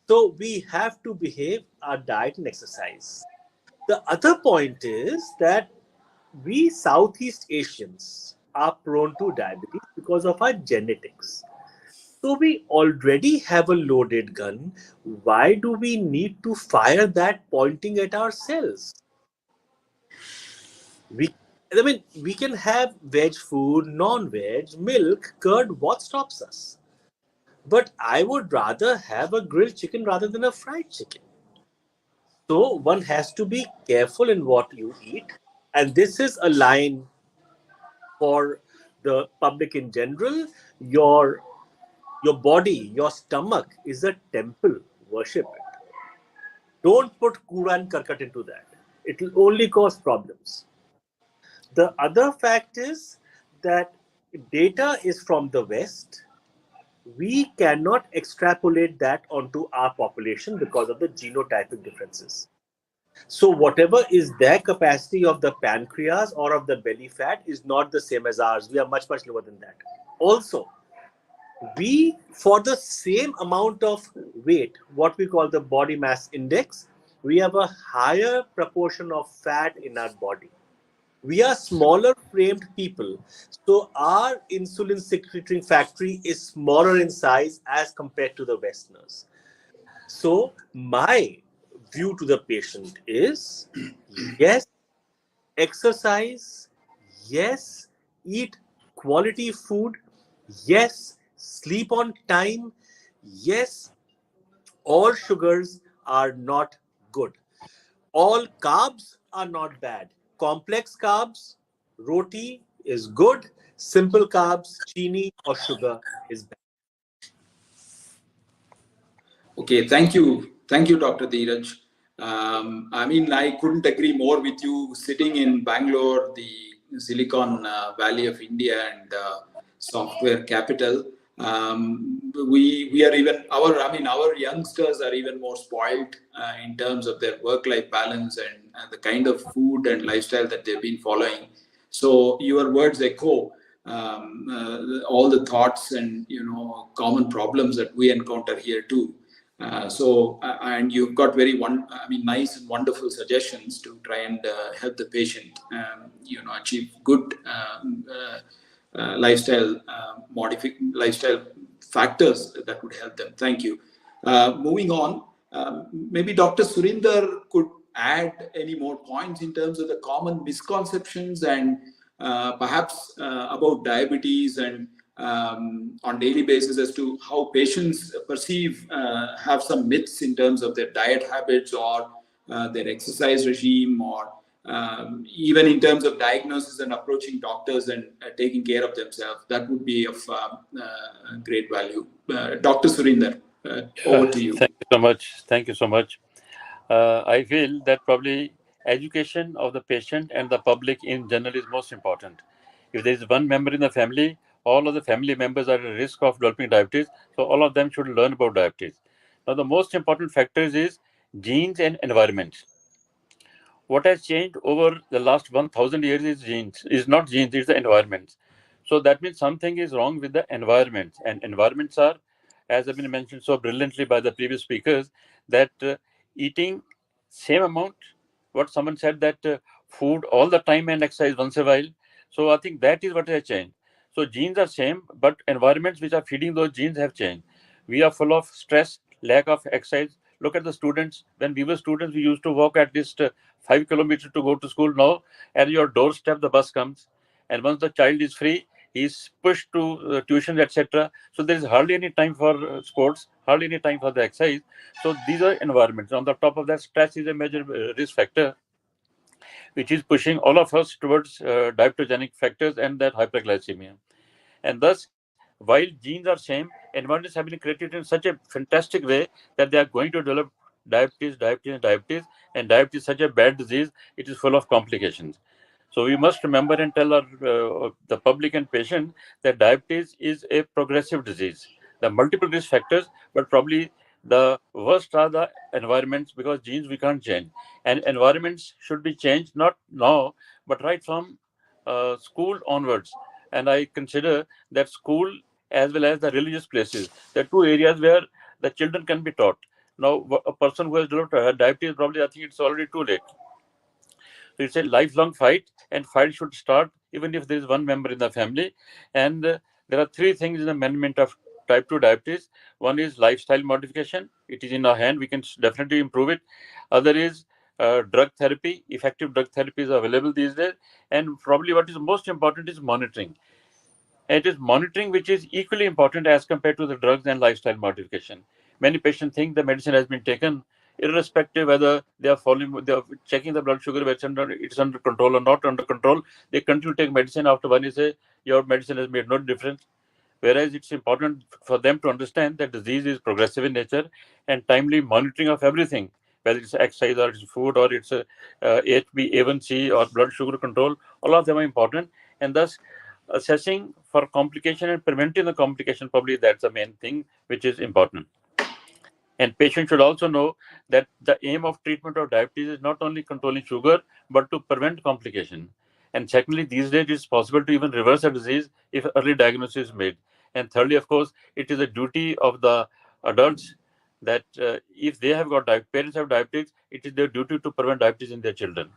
So we have to behave our diet and exercise. The other point is that we Southeast Asians are prone to diabetes because of our genetics. So we already have a loaded gun. Why do we need to fire that pointing at ourselves? We can have veg food, non-veg, milk, curd. What stops us? But I would rather have a grilled chicken rather than a fried chicken. So one has to be careful in what you eat. And this is a line for the public in general. Your body, your stomach is a temple. Worship it. Don't put 𝗬𝗓𝗓𝗂𝗽 and 𝗕𝗓𝗔𝗕𝗘𝗧 into that. It will only cause problems. The other fact is that data is from the West. We cannot extrapolate that onto our population because of the genotypic differences. So whatever is their capacity of the pancreas or of the belly fat is not the same as ours. We are much, much lower than that. Also, we, for the same amount of weight, what we call the body mass index, we have a higher proportion of fat in our body. We are smaller framed people, so our insulin secretory factory is smaller in size as compared to the Westerners. So my view to the patient is, yes, exercise, yes, eat quality food, yes, sleep on time, yes, all sugars are not good. All carbs are not bad. Complex carbs, roti is good. Simple carbs, chini or sugar is bad. Okay, thank you, Dr. Dheeraj. I couldn't agree more with you. Sitting in Bangalore, the Silicon Valley of India and software capital, we are even our youngsters are even more spoiled in terms of their work-life balance and the kind of food and lifestyle that they've been following. So your words echo all the thoughts and common problems that we encounter here too. And you've got very nice and wonderful suggestions to try and help the patient achieve good lifestyle factors that would help them. Thank you. Moving on, maybe Dr. Surinder could add any more points in terms of the common misconceptions and perhaps about diabetes and on daily basis as to how patients perceive, have some myths in terms of their diet habits or their exercise regime, or even in terms of diagnosis and approaching doctors and taking care of themselves. That would be of great value. Dr. Surinder, over to you. Thank you so much. Thank you so much. I feel that probably education of the patient and the public in general is most important. If there is one member in the family, all of the family members are at risk of developing diabetes, so all of them should learn about diabetes. Now, the most important factors is genes and environment. What has changed over the last 1,000 years is not genes, it's the environment. So that means something is wrong with the environment. And environments are, as have been mentioned so brilliantly by the previous speakers, that eating same amount, what someone said, that food all the time and exercise once a while. So I think that is what has changed. So genes are same, but environments which are feeding those genes have changed. We are full of stress, lack of exercise. Look at the students. When we were students, we used to walk at least 5 kilometers to go to school. Now, at your doorstep, the bus comes. And once the child is free, he's pushed to tuition, etc. So there is hardly any time for sports, hardly any time for the exercise. So these are environments. On the top of that, stress is a major risk factor, which is pushing all of us towards diabetogenic factors and that hyperglycemia. And thus, while genes are same, environments have been created in such a fantastic way that they are going to develop diabetes, and diabetes is such a bad disease, it is full of complications. So we must remember and tell the public and patient that diabetes is a progressive disease. There are multiple risk factors, but probably the worst are the environments, because genes we can't change. And environments should be changed, not now, but right from school onwards. And I consider that school as well as the religious places, there are two areas where the children can be taught. Now, a person who has developed diabetes, probably I think it's already too late. So it's a lifelong fight, and fight should start even if there is one member in the family. And there are three things in the management of type 2 diabetes. One is lifestyle modification. It is in our hand. We can definitely improve it. Other is drug therapy. Effective drug therapy is available these days. And probably what is most important is monitoring. And it is monitoring which is equally important as compared to the drugs and lifestyle modification. Many patients think the medicine has been taken, irrespective whether they are checking the blood sugar, whether it's under control or not under control. They continue to take medicine. After one, you say your medicine has made no difference. Whereas it's important for them to understand that disease is progressive in nature, and timely monitoring of everything, whether it's exercise or it's food or it's 𝗵𝗶𝗂𝗂 or blood sugar control, all of them are important. And thus, assessing for complication and preventing the complication, probably that's the main thing which is important. And patients should also know that the aim of treatment of diabetes is not only controlling sugar, but to prevent complication. And secondly, these days it's possible to even reverse a disease if early diagnosis is made. And thirdly, of course, it is a duty of the adults that if they have got parents have diabetes, it is their duty to prevent diabetes in their children.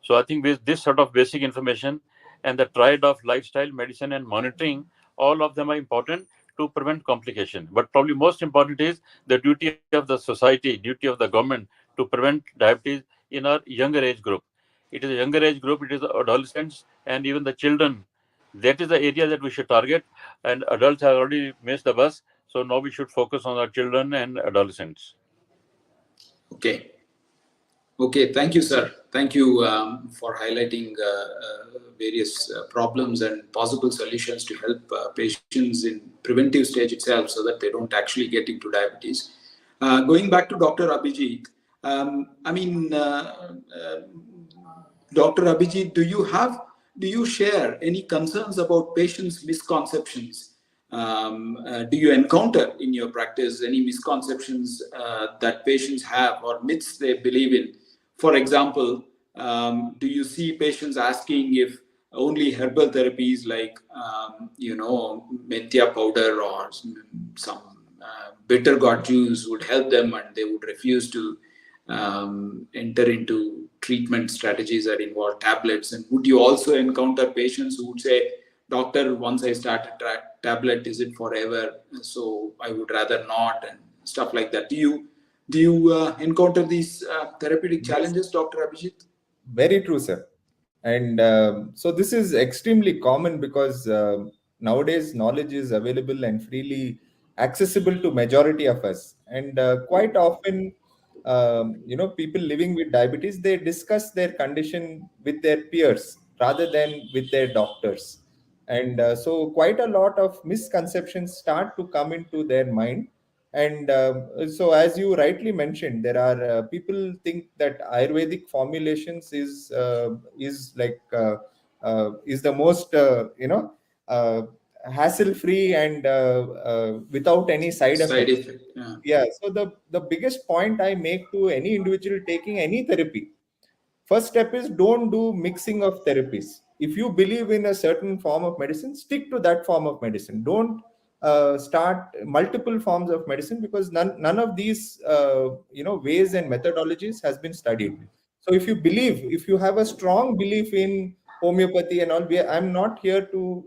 So I think with this sort of basic information and the triad of lifestyle, medicine, and monitoring, all of them are important to prevent complication. But probably most important is the duty of the society, duty of the government to prevent diabetes in our younger age group. It is a younger age group, it is the adolescents and even the children. That is the area that we should target, and adults have already missed the bus. So now we should focus on our children and adolescents. Okay. Okay, thank you, sir. Thank you for highlighting various problems and possible solutions to help patients in preventive stage itself so that they don't actually get into diabetes. Going back to Dr. 𝗵𝗔, Dr. 𝗵𝗔, do you share any concerns about patients' misconceptions? Do you encounter in your practice any misconceptions that patients have or myths they believe in? For example, do you see patients asking if only herbal therapies like, Madhya powder or some bitter gourd juice would help them, and they would refuse to enter into treatment strategies that involve tablets? And would you also encounter patients who would say, doctor, once I start a tablet, is it forever? So I would rather not, and stuff like that. Do you encounter these therapeutic challenges, Dr. 𝗵𝗔? Very true, sir. And so this is extremely common because nowadays knowledge is available and freely accessible to majority of us. And quite often, people living with diabetes, they discuss their condition with their peers rather than with their doctors. And so quite a lot of misconceptions start to come into their mind. And so as you rightly mentioned, there are people think that Ayurvedic formulations is the most hassle-free and without any side effects. Yeah. So the biggest point I make to any individual taking any therapy, first step is don't do mixing of therapies. If you believe in a certain form of medicine, stick to that form of medicine. Don't start multiple forms of medicine, because none of these ways and methodologies has been studied. So if you have a strong belief in homeopathy and all, I'm not here to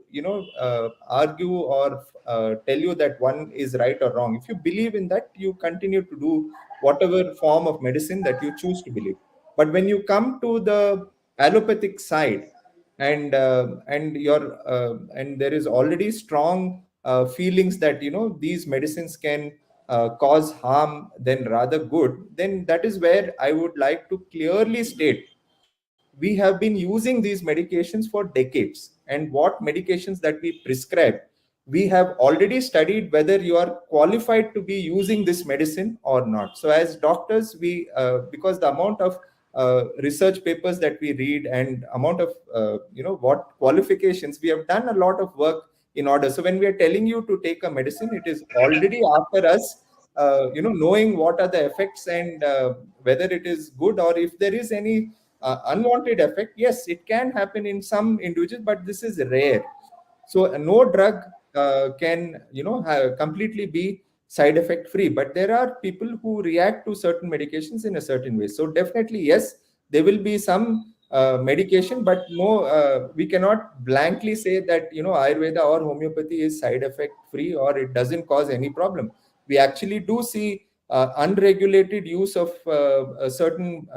argue or tell you that one is right or wrong. If you believe in that, you continue to do whatever form of medicine that you choose to believe. But when you come to the allopathic side, and there is already strong feelings that these medicines can cause harm than rather good, then that is where I would like to clearly state, we have been using these medications for decades, and what medications that we prescribe, we have already studied whether you are qualified to be using this medicine or not. So as doctors, we because the amount of research papers that we read and amount of what qualifications, we have done a lot of work in order. So when we are telling you to take a medicine, it is already after us knowing what are the effects and whether it is good, or if there is any unwanted effect. Yes, it can happen in some individuals, but this is rare. So no drug can completely be side effect free, but there are people who react to certain medications in a certain way. So definitely, yes, there will be some medication, but no, we cannot blankly say that, Ayurveda or homeopathy is side effect free or it doesn't cause any problem. We actually do see unregulated use of certain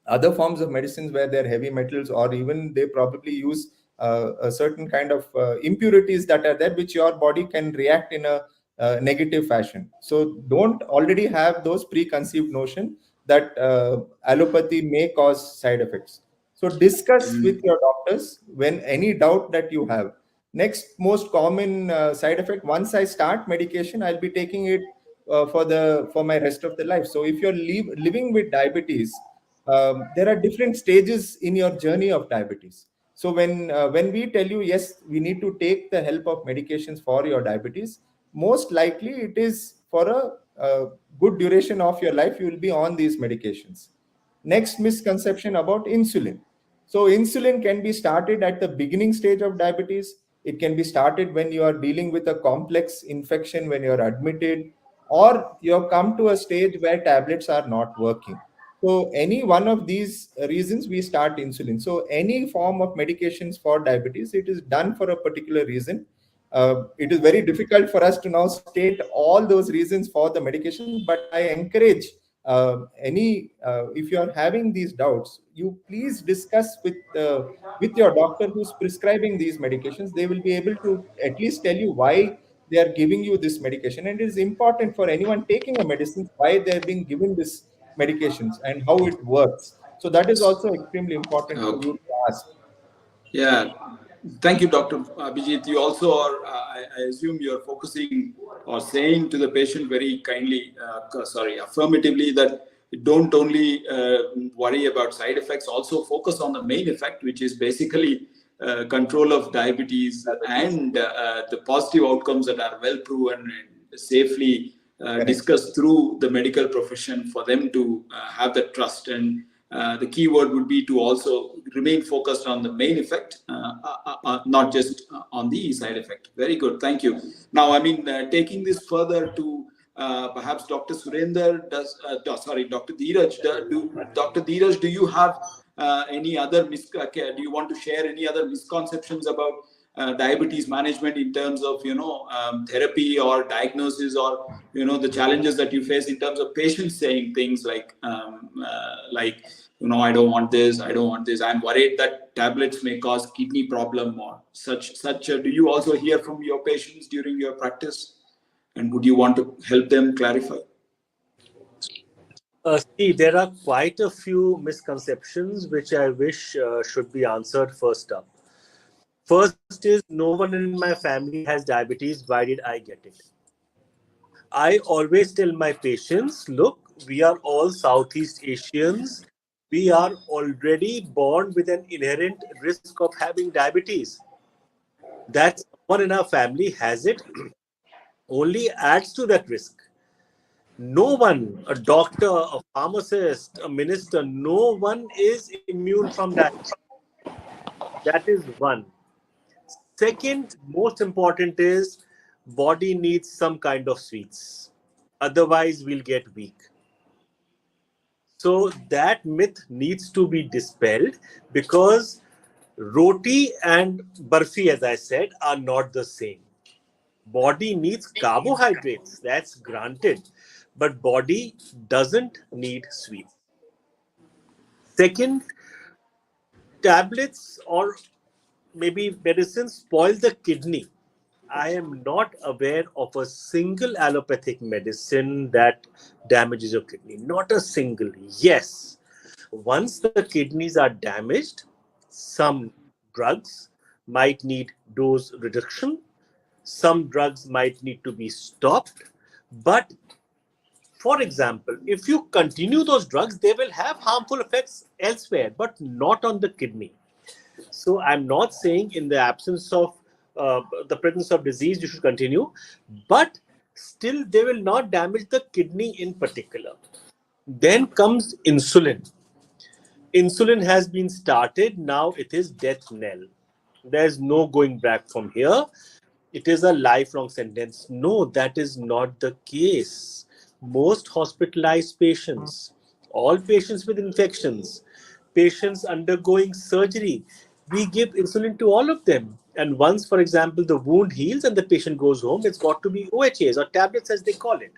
other forms of medicines where they're heavy metals, or even they probably use a certain kind of impurities that are there, which your body can react in a negative fashion. So don't already have those preconceived notion that allopathy may cause side effects. So discuss with your doctors when any doubt that you have. Next most common side effect, once I start medication, I'll be taking it for my rest of the life. So if you're living with diabetes, there are different stages in your journey of diabetes. So when we tell you, yes, we need to take the help of medications for your diabetes, most likely it is for a good duration of your life, you will be on these medications. Next misconception about insulin. So insulin can be started at the beginning stage of diabetes. It can be started when you are dealing with a complex infection, when you're admitted, or you've come to a stage where tablets are not working. So any one of these reasons we start insulin. So any form of medications for diabetes, it is done for a particular reason. It is very difficult for us to now state all those reasons for the medication, but I encourage if you are having these doubts, you please discuss with your doctor who's prescribing these medications. They will be able to at least tell you why they are giving you this medication, and it is important for anyone taking a medicine why they are being given this medications and how it works. So that is also extremely important for you to ask. Yeah, thank you, Dr. Abhijit. You also are, I assume you are focusing or saying to the patient very kindly, affirmatively, that don't only worry about side effects, also focus on the main effect, which is basically control of diabetes and the positive outcomes that are well proven and safely discussed through the medical profession for them to have that trust. And the key word would be to also remain focused on the main effect, not just on the side effect. Very good, thank you. Now, I mean, taking this further to perhaps Dr. Surender Dr. Dheeraj. Dr. Dheeraj, do you have any other do you want to share any other misconceptions about diabetes management in terms of therapy or diagnosis, or the challenges that you face in terms of patients saying things like I don't want this, I'm worried that tablets may cause kidney problem or such. Do you also hear from your patients during your practice, and would you want to help them clarify? Steve, there are quite a few misconceptions which I wish should be answered first up. First is, no one in my family has diabetes. Why did I get it? I always tell my patients, look, we are all Southeast Asians. We are already born with an inherent risk of having diabetes. That someone in our family has it only adds to that risk. No one, a doctor, a pharmacist, a minister, no one is immune from diabetes. That is one. Second, most important is, body needs some kind of sweets. Otherwise, we'll get weak. So that myth needs to be dispelled, because roti and barfi, as I said, are not the same. Body needs carbohydrates, that's granted, but body doesn't need sweets. Second, tablets or maybe medicines spoil the kidney. I am not aware of a single allopathic medicine that damages your kidney. Not a single. Yes, once the kidneys are damaged, some drugs might need dose reduction. Some drugs might need to be stopped. But for example, if you continue those drugs, they will have harmful effects elsewhere, but not on the kidney. So I'm not saying in the absence of the presence of disease, you should continue, but still they will not damage the kidney in particular. Then comes insulin. Insulin has been started. Now it is death knell. There's no going back from here. It is a lifelong sentence. No, that is not the case. Most hospitalized patients, all patients with infections, patients undergoing surgery, we give insulin to all of them. And once, for example, the wound heals and the patient goes home, it's got to be OHAs or tablets as they call it.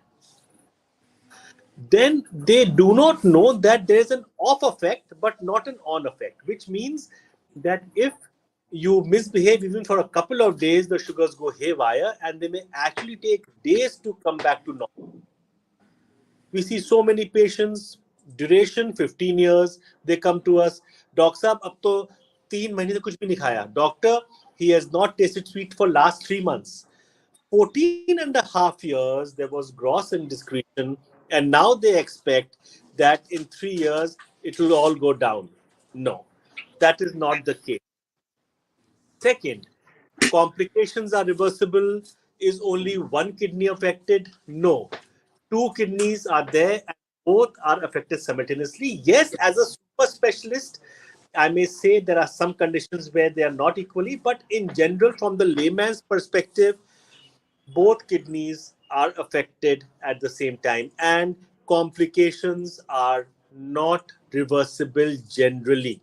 Then they do not know that there is an off effect but not an on effect, which means that if you misbehave even for a couple of days, the sugars go haywire and they may actually take days to come back to normal. We see so many patients, duration 15 years, they come to us, Doctor Saab, ab to 3 mahine se kuch bhi nahi khaya. Doctor, he has not tasted sweet for last 3 months. 14.5 years, there was gross indiscretion, and now they expect that in 3 years, it will all go down. No, that is not the case. Second, complications are reversible. Is only one kidney affected? No. 2 kidneys are there and both are affected simultaneously. Yes, as a super specialist, I may say there are some conditions where they are not equally, but in general, from the layman's perspective, both kidneys are affected at the same time, and complications are not reversible generally.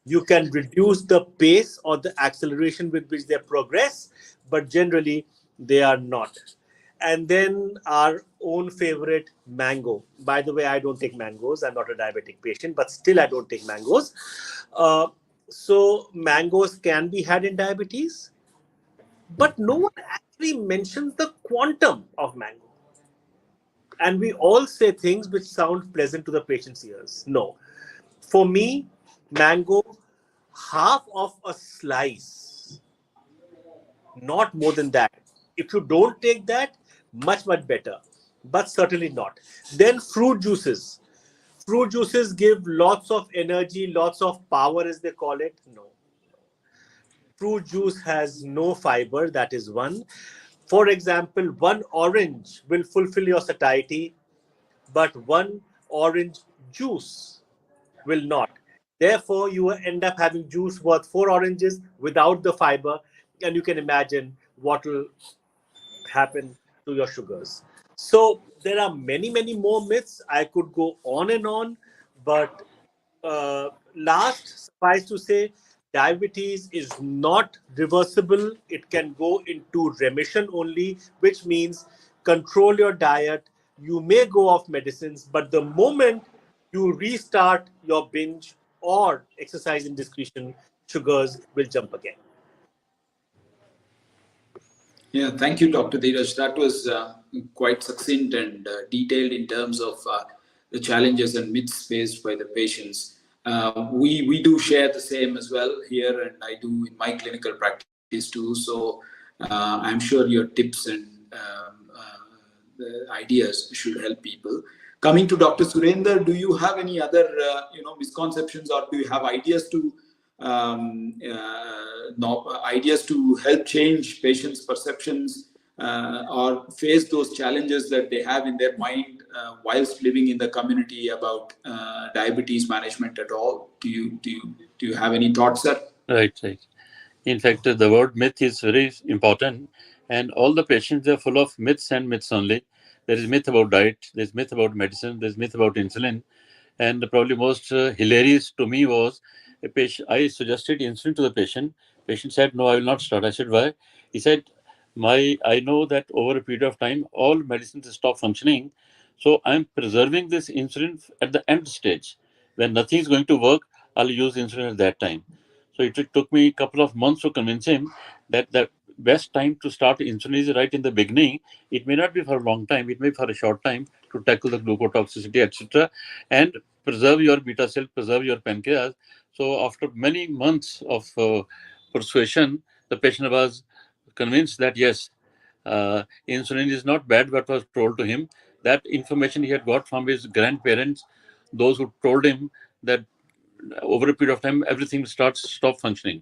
You can reduce the pace or the acceleration with which they progress, but generally they are not. And then our own favorite, mango. By the way, I don't take mangoes. I'm not a diabetic patient, but still I don't take mangoes. So mangoes can be had in diabetes, but no one actually mentions the quantum of mango. And we all say things which sound pleasant to the patient's ears. No. For me, mango, half of a slice, not more than that. If you don't take that, much better, but certainly not. Then fruit juices. Fruit juices give lots of energy, lots of power, as they call it. No. Fruit juice has no fiber, that is one. For example, one orange will fulfill your satiety, but one orange juice will not. Therefore, you will end up having juice worth 4 oranges without the fiber, and you can imagine what will happen to your sugars. So there are many more myths. I could go on, but last, suffice to say, diabetes is not reversible. It can go into remission only, which means control your diet. You may go off medicines, but the moment you restart your binge or exercise indiscretion, sugars will jump again. Yeah, thank you, Dr. Dheeraj. That was quite succinct and detailed in terms of the challenges and myths faced by the patients. We do share the same as well here, and I do in my clinical practice too. So I'm sure your tips and the ideas should help people. Coming to Dr. Surender, do you have any other misconceptions, or do you have ideas to help change patients' perceptions or face those challenges that they have in their mind whilst living in the community about diabetes management at all? Do you have any thoughts, sir? Right. In fact, the word myth is very important, and all the patients are full of myths and myths only. There is myth about diet, there's myth about medicine, there's myth about insulin, and probably most hilarious to me was a patient. I suggested insulin to the patient. Patient said, "No, I will not start." I said, "Why?" He said, I know that over a period of time, all medicines stop functioning, so I'm preserving this insulin at the end stage. When nothing is going to work, I'll use insulin at that time." So it took me a couple of months to convince him that the best time to start insulin is right in the beginning. It may not be for a long time, it may be for a short time to tackle the glucotoxicity, etc., and preserve your beta cell, preserve your pancreas. So after many months of persuasion, the patient was convinced that yes, insulin is not bad, what was told to him. That information he had got from his grandparents, those who told him that over a period of time, everything stop functioning.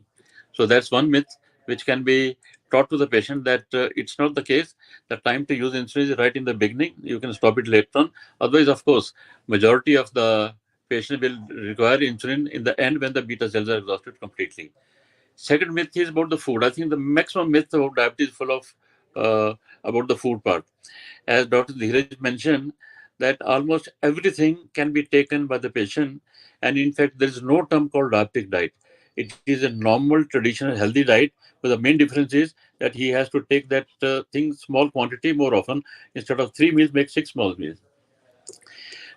So that's one myth which can be taught to the patient, that it's not the case. The time to use insulin is right in the beginning. You can stop it later on. Otherwise, of course, majority of the patient will require insulin in the end when the beta cells are exhausted completely. Second myth is about the food. I think the maximum myth about diabetes is full of about the food part. As Dr. Dheeraj mentioned, that almost everything can be taken by the patient. And in fact, there is no term called diabetic diet. It is a normal, traditional, healthy diet. But the main difference is that he has to take that thing small quantity more often. Instead of 3 meals, make 6 small meals.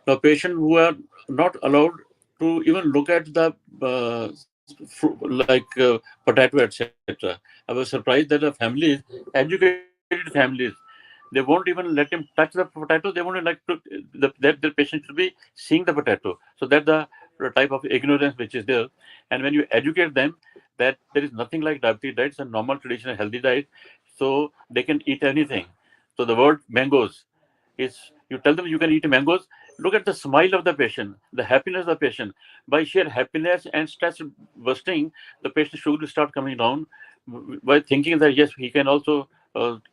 Now, patients who are not allowed to even look at the potato, etc. I was surprised that the families, educated families, they won't even let him touch the potato. They won't like to that the patient should be seeing the potato. So that's the type of ignorance which is there. And when you educate them that there is nothing like diabetes diet, it's a normal, traditional, healthy diet, so they can eat anything. So the word mangoes is, you tell them you can eat mangoes. Look at the smile of the patient, the happiness of the patient. By sheer happiness and stress busting, the patient's sugar will start coming down by thinking that yes, he can also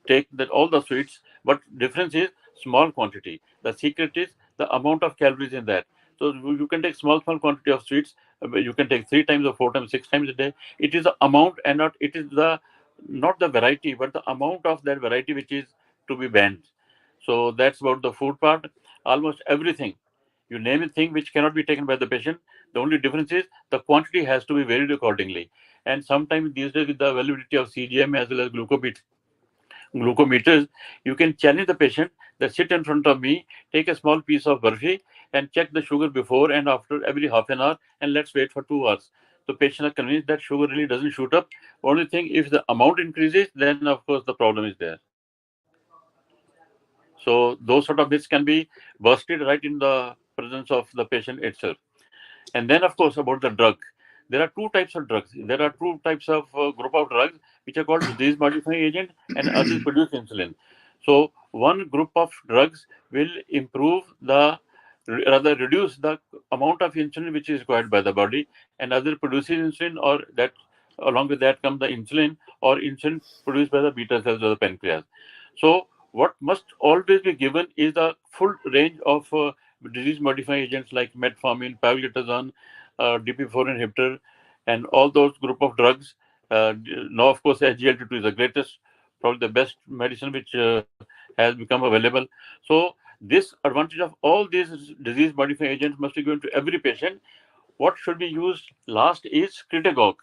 take that all the sweets, but difference is small quantity. The secret is the amount of calories in that. So you can take small quantity of sweets. You can take 3 times or 4 times, 6 times a day. It is the amount and not the variety, but the amount of that variety which is to be banned. So that's about the food part. Almost everything, you name a thing which cannot be taken by the patient. The only difference is the quantity has to be varied accordingly. And sometimes these days with the availability of CGM as well as glucometers, you can challenge the patient that sit in front of me, take a small piece of burfi and check the sugar before and after every half an hour, and let's wait for 2 hours. So patients are convinced that sugar really doesn't shoot up. Only thing, if the amount increases, then of course the problem is there. So those sort of myths can be busted right in the presence of the patient itself. And then, of course, about the drug. There are 2 types of drugs. There are 2 types of group of drugs which are called disease-modifying agent, and others produce insulin. So one group of drugs will reduce the amount of insulin which is required by the body, and other produces insulin, or that along with that comes the insulin or insulin produced by the beta cells of the pancreas. So what must always be given is the full range of disease-modifying agents like metformin, pioglitazone, DP4 inhibitor, and all those group of drugs. Now, of course, SGLT2 is the greatest, probably the best medicine which has become available. So this advantage of all these disease-modifying agents must be given to every patient. What should be used last is cretagogue,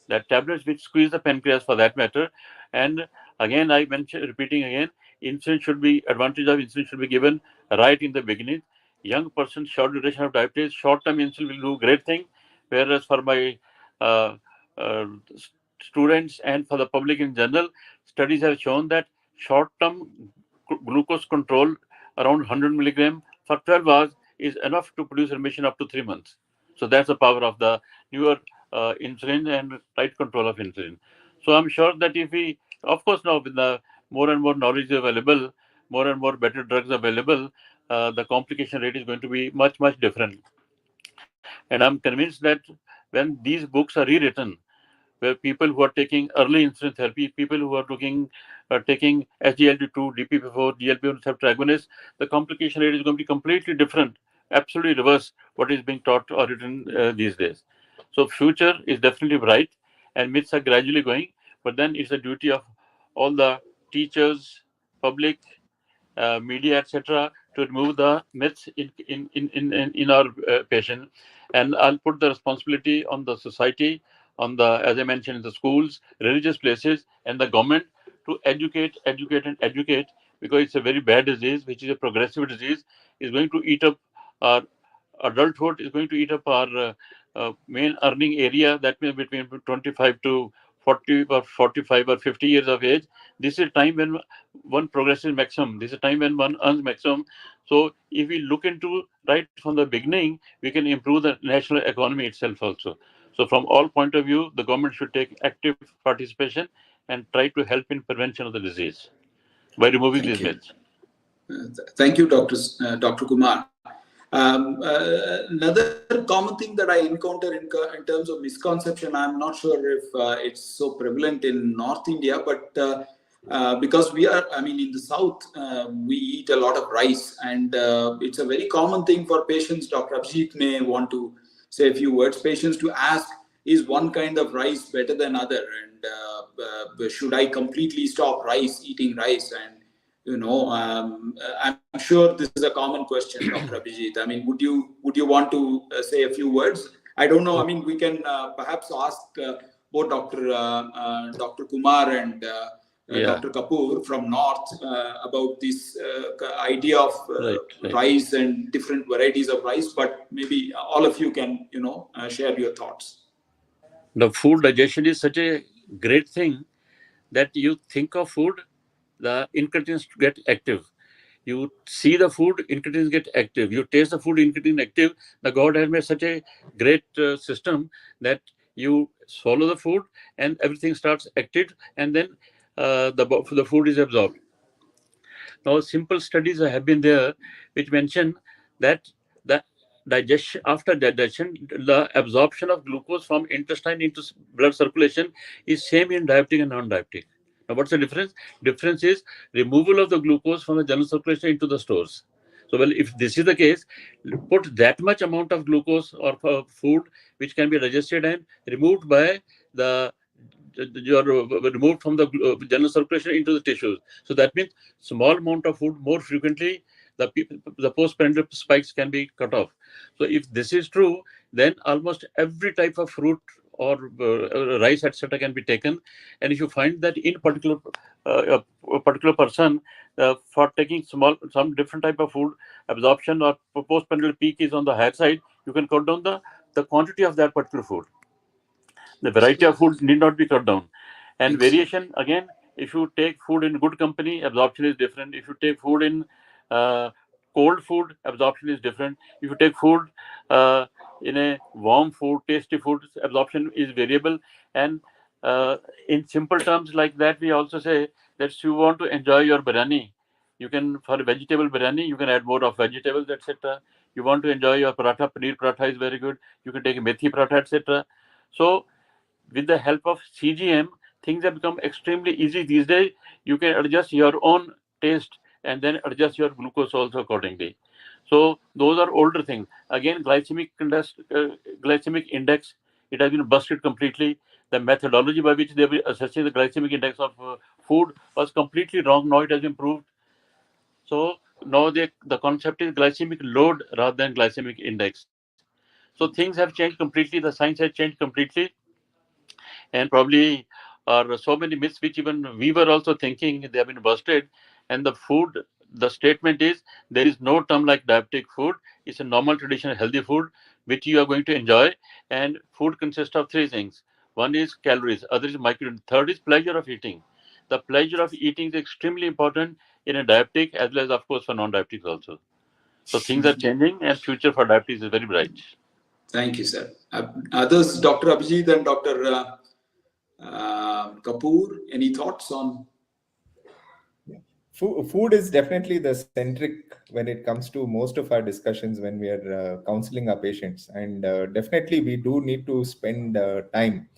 that tablets which squeeze the pancreas for that matter. And again, I mentioned, repeating again, advantage of insulin should be given right in the beginning. Young person, short duration of diabetes, short-term insulin will do great thing. Whereas for my students and for the public in general, studies have shown that short-term glucose control around 100 milligram for 12 hours is enough to produce remission up to 3 months. So that's the power of the newer insulin and tight control of insulin. So I'm sure that if we, of course, now with the more and more knowledge available, more and more better drugs available, the complication rate is going to be much, much different. And I'm convinced that when these books are rewritten, where people who are taking early insulin therapy, people who are taking SGLT2, DPP4, GLP-1 receptor agonists, the complication rate is going to be completely different, absolutely reverse what is being taught or written these days. So future is definitely bright, and myths are gradually going, but then it's the duty of all the teachers, public, media, etc., to remove the myths in our patient. And I'll put the responsibility on the society, on the, as I mentioned, in the schools, religious places, and the government to educate, because it's a very bad disease, which is a progressive disease, is going to eat up our adulthood, is going to eat up our main earning area, that means between 25 to 40 or 45 or 50 years of age. This is a time when one progresses maximum. This is a time when one earns maximum. So if we look into right from the beginning, we can improve the national economy itself also. So from all point of view, the government should take active participation and try to help in prevention of the disease by removing these myths. Thank you, Dr. Kumar. Another common thing that I encounter in terms of misconception, I'm not sure if it's so prevalent in North India, but because we are, in the South, we eat a lot of rice, and it's a very common thing for patients. Dr. Abhijit may want to say a few words. Patients to ask, is one kind of rice better than other? And should I completely stop eating rice? And I'm sure this is a common question, Dr. Abhijit. I mean, would you want to say a few words? I don't know. I mean, we can perhaps ask both Dr. Kumar and Dr. Kapoor from North about this idea of rice and different varieties of rice. But maybe all of you can, share your thoughts. The food digestion is such a great thing that you think of food, the incretins get active. You see the food, incretins get active. You taste the food, incretin active. The God has made such a great system that you swallow the food and everything starts active, and then the food is absorbed. Now, simple studies have been there which mention that the digestion, after digestion, the absorption of glucose from intestine into blood circulation is same in diabetic and non-diabetic. Now, what's the difference? Difference is removal of the glucose from the general circulation into the stores. So, well, if this is the case, put that much amount of glucose or food which can be digested and removed by removed from the general circulation into the tissues. So that means small amount of food more frequently, the postprandial spikes can be cut off. So if this is true, then almost every type of fruit or rice, etc., can be taken. And if you find that in a particular person for taking some different type of food, absorption or postprandial peak is on the higher side, you can cut down the quantity of that particular food. The variety of food need not be cut down. And variation, again, if you take food in good company, absorption is different. If you take food in cold food, absorption is different. If you take food in a warm food, tasty food, absorption is variable. And in simple terms like that, we also say that if you want to enjoy your biryani, you can, for vegetable biryani, you can add more of vegetables, etc. You want to enjoy your paratha, paneer paratha is very good. You can take a methi paratha, etc. So, with the help of CGM, things have become extremely easy these days. You can adjust your own taste and then adjust your glucose also accordingly. So those are older things. Again, glycemic index, it has been busted completely. The methodology by which they were assessing the glycemic index of food was completely wrong. Now it has improved. So now the concept is glycemic load rather than glycemic index. So things have changed completely. The science has changed completely. And probably are so many myths which even we were also thinking they have been busted. And the statement is there is no term like diabetic food. It's a normal, traditional, healthy food which you are going to enjoy. And food consists of three things. One is calories, other is micronutrients, third is pleasure of eating. The pleasure of eating is extremely important in a diabetic as well as, of course, for non-diabetics also. So things are changing and future for diabetes is very bright. Thank you, sir. Others, Dr. Abhijit and Dr. Kapoor, any thoughts on? Food is definitely the centric when it comes to most of our discussions when we are counseling our patients. And definitely we do need to spend time.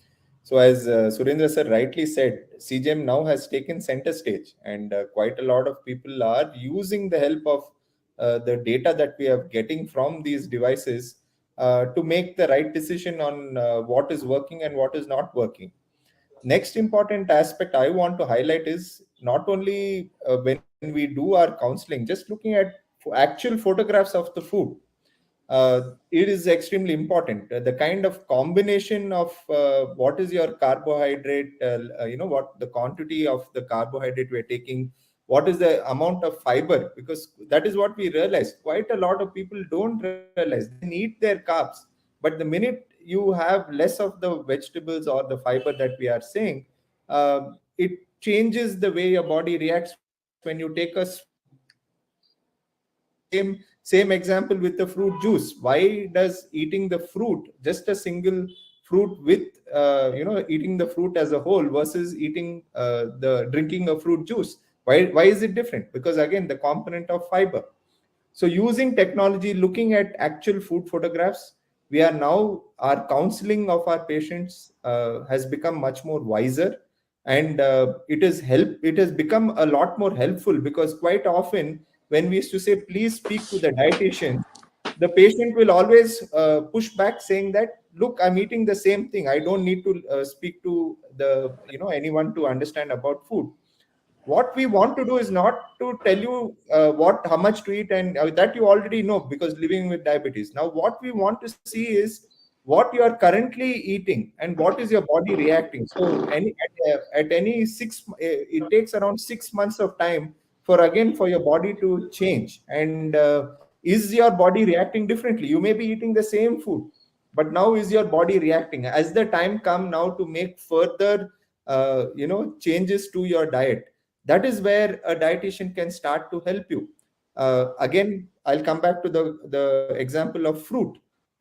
So as Surendra sir rightly said, CGM now has taken center stage, and quite a lot of people are using the help of the data that we are getting from these devices to make the right decision on what is working and what is not working. Next important aspect I want to highlight is not only when we do our counseling, just looking at actual photographs of the food. It is extremely important. The kind of combination of what is your carbohydrate, what the quantity of the carbohydrate we're taking, what is the amount of fiber, because that is what we realize. Quite a lot of people don't realize they need their carbs, but the minute you have less of the vegetables or the fiber that we are saying, it changes the way your body reacts when you take a same example with the fruit juice. Why does eating the fruit, just a single fruit with eating the fruit as a whole versus eating the drinking a fruit juice, why is it different? Because again, the component of fiber. So using technology, looking at actual food photographs, we are now, our counseling of our patients has become much more wiser, and it has become a lot more helpful, because quite often when we used to say, please speak to the dietitian, the patient will always push back saying that, look, I'm eating the same thing. I don't need to speak to the anyone to understand about food. What we want to do is not to tell you how much to eat, and that you already know because living with diabetes. Now, what we want to see is what you are currently eating and what is your body reacting. So, at any it takes around 6 months of time for your body to change. And is your body reacting differently? You may be eating the same food, but now is your body reacting? As the time come now to make further changes to your diet, that is where a dietitian can start to help you. Again, I'll come back to the example of fruit.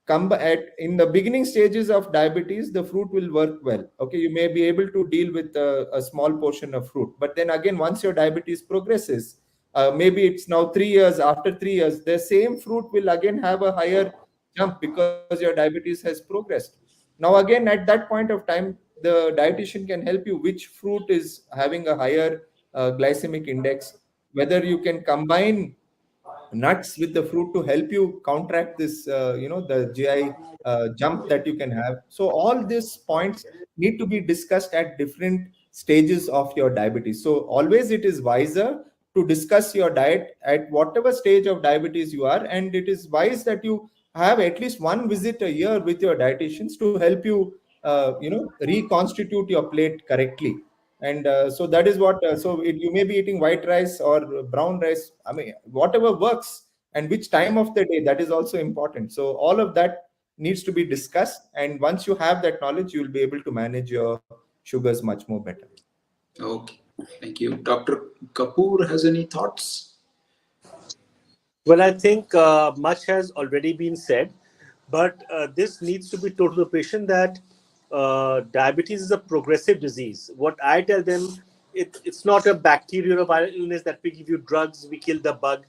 In the beginning stages of diabetes, the fruit will work well. Okay, you may be able to deal with a small portion of fruit, but then again, once your diabetes progresses, maybe it's now 3 years. After 3 years, the same fruit will again have a higher jump because your diabetes has progressed. Now, again, at that point of time, the dietitian can help you which fruit is having a higher glycemic index, whether you can combine nuts with the fruit to help you counteract this, the GI jump that you can have. So all these points need to be discussed at different stages of your diabetes. So always it is wiser to discuss your diet at whatever stage of diabetes you are, and it is wise that you have at least one visit a year with your dietitians to help you, reconstitute your plate correctly. And so that is what, you may be eating white rice or brown rice, I mean, whatever works, and which time of the day, that is also important. So all of that needs to be discussed, and once you have that knowledge, you will be able to manage your sugars much more better. Okay, thank you. Dr. Kapoor has any thoughts? Well, I think much has already been said, but this needs to be told to the patient that diabetes is a progressive disease. What I tell them, it's not a bacterial or viral illness that we give you drugs, we kill the bug,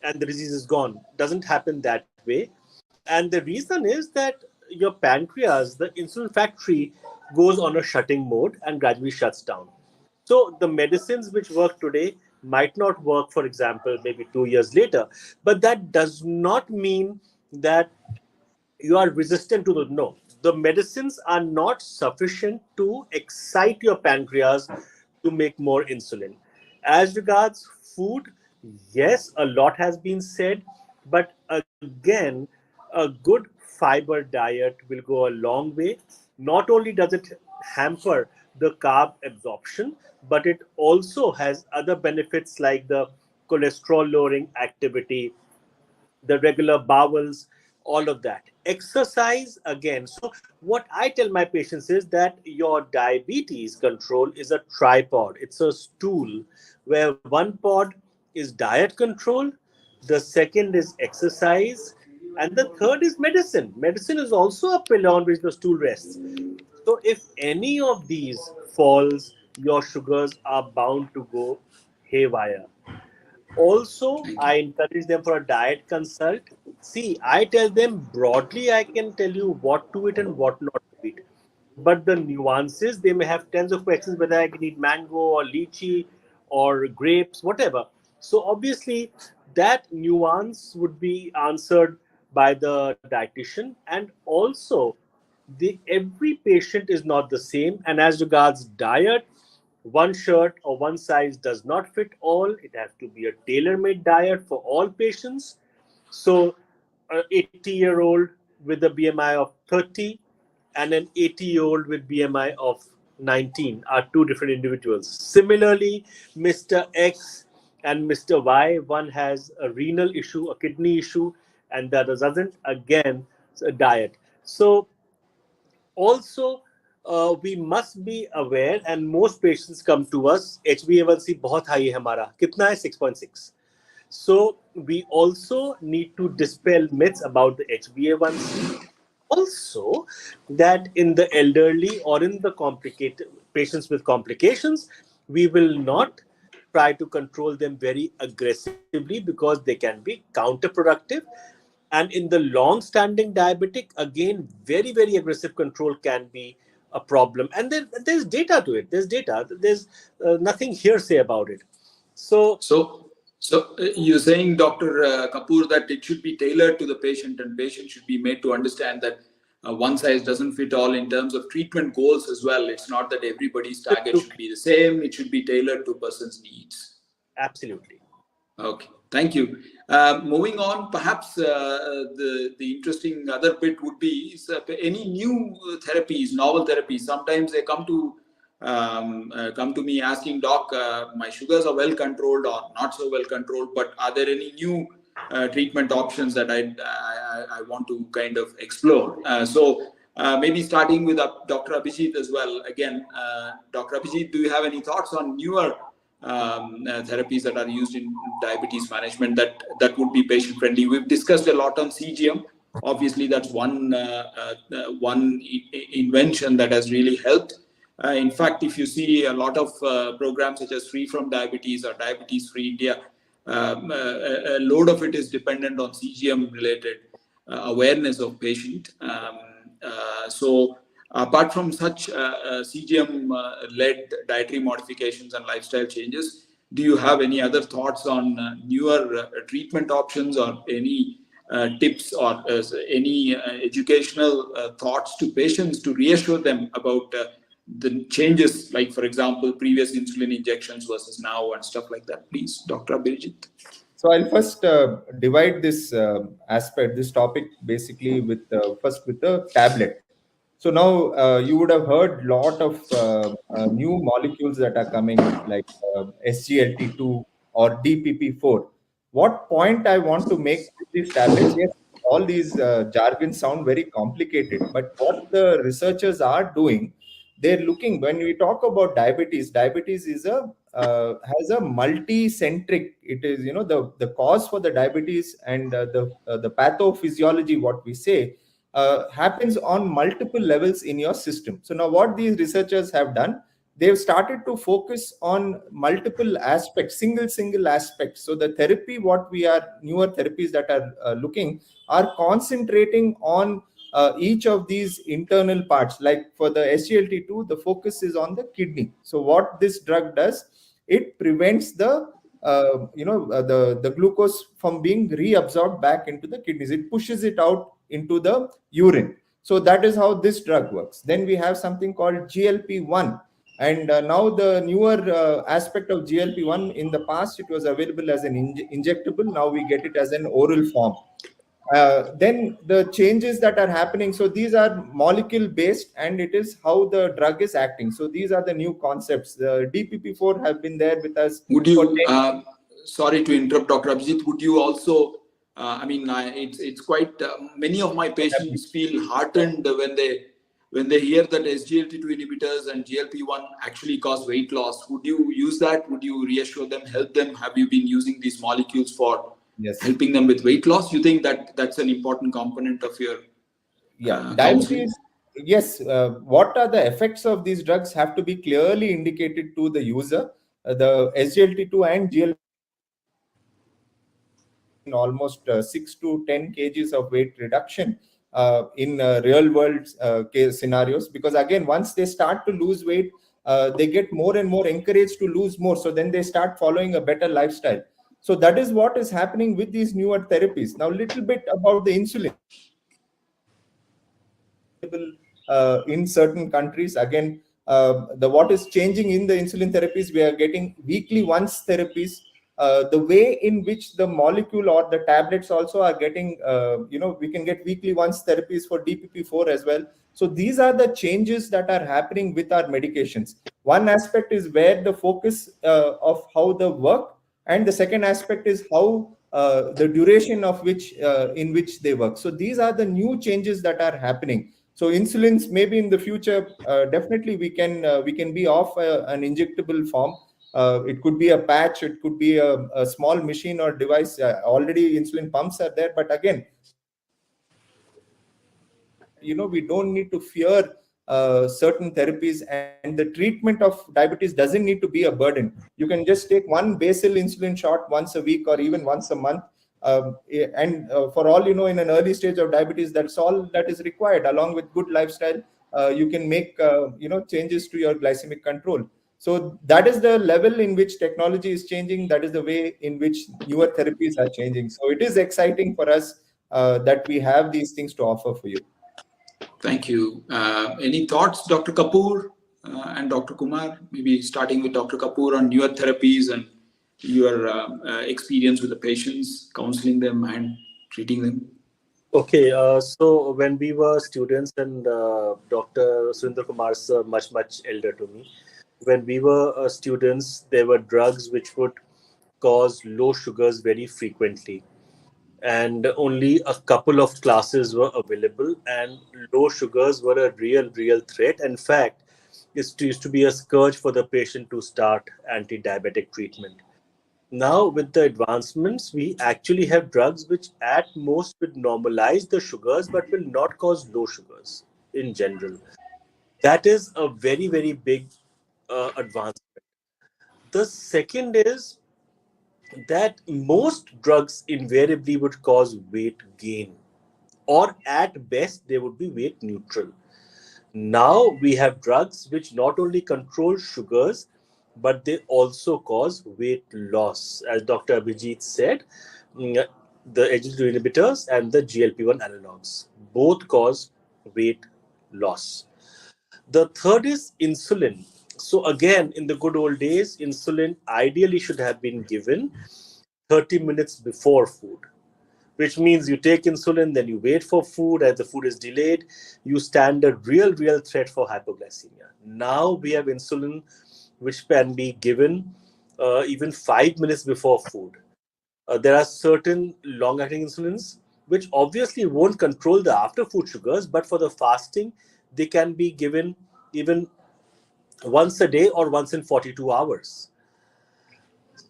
and the disease is gone. Doesn't happen that way. And the reason is that your pancreas, the insulin factory, goes on a shutting mode and gradually shuts down. So the medicines which work today might not work, for example, maybe 2 years later. But that does not mean that you are resistant to no. The medicines are not sufficient to excite your pancreas to make more insulin. As regards food, yes, a lot has been said, but again, a good fiber diet will go a long way. Not only does it hamper the carb absorption, but it also has other benefits like the cholesterol lowering activity, the regular bowels, all of that. Exercise again. So what I tell my patients is that your diabetes control is a tripod. It's a stool where one pod is diet control, the second is exercise, and the third is medicine. Medicine is also a pillar on which the stool rests. So if any of these falls, your sugars are bound to go haywire. Also, I encourage them for a diet consult. See, I tell them broadly, I can tell you what to eat and what not to eat. But the nuances, they may have tens of questions whether I can eat mango or lychee or grapes, whatever. So obviously, that nuance would be answered by the dietitian. And also, every patient is not the same. And as regards diet, one shirt or one size does not fit all. It has to be a tailor-made diet for all patients. So an 80-year-old with a BMI of 30 and an 80-year-old with BMI of 19 are two different individuals. Similarly, Mr. X and Mr. Y, one has a renal issue, a kidney issue, and the other doesn't. Again, it's a diet. So also, we must be aware, and most patients come to us, HbA1c बहुत high है हमारा, कितना है 6.6. So we also need to dispel myths about the HbA1c. Also, that in the elderly or in the complicated patients with complications, we will not try to control them very aggressively because they can be counterproductive. And in the long-standing diabetic, again, very, very aggressive control can be a problem. And there's data to it. There's data. There's nothing hearsay about it. So you're saying, Dr. Kapoor, that it should be tailored to the patient, and patient should be made to understand that one size doesn't fit all in terms of treatment goals as well. It's not that everybody's target should be the same. It should be tailored to a person's needs. Absolutely. Okay, thank you. Moving on, perhaps the interesting other bit would be any new therapies, novel therapies. Sometimes they come to me asking, doc, my sugars are well controlled or not so well controlled, but are there any new treatment options that I want to kind of explore? So maybe starting with Dr. Abhijit as well. Again, Dr. Abhijit, do you have any thoughts on newer therapies that are used in diabetes management that would be patient friendly? We've discussed a lot on CGM. Obviously, that's one invention that has really helped. In fact, if you see a lot of programs such as Free from Diabetes or Diabetes Free India, a load of it is dependent on CGM related awareness of patient. So apart from such CGM-led dietary modifications and lifestyle changes, do you have any other thoughts on newer treatment options or any tips or any educational thoughts to patients to reassure them about the changes, like, for example, previous insulin injections versus now and stuff like that? Please, Dr. Abhijit. So I'll first divide this this topic basically with first with the tablet. So now you would have heard a lot of new molecules that are coming, like SGLT2 or DPP4. What point I want to make with these tablets? Yes, all these jargons sound very complicated, but what the researchers are doing, they're looking, when we talk about diabetes is has a multi-centric. It is, you know, the cause for the diabetes and the pathophysiology, what we say, happens on multiple levels in your system. So now what these researchers have done, they've started to focus on multiple aspects, single aspects. So the therapy, newer therapies that are looking are concentrating on each of these internal parts. Like for the SGLT2, the focus is on the kidney. So what this drug does, it prevents the glucose from being reabsorbed back into the kidneys. It pushes it out into the urine. So that is how this drug works. Then we have something called GLP-1. And now the newer aspect of GLP-1, in the past, it was available as an injectable. Now we get it as an oral form. Then the changes that are happening, so these are molecule based, and it is how the drug is acting. So these are the new concepts. The DPP4 have been there with us. Would you, sorry to interrupt, Dr. Abhijit, would you also, it's quite, many of my patients feel heartened when they hear that SGLT2 inhibitors and GLP-1 actually cause weight loss. Would you use that? Would you reassure them, help them? Have you been using these molecules for helping them with weight loss? You think that that's an important component of your diabetes? Yes. What are the effects of these drugs have to be clearly indicated to the user. The SGLT2 and GLP almost 6 to 10 kgs of weight reduction in real world case scenarios, because again, once they start to lose weight, they get more and more encouraged to lose more. So then they start following a better lifestyle. So that is what is happening with these newer therapies. Now, a little bit about the insulin. In certain countries, again, what is changing in the insulin therapies, we are getting weekly once therapies. The way in which the molecule or the tablets also are getting, we can get weekly once therapies for DPP4 as well. So these are the changes that are happening with our medications. One aspect is where the focus of how the work, and the second aspect is how the duration of which in which they work. So these are the new changes that are happening. So insulins, maybe in the future, definitely we can be off an injectable form. It could be a patch, it could be a small machine or device. Already insulin pumps are there, but again, we don't need to fear certain therapies, and the treatment of diabetes doesn't need to be a burden. You can just take one basal insulin shot once a week or even once a month. And for all you know, in an early stage of diabetes, that's all that is required. Along with good lifestyle, you can make changes to your glycemic control. So that is the level in which technology is changing. That is the way in which newer therapies are changing. So it is exciting for us that we have these things to offer for you. Thank you. Any thoughts, Dr. Kapoor and Dr. Kumar? Maybe starting with Dr. Kapoor on newer therapies and your experience with the patients, counseling them and treating them. Okay, so when we were students, and Dr. Surinder Kumar sir, much elder to me, when we were students, there were drugs which would cause low sugars very frequently. And only a couple of classes were available, and low sugars were a real threat. In fact, it used to be a scourge for the patient to start anti-diabetic treatment. Now, with the advancements, we actually have drugs which at most will normalize the sugars but will not cause low sugars in general. That is a very big advancement. The second is that most drugs invariably would cause weight gain, or at best they would be weight neutral. Now we have drugs which not only control sugars, but they also cause weight loss. As Dr. Abhijit said, the SGLT2 inhibitors and the GLP-1 analogs both cause weight loss. The third is insulin. So again, in the good old days, insulin ideally should have been given 30 minutes before food, which means you take insulin, then you wait for food. As the food is delayed, you stand a real threat for hypoglycemia. Now we have insulin which can be given even 5 minutes before food. There are certain long-acting insulins which obviously won't control the after-food sugars, but for the fasting, they can be given even once a day or once in 42 hours.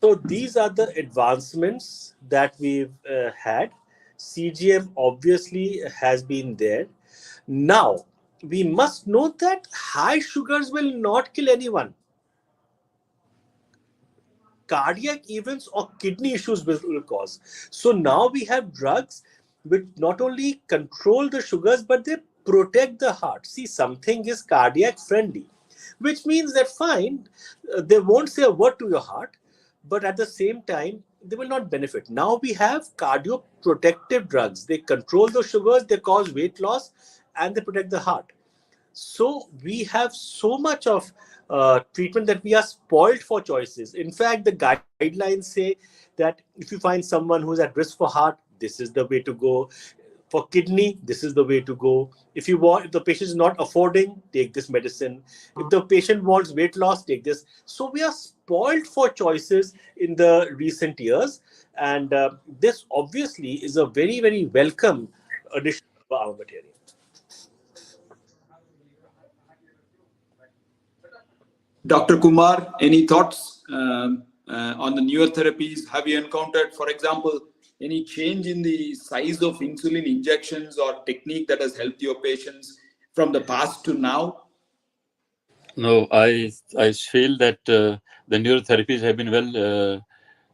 So these are the advancements that we've had. CGM obviously has been there. Now, we must note that high sugars will not kill anyone. Cardiac events or kidney issues will cause. So now we have drugs which not only control the sugars, but they protect the heart. See, something is cardiac friendly, which means that fine, they won't say a word to your heart, but at the same time, they will not benefit. Now we have cardioprotective drugs. They control the sugars, they cause weight loss, and they protect the heart. So we have so much of treatment that we are spoiled for choices. In fact, the guidelines say that if you find someone who's at risk for heart, this is the way to go. For kidney, this is the way to go. If the patient is not affording, take this medicine. If the patient wants weight loss, take this. So we are spoiled for choices in the recent years. And this obviously is a very welcome addition to our armamentarium. Dr. Kumar, any thoughts on the newer therapies? Have you encountered, for example, any change in the size of insulin injections or technique that has helped your patients from the past to now? No, I feel that the newer therapies have been well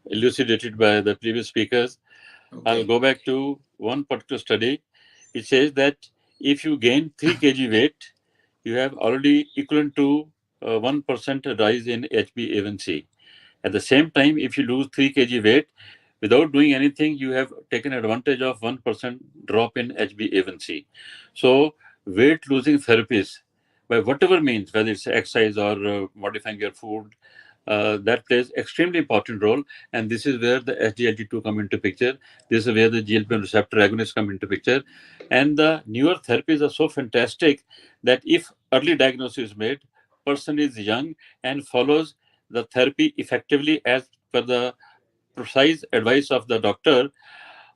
elucidated by the previous speakers. Okay. I'll go back to one particular study. It says that if you gain 3 kg weight, you have already equivalent to 1% rise in 𝗵𝗶𝗂𝗂𝗂𝗓. At the same time, if you lose 3 kg weight, without doing anything, you have taken advantage of 1% drop in 𝗵𝗶𝗂𝗂𝗓. So weight losing therapies, by whatever means, whether it's exercise or modifying your food, that plays extremely important role. And this is where the SGLT2 come into picture. This is where the GLP-1 receptor agonists come into picture. And the newer therapies are so fantastic that if early diagnosis is made, person is young and follows the therapy effectively as per the precise advice of the doctor,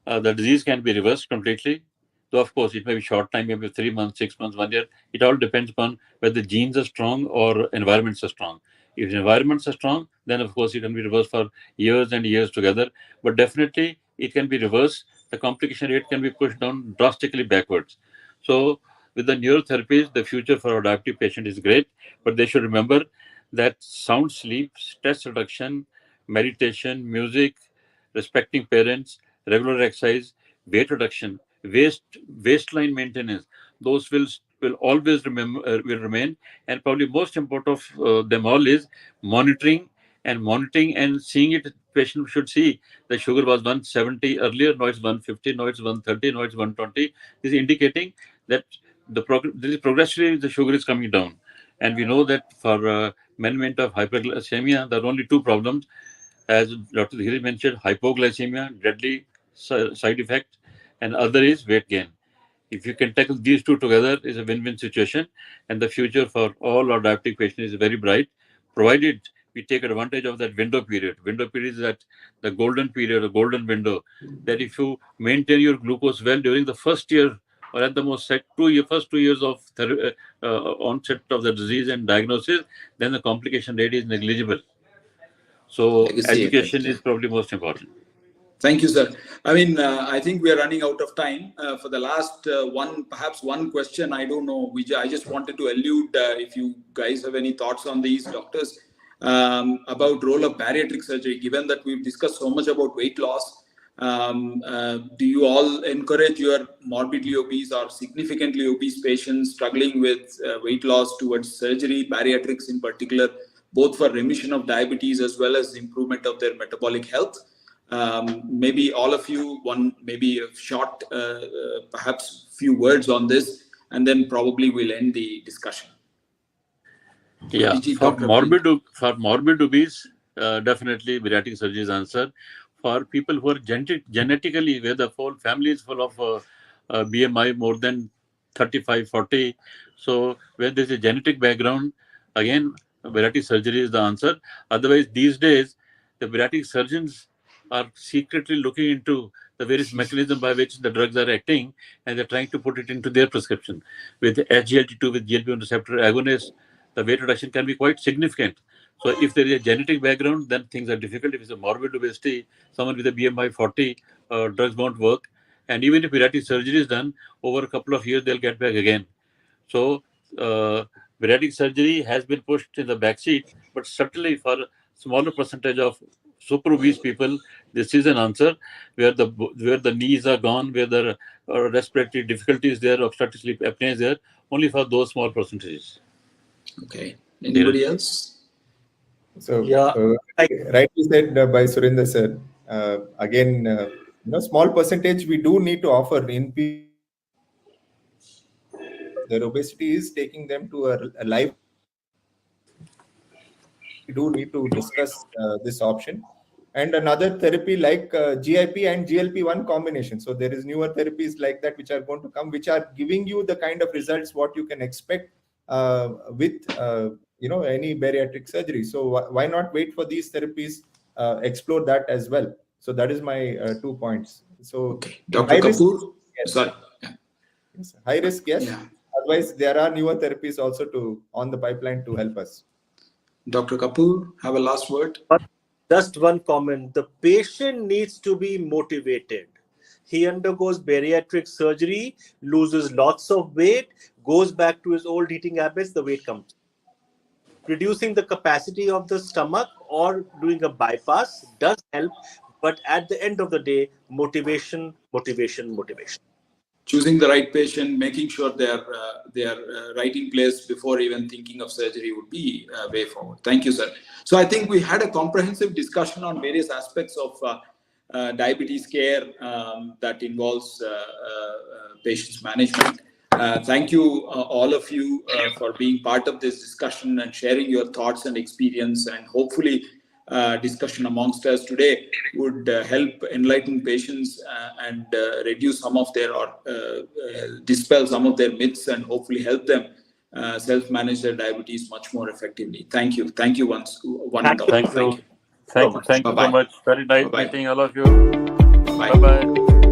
the disease can be reversed completely. Though, of course, it may be short time, maybe 3 months, 6 months, 1 year. It all depends upon whether genes are strong or environments are strong. If environments are strong, then, of course, it can be reversed for years and years together. But definitely, it can be reversed. The complication rate can be pushed down drastically backwards. So, with the newer therapies, the future for our diabetic patient is great. But they should remember that sound sleep, stress reduction, meditation, music, respecting parents, regular exercise, weight reduction, waistline maintenance, those will always will remain. And probably most important of them all is monitoring and seeing it. Patient should see the sugar was 170 earlier, now it's 150, now it's 130, now it's 120. This is indicating that progressively the sugar is coming down. And we know that for management of hyperglycemia, there are only two problems. As Dr. Dhiri mentioned, hypoglycemia, deadly side effect, and other is weight gain. If you can tackle these two together, is a win-win situation, and the future for all our diabetic patients is very bright, provided we take advantage of that window period. Window period is that the golden period, a golden window, that if you maintain your glucose well during the first year, or at the most first 2 years of onset of the disease and diagnosis, then the complication rate is negligible. So education is probably most important. Thank you, sir. I mean, I think we are running out of time. For the last perhaps one question, I don't know, I just wanted to allude, if you guys have any thoughts on these, doctors, about role of bariatric surgery, given that we've discussed so much about weight loss. Do you all encourage your morbidly obese or significantly obese patients struggling with weight loss towards surgery, bariatrics in particular, both for remission of diabetes as well as improvement of their metabolic health? Maybe all of you, maybe a short, perhaps few words on this, and then probably we'll end the discussion. Yeah, for morbid obese, definitely bariatric surgery is answer. For people who are genetically, where the whole family is full of BMI more than 35, 40, so where there's a genetic background, again, bariatric surgery is the answer. Otherwise, these days, the bariatric surgeons are secretly looking into the various mechanisms by which the drugs are acting, and they're trying to put it into their prescription. With SGLT2, with GLP-1 receptor agonist, the weight reduction can be quite significant. So if there is a genetic background, then things are difficult. If it's a morbid obesity, someone with a BMI 40, drugs won't work. And even if bariatric surgery is done, over a couple of years, they'll get back again. So bariatric surgery has been pushed in the backseat, but certainly for a smaller percentage of super obese people, this is an answer, where the knees are gone, where the respiratory difficulty is there, obstructive sleep apnea is there, only for those small percentages. Okay. Anybody else? So, rightly said by Surinder sir. Again, small percentage we do need to offer in people. Their obesity is taking them to a life. We do need to discuss this option. And another therapy like GIP and GLP-1 combination. So there is newer therapies like that which are going to come, which are giving you the kind of results what you can expect with any bariatric surgery. So why not wait for these therapies, explore that as well. So that is my 2 points. So Dr. Kapoor, yes. Sorry. Yes. High risk, yes. Yeah. Otherwise, there are newer therapies also on the pipeline to help us. Dr. Kapoor, have a last word. Just one comment. The patient needs to be motivated. He undergoes bariatric surgery, loses lots of weight, goes back to his old eating habits, the weight comes. Reducing the capacity of the stomach or doing a bypass does help, but at the end of the day, motivation. Choosing the right patient, making sure they are right in place before even thinking of surgery would be a way forward. Thank you, sir. So I think we had a comprehensive discussion on various aspects of diabetes care that involves patients management. Thank you, all of you, for being part of this discussion and sharing your thoughts and experience, and hopefully discussion amongst us today would help enlighten patients and reduce some of their or dispel some of their myths, and hopefully help them self-manage their diabetes much more effectively. Thank you. Thank you one and all. Thank you so much. Very nice meeting all of you. Bye-bye. Bye-bye.